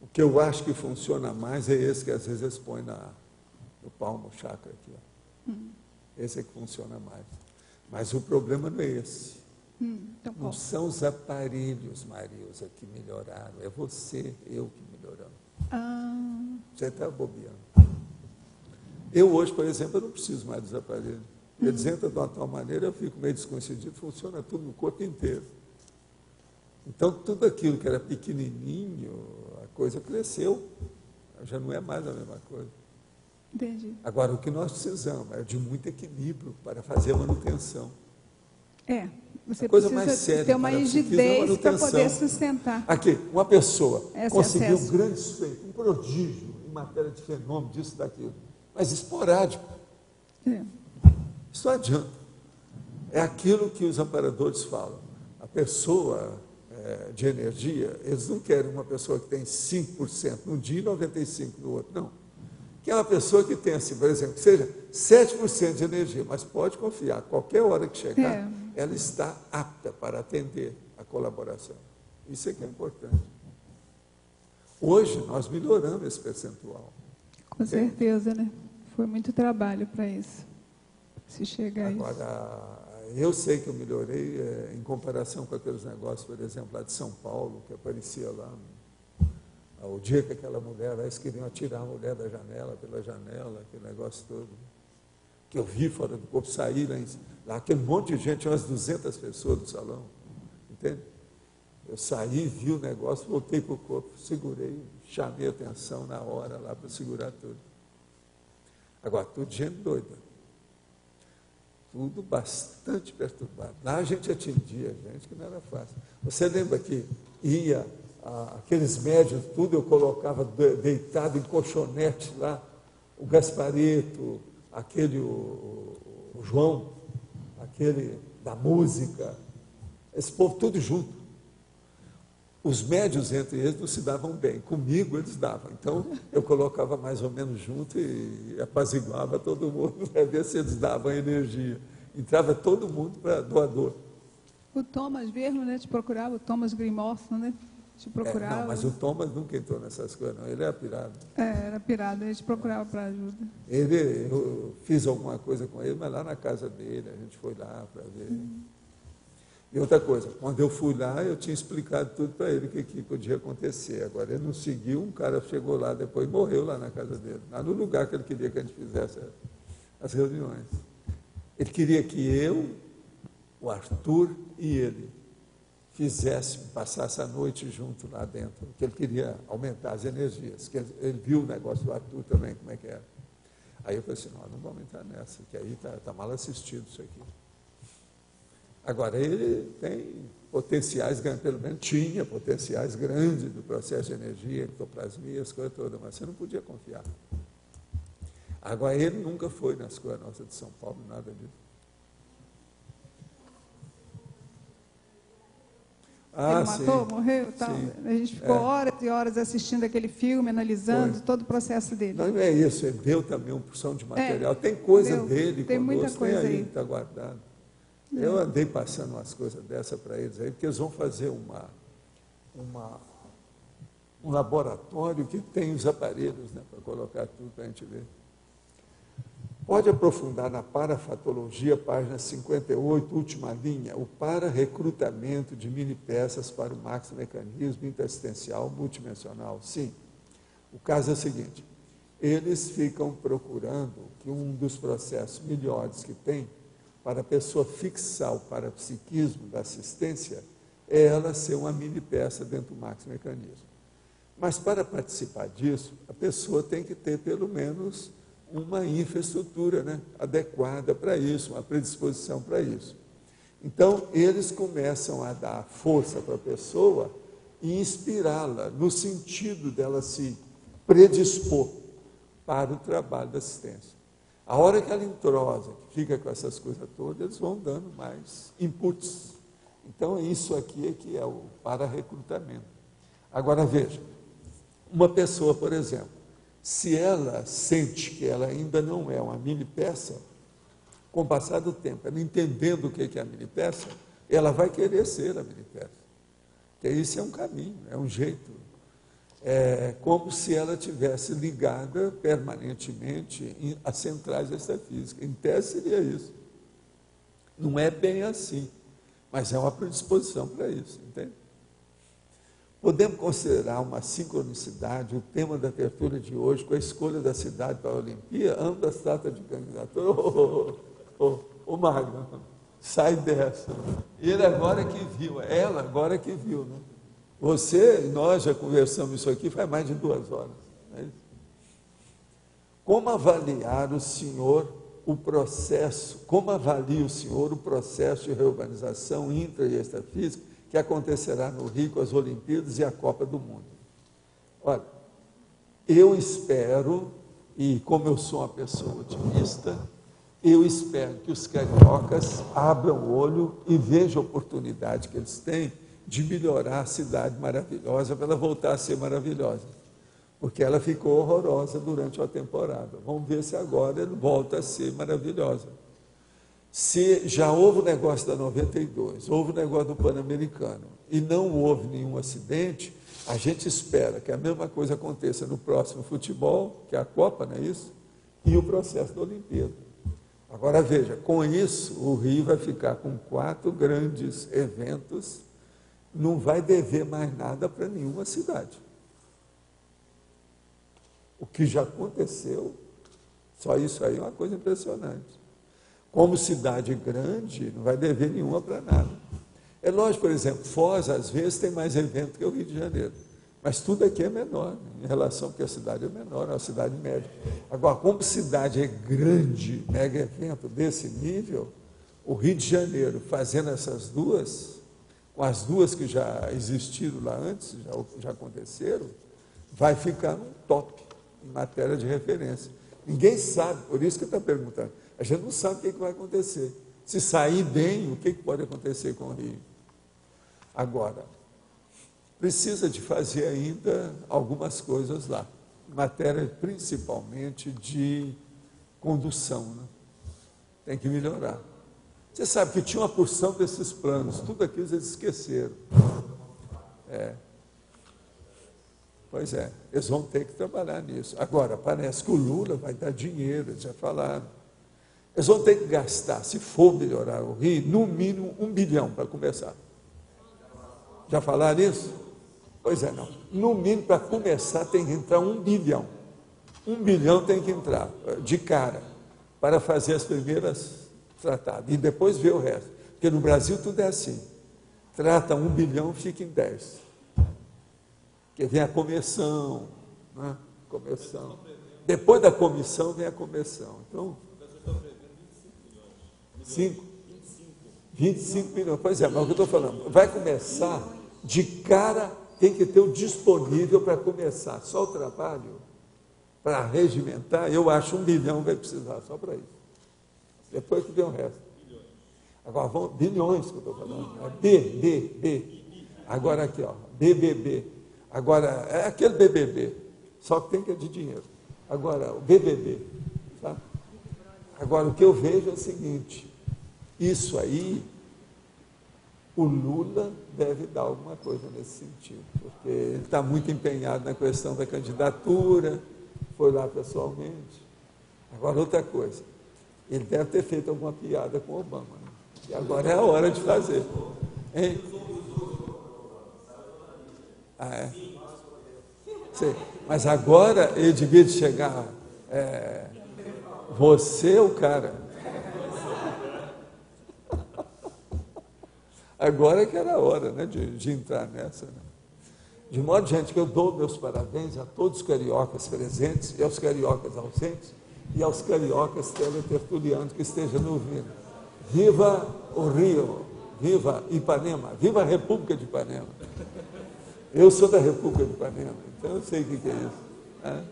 [SPEAKER 1] O que eu acho que funciona mais é esse que às vezes eles põem no palmo chakra aqui. Ó. Esse é que funciona mais. Mas o problema não é esse.
[SPEAKER 6] Então,
[SPEAKER 1] não são os aparelhos, Marilza, que melhoraram. É você, eu que melhoramos. Você está bobeando. Eu hoje, por exemplo, eu não preciso mais dos aparelhos. Eles entram de uma tal maneira, eu fico meio desconcedido, funciona tudo no corpo inteiro. Então, tudo aquilo que era pequenininho, a coisa cresceu. Já não é mais a mesma coisa.
[SPEAKER 6] Entendi.
[SPEAKER 1] Agora, o que nós precisamos é de muito equilíbrio para fazer a manutenção.
[SPEAKER 6] Você
[SPEAKER 1] coisa
[SPEAKER 6] precisa
[SPEAKER 1] mais séria,
[SPEAKER 6] ter uma rigidez para poder sustentar.
[SPEAKER 1] Aqui, uma pessoa conseguiu
[SPEAKER 6] acesso.
[SPEAKER 1] grandes feitos, um prodígio em matéria de fenômeno, disso, daquilo, mas esporádico. Isso não adianta. É aquilo que os amparadores falam. A pessoa de energia, eles não querem uma pessoa que tem 5% num dia e 95% no outro, não. Que é uma pessoa que tem, assim, por exemplo, que seja 7% de energia, mas pode confiar, qualquer hora que chegar, ela está apta para atender a colaboração. Isso é que é importante. Hoje, nós melhoramos esse percentual.
[SPEAKER 6] Com certeza, né? Foi muito trabalho para isso, se chegar a isso.
[SPEAKER 1] Agora, eu sei que eu melhorei em comparação com aqueles negócios, por exemplo, lá de São Paulo, que aparecia lá, o dia que aquela mulher, lá, eles queriam atirar a mulher da janela, pela janela, aquele negócio todo, que eu vi fora do corpo, sair lá, aquele monte de gente, umas 200 pessoas do salão, entende? Eu saí, vi o negócio, voltei para o corpo, segurei, chamei a atenção na hora lá para segurar tudo. Agora, tudo gente doida. Tudo bastante perturbado. Lá a gente atendia, gente, que não era fácil. Você lembra que ia, aqueles médios, tudo eu colocava deitado em colchonete lá, o Gasparito, aquele, o João, aquele da música, esse povo tudo junto. Os médios entre eles não se davam bem, comigo eles davam, então eu colocava mais ou menos junto e apaziguava todo mundo para ver se eles davam energia. Entrava todo mundo para doador.
[SPEAKER 6] O Thomas mesmo, né, te procurava, o Thomas Grimorson, né, te procurava.
[SPEAKER 1] Não, mas o Thomas nunca entrou nessas coisas, não, ele era pirado.
[SPEAKER 6] Era pirado, ele te procurava para ajuda.
[SPEAKER 1] Eu fiz alguma coisa com ele, mas lá na casa dele, a gente foi lá para ver. E outra coisa, quando eu fui lá, eu tinha explicado tudo para ele, o que podia acontecer. Agora, ele não seguiu, um cara chegou lá, depois morreu lá na casa dele, lá no lugar que ele queria que a gente fizesse as reuniões. Ele queria que eu, o Arthur e ele passasse a noite junto lá dentro, porque ele queria aumentar as energias, que ele viu o negócio do Arthur também, como é que era. Aí eu falei assim, não vamos entrar nessa, que aí está mal assistido isso aqui. Agora, ele tem potenciais grandes, pelo menos tinha potenciais grandes do processo de energia, ectoplasmia, as coisas todas, mas você não podia confiar. Agora, ele nunca foi na escola nossa de São Paulo, nada disso.
[SPEAKER 6] Ele matou, morreu, tal. A gente ficou horas e horas assistindo aquele filme, analisando todo o processo dele.
[SPEAKER 1] Não é isso, ele deu também uma porção de material, tem coisa dele,
[SPEAKER 6] tem muita coisa
[SPEAKER 1] aí que está guardado. Eu andei passando umas coisas dessas para eles aí, porque eles vão fazer um laboratório que tem os aparelhos, né, para colocar tudo para a gente ver. Pode aprofundar na parafatologia, página 58, última linha, o para-recrutamento de mini-peças para o maxi-mecanismo interassistencial multidimensional. Sim, o caso é o seguinte, eles ficam procurando que um dos processos melhores que tem para a pessoa fixar o parapsiquismo da assistência é ela ser uma mini-peça dentro do maxi-mecanismo. Mas para participar disso, a pessoa tem que ter pelo menos uma infraestrutura, né, adequada para isso, uma predisposição para isso. Então, eles começam a dar força para a pessoa e inspirá-la no sentido dela se predispor para o trabalho da assistência. A hora que ela entrosa, que fica com essas coisas todas, eles vão dando mais inputs. Então, isso aqui é que é o para-recrutamento. Agora, veja, uma pessoa, por exemplo, se ela sente que ela ainda não é uma mini-peça, com o passar do tempo, ela entendendo o que é a mini-peça, ela vai querer ser a mini-peça. Porque isso é um caminho, é um jeito. É como se ela tivesse ligada permanentemente às centrais extrafísicas. Em tese seria isso. Não é bem assim, mas é uma predisposição para isso, entende? Podemos considerar uma sincronicidade, o tema da abertura de hoje, com a escolha da cidade para a Olimpíada, ambas tratam de candidatura. Ô Magno, sai dessa. Ele agora que viu, ela agora que viu, né? Você, nós já conversamos isso aqui faz mais de 2 horas. Não é isso? Como avaliar o senhor o processo, como avalia o senhor o processo de reurbanização intra e extrafísica que acontecerá no Rio com as Olimpíadas e a Copa do Mundo? Olha, eu espero, e como eu sou uma pessoa otimista, eu espero que os cariocas abram o olho e vejam a oportunidade que eles têm de melhorar a cidade maravilhosa para ela voltar a ser maravilhosa, porque ela ficou horrorosa durante a temporada. Vamos ver se agora ela volta a ser maravilhosa. Se já houve o negócio da 92, houve o negócio do Pan-Americano, e não houve nenhum acidente, A gente espera que a mesma coisa aconteça no próximo futebol, que é a Copa, não é isso? E o processo da Olimpíada. Agora, veja, com isso, o Rio vai ficar com 4 grandes eventos, não vai dever mais nada para nenhuma cidade. O que já aconteceu, só isso aí é uma coisa impressionante. Como cidade grande, não vai dever nenhuma para nada. É lógico, por exemplo, Foz, às vezes, tem mais evento que o Rio de Janeiro. Mas tudo aqui é menor, né? Em relação porque a cidade é menor, é uma cidade média. Agora, como cidade é grande, mega evento desse nível, o Rio de Janeiro fazendo essas duas, com as duas que já existiram lá antes, já aconteceram, vai ficar num top em matéria de referência. Ninguém sabe, por isso que está perguntando. A gente não sabe o que vai acontecer. Se sair bem, o que pode acontecer com o Rio? Agora, precisa de fazer ainda algumas coisas lá, em matéria principalmente de condução, né? Tem que melhorar. Você sabe que tinha uma porção desses planos, tudo aquilo eles esqueceram. Pois é, eles vão ter que trabalhar nisso. Agora, parece que o Lula vai dar dinheiro, eles já falaram. Eles vão ter que gastar, se for melhorar o Rio, no mínimo 1 bilhão para começar. Já falaram isso? Pois é, não. No mínimo, para começar, tem que entrar 1 bilhão. 1 bilhão tem que entrar, de cara, para fazer as primeiras tratadas. E depois ver o resto. Porque no Brasil tudo é assim. Trata 1 bilhão, fica em 10. Porque vem a comissão, né? Comissão. Depois da comissão vem a comissão. Então, 25 milhões. Pois é, mas o que eu estou falando, vai começar de cara, tem que ter o disponível para começar. Só o trabalho para regimentar, eu acho 1 bilhão vai precisar, só para isso. Depois que vem o resto. Agora, vão bilhões que eu estou falando. B. Agora aqui, ó, BBB. Agora, é aquele BBB, só que tem que ter de dinheiro. Agora, o BBB, tá? Agora, o que eu vejo é o seguinte, isso aí, o Lula deve dar alguma coisa nesse sentido, porque ele está muito empenhado na questão da candidatura, foi lá pessoalmente. Agora, outra coisa, ele deve ter feito alguma piada com o Obama, né? E agora é a hora de fazer. Hein? Ah, é? Sim. Mas agora ele devia chegar, você é o cara. Agora que era a hora, né, de entrar nessa. Né? De modo, gente, que eu dou meus parabéns a todos os cariocas presentes, e aos cariocas ausentes, e aos cariocas teletertulianos que estejam nos ouvindo. Viva o Rio, viva Ipanema, viva a República de Ipanema. Eu sou da República de Ipanema, então eu sei o que é isso. Né?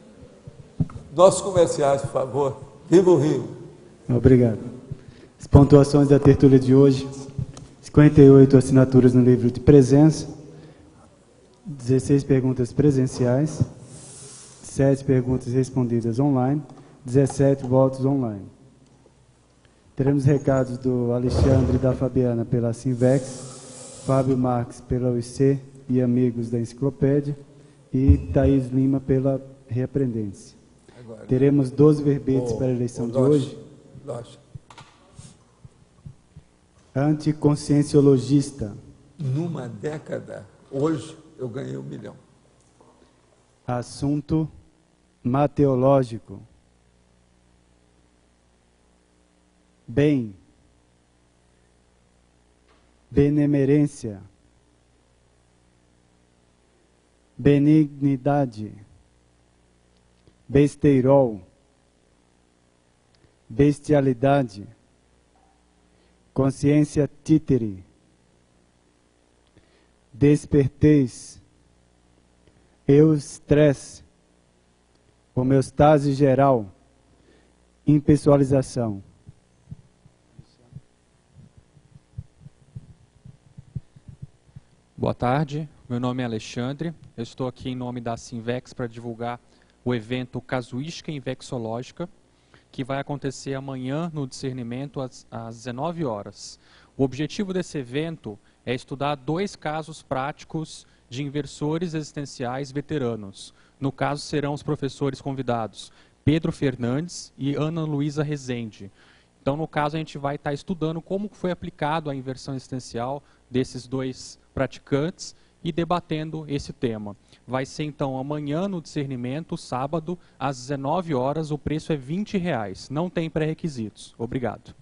[SPEAKER 1] Nossos comerciais, por favor. Viva o Rio.
[SPEAKER 15] Obrigado. As pontuações da tertúlia de hoje: 58 assinaturas no livro de presença, 16 perguntas presenciais, 7 perguntas respondidas online, 17 votos online. Teremos recados do Alexandre e da Fabiana pela Sinvex, Fábio Marques pela UIC e Amigos da Enciclopédia, e Thaís Lima pela Reaprendência. Agora, teremos 12 verbetes para a eleição de hoje. Anticonscienciologista.
[SPEAKER 1] Numa década, hoje, eu ganhei 1 milhão.
[SPEAKER 15] Assunto mateológico. Bem. Benemerência. Benignidade. Besteirol. Bestialidade. Consciência títere. Despertez. Eustresse. Homeostase geral. Impessoalização.
[SPEAKER 16] Boa tarde, meu nome é Alexandre, eu estou aqui em nome da Sinvex para divulgar o evento Casuística Invexológica, que vai acontecer amanhã no Discernimento às 19 horas. O objetivo desse evento é estudar 2 casos práticos de inversores existenciais veteranos. No caso, serão os professores convidados Pedro Fernandes e Ana Luísa Rezende. Então, no caso, a gente vai estar estudando como foi aplicado a inversão existencial desses dois praticantes e debatendo esse tema. Vai ser, então, amanhã no discernimento, sábado, às 19 horas, o preço é R$20, não tem pré-requisitos. Obrigado.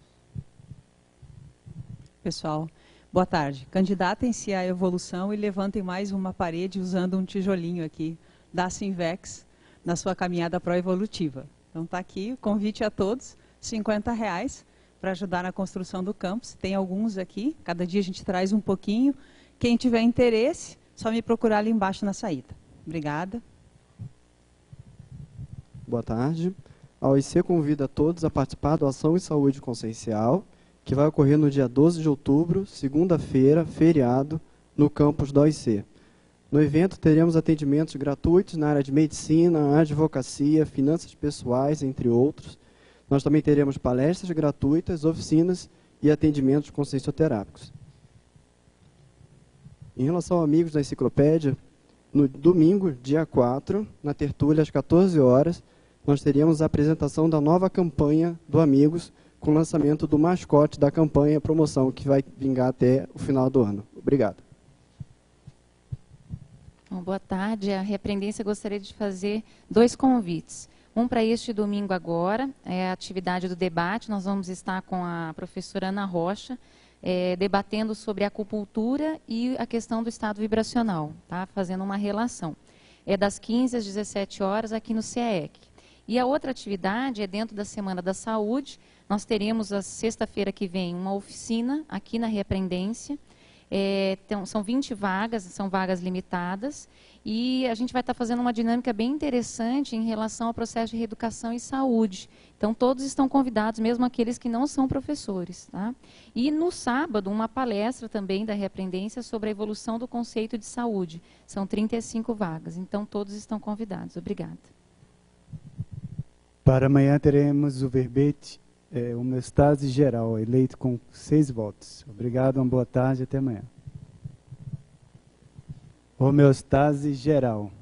[SPEAKER 7] Pessoal, boa tarde. Candidatem-se à evolução e levantem mais uma parede usando um tijolinho aqui da Sinvex na sua caminhada pró-evolutiva. Então está aqui o convite a todos, R$50 para ajudar na construção do campus. Tem alguns aqui, cada dia a gente traz um pouquinho. Quem tiver interesse, só me procurar ali embaixo na saída. Obrigada.
[SPEAKER 17] Boa tarde. A OIC convida todos a participar do Ação e Saúde Consciencial, que vai ocorrer no dia 12 de outubro, segunda-feira, feriado, no campus da OIC. No evento teremos atendimentos gratuitos na área de medicina, advocacia, finanças pessoais, entre outros. Nós também teremos palestras gratuitas, oficinas e atendimentos consciencioterápicos. Em relação a amigos da enciclopédia, no domingo, dia 4, na tertúlia, às 14 horas, nós teremos a apresentação da nova campanha do Amigos, com o lançamento do mascote da campanha, promoção que vai vingar até o final do ano. Obrigado.
[SPEAKER 18] Bom, boa tarde. A Repreendência gostaria de fazer 2 convites. Um para este domingo agora, é a atividade do debate. Nós vamos estar com a professora Ana Rocha, debatendo sobre a acupuntura e a questão do estado vibracional, tá? Fazendo uma relação. É das 15 às 17 horas aqui no CEEC. E a outra atividade é dentro da Semana da Saúde. Nós teremos, a sexta-feira que vem, uma oficina aqui na Repreendência. Então, são 20 vagas, são vagas limitadas. E a gente vai estar fazendo uma dinâmica bem interessante em relação ao processo de reeducação e saúde. Então, todos estão convidados, mesmo aqueles que não são professores. Tá? E no sábado, uma palestra também da Repreendência sobre a evolução do conceito de saúde. São 35 vagas. Então, todos estão convidados. Obrigada.
[SPEAKER 15] Para amanhã teremos o verbete homeostase geral, eleito com 6 votos. Obrigado, uma boa tarde, até amanhã. Homeostase geral.